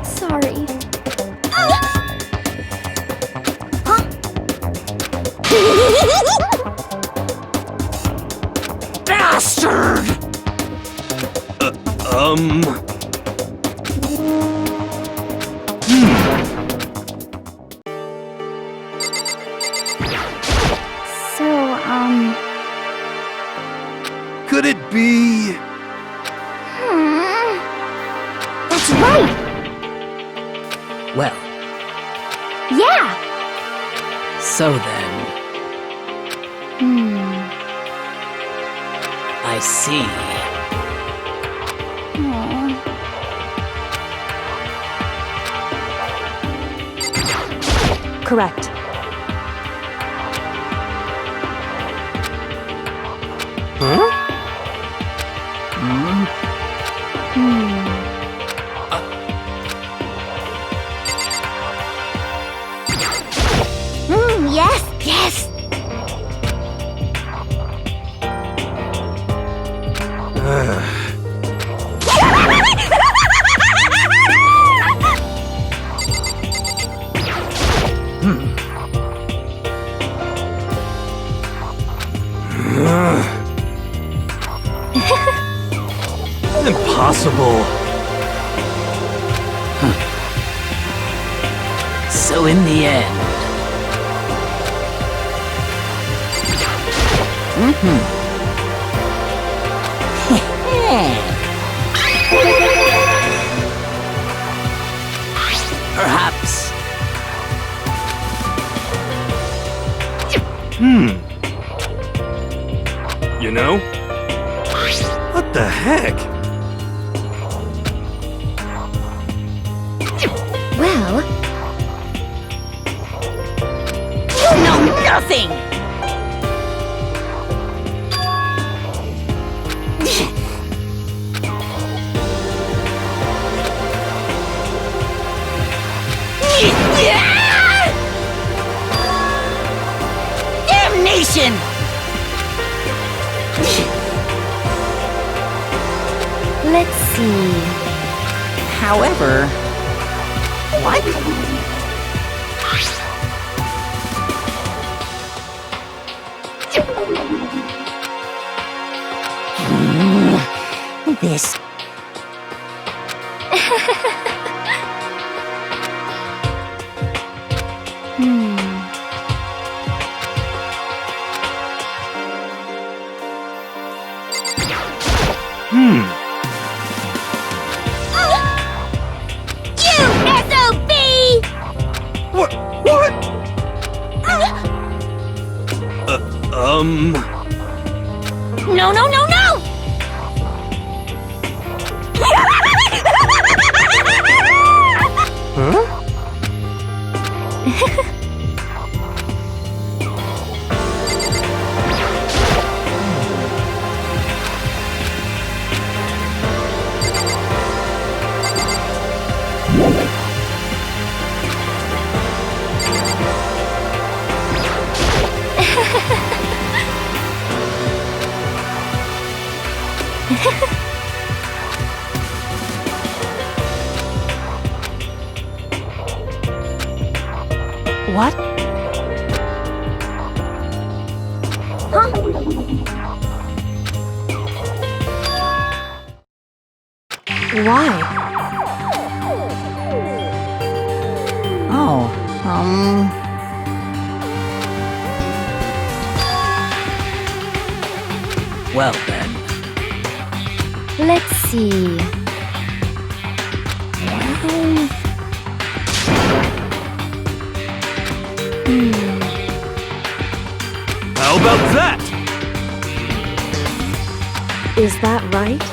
Sorry. bastard! Could it be... That's right! Well, Yeah! so then, I see. Correct. Yes, yes! impossible. So in the end... Perhaps... You know? What the heck? Well, You know nothing! Damnation! let's see. However... What? This. You SOB! What? No, no, no, no! Huh? What? Why? Oh, Well then, Let's see. How about that? Is that right?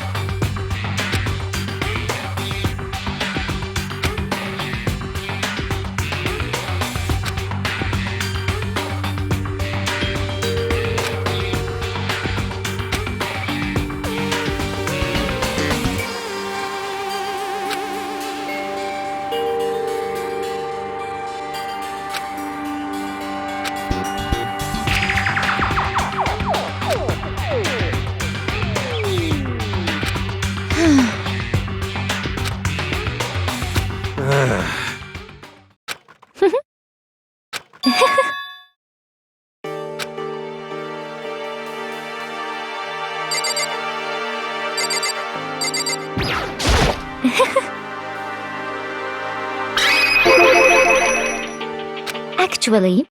Actually,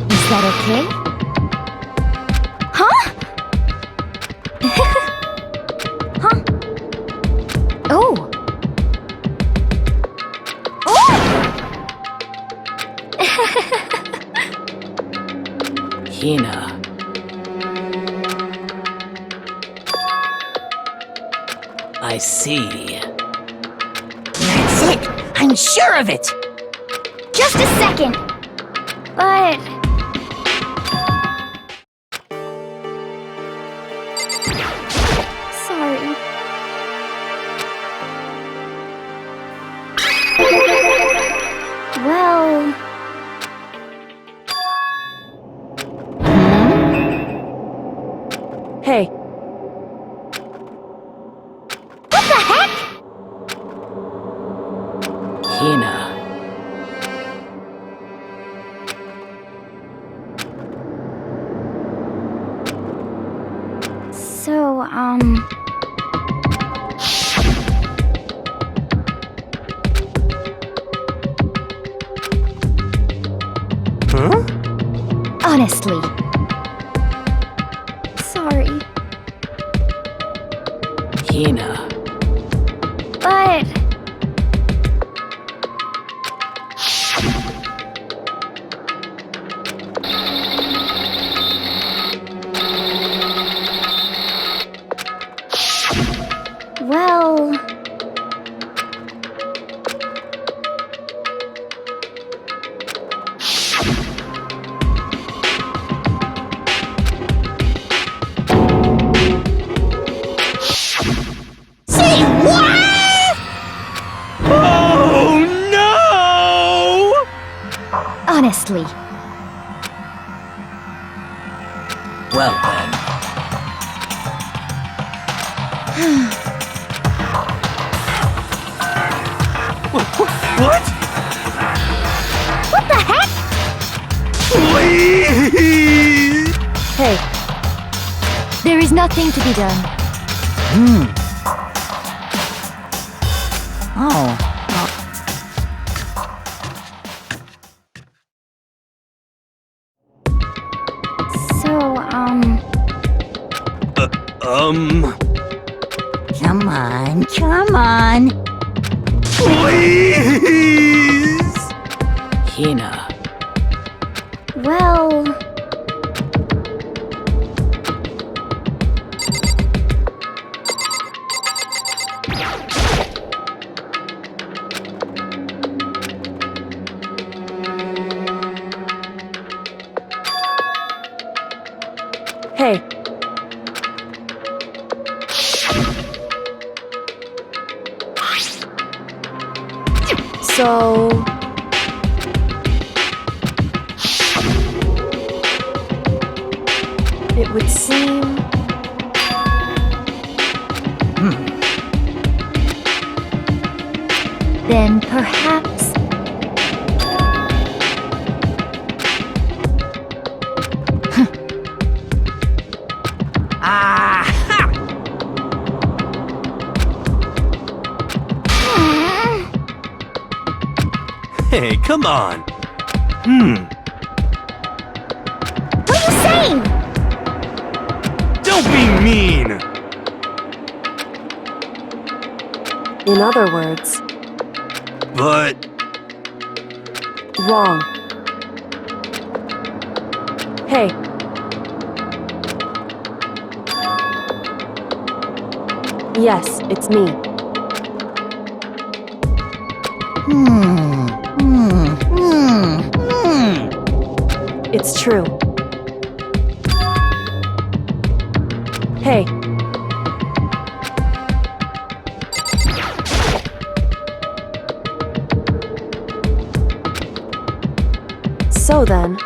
is that okay? Oh. Hina. I see. That's it! I'm sure of it! Just a second. But... Sorry. Well... Hey, What the heck? Hina. Huh? Honestly. Sorry. Hina. But... Well... Say what? Oh no! Honestly. Well then. What? What the heck? Please! Hey, There is nothing to be done. Oh. So, Come on, come on. Please! Hina. well... hey. So... It would seem... Then perhaps... Hey, come on. What are you saying? Don't be mean! In other words, But wrong. Hey. Yes, it's me. It's true. Hey. So then...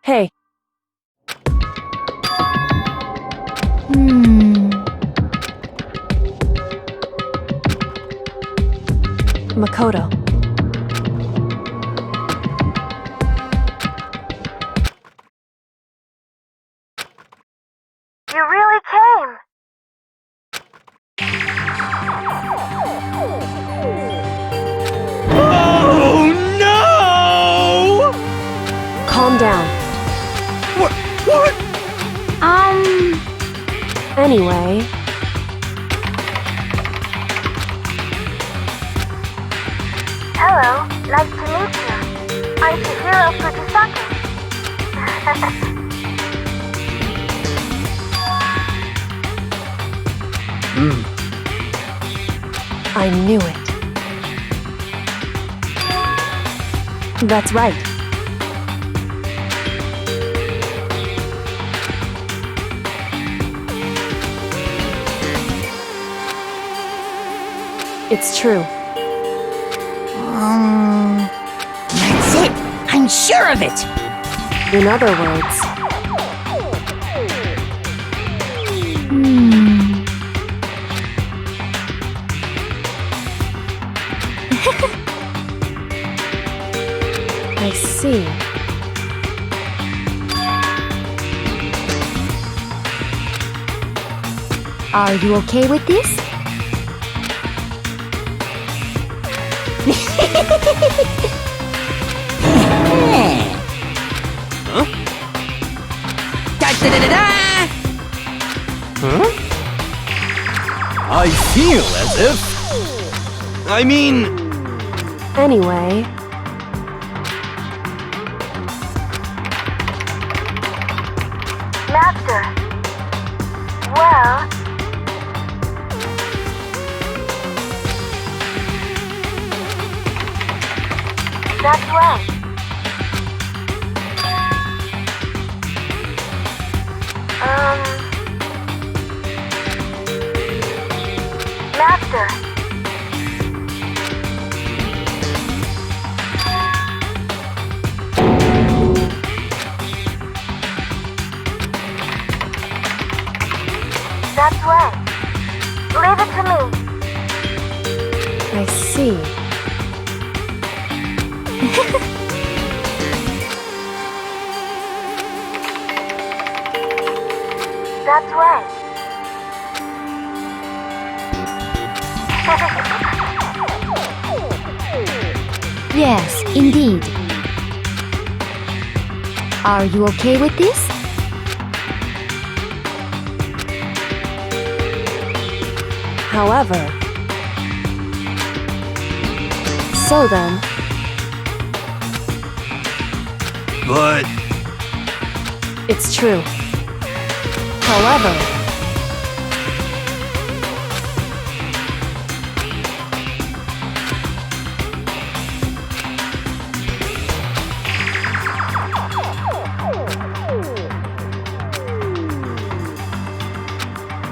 Hey. Makoto. You really came. Oh no! Calm down. What? Anyway... Hello, nice to meet you. I'm Chihiro Fujisaki. I knew it. That's right. It's true. That's it. I'm sure of it. In other words... I see. Are you okay with this? Huh? Da-da-da-da-da! Huh? I feel as if... I mean... Anyway, Master. Well... That's right. Master. That's right. Leave it to me. I see. That's right. Yes, indeed. Are you okay with this? However, so then, But... it's true. However,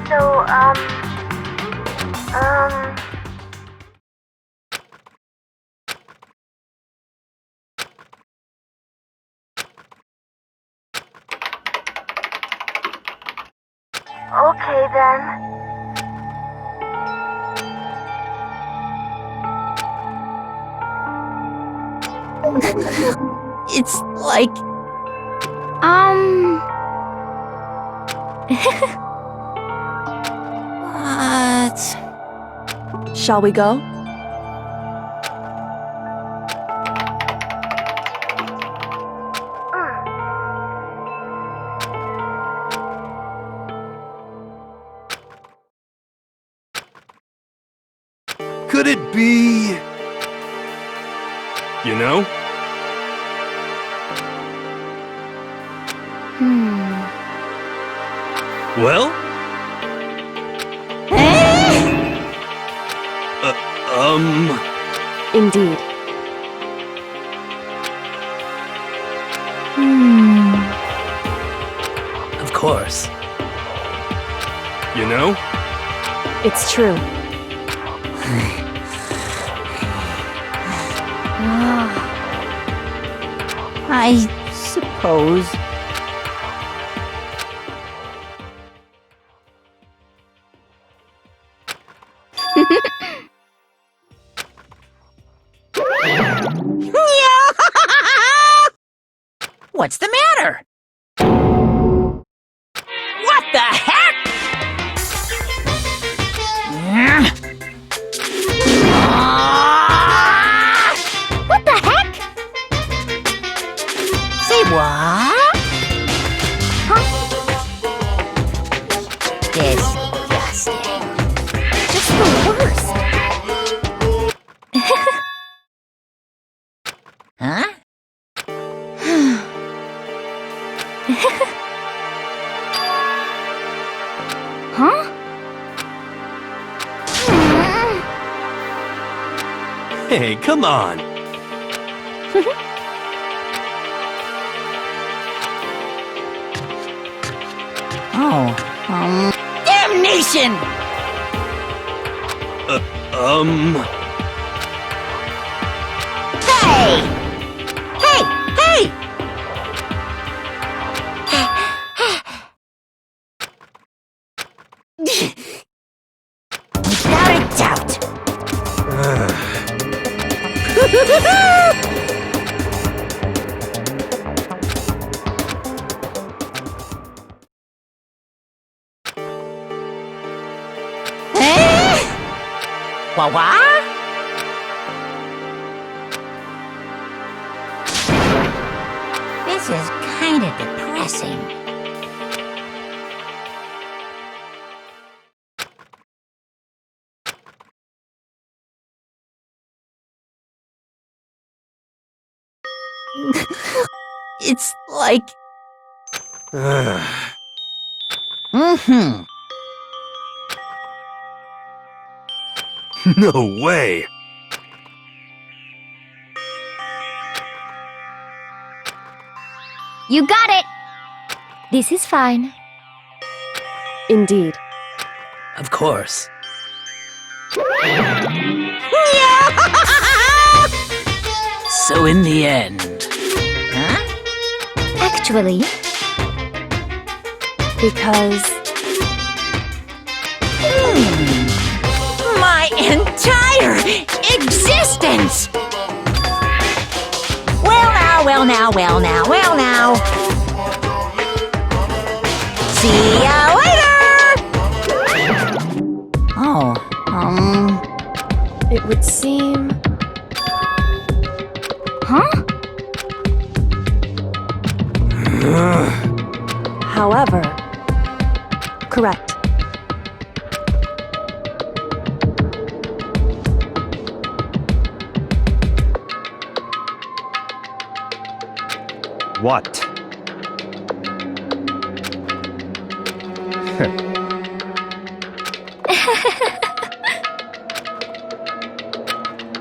So, okay then. It's like... What? shall we go? Could it be... You know? Well? Indeed. Of course. You know? It's true. I suppose. What's the matter? What the heck? What the heck? Say what? Disgusting. Just the worst. Huh? Huh? Hey, come on. Oh, Damnation! Hey! Hey! Hey! Without a doubt. What? This is kind of depressing. It's like... No way! You got it! This is fine. Indeed. Of course. So in the end... Actually, Because My entire existence! Well now, well now, well now, well now. See ya later! Oh, it would seem... huh? However, correct. What?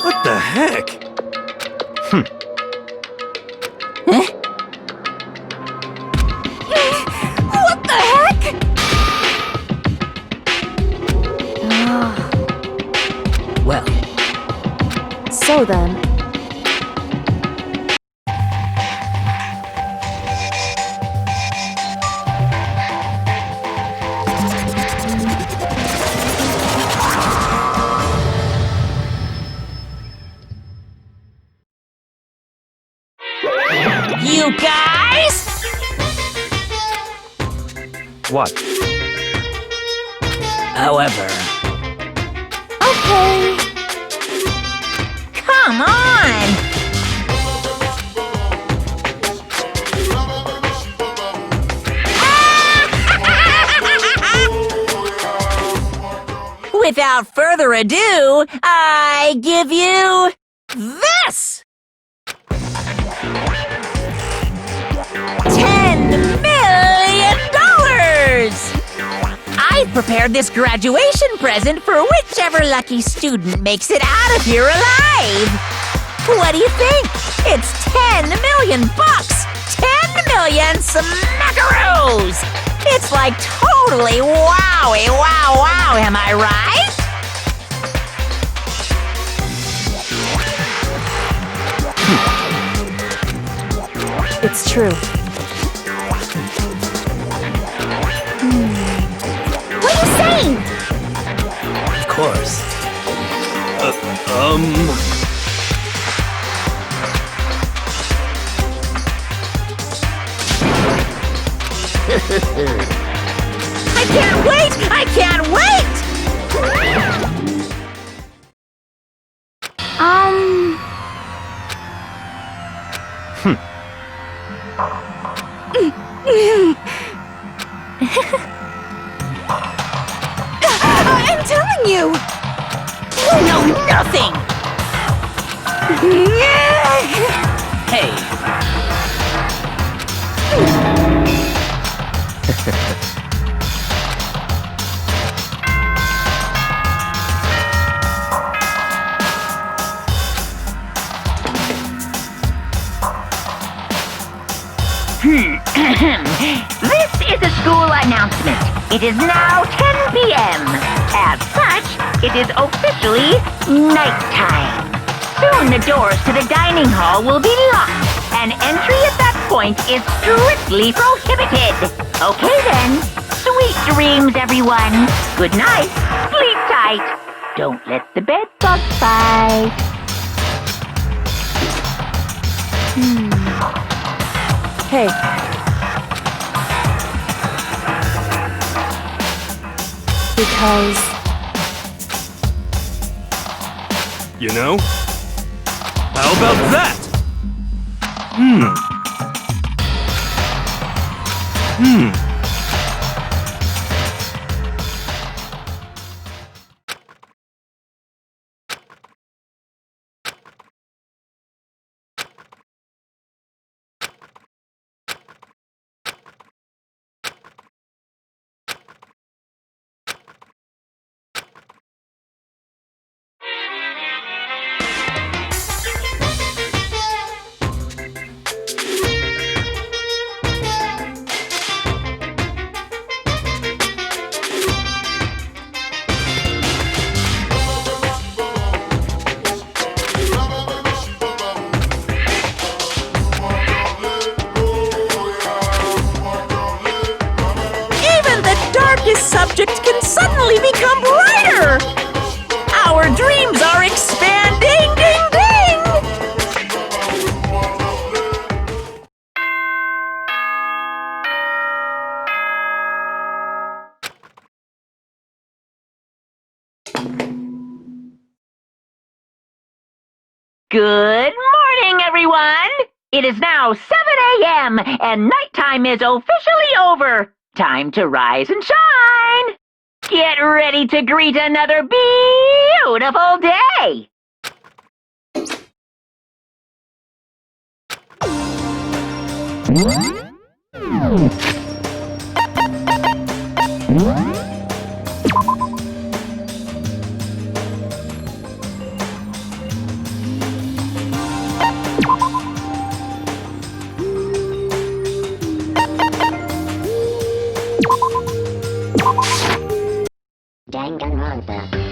What the heck? What the heck? Well, So then, You guys? What? however... Okay. Come on! Without further ado, I give you this! $10 million! I've prepared this graduation present for whichever lucky student makes it out of here alive! What do you think? It's 10 million bucks! 10 million smackaroos! It's like totally wowie wow wow, am I right? it's true. What are you saying? Of course. I can't wait! I can't wait! I'm telling you! You know nothing! Hey, This is a school announcement. It is now 10 p.m. As such, it is officially nighttime. Soon the doors to the dining hall will be locked, and entry at that point is strictly prohibited. Okay then. Sweet dreams, everyone. Good night. Sleep tight. Don't let the bed bugs bite. Hey. Because You know? How about that? Subject can suddenly become brighter! Our dreams are expanding! Ding ding! Good morning, everyone! It is now 7 a.m. and nighttime is officially over. Time to rise and shine! Get ready to greet another beautiful day! Danganronpa.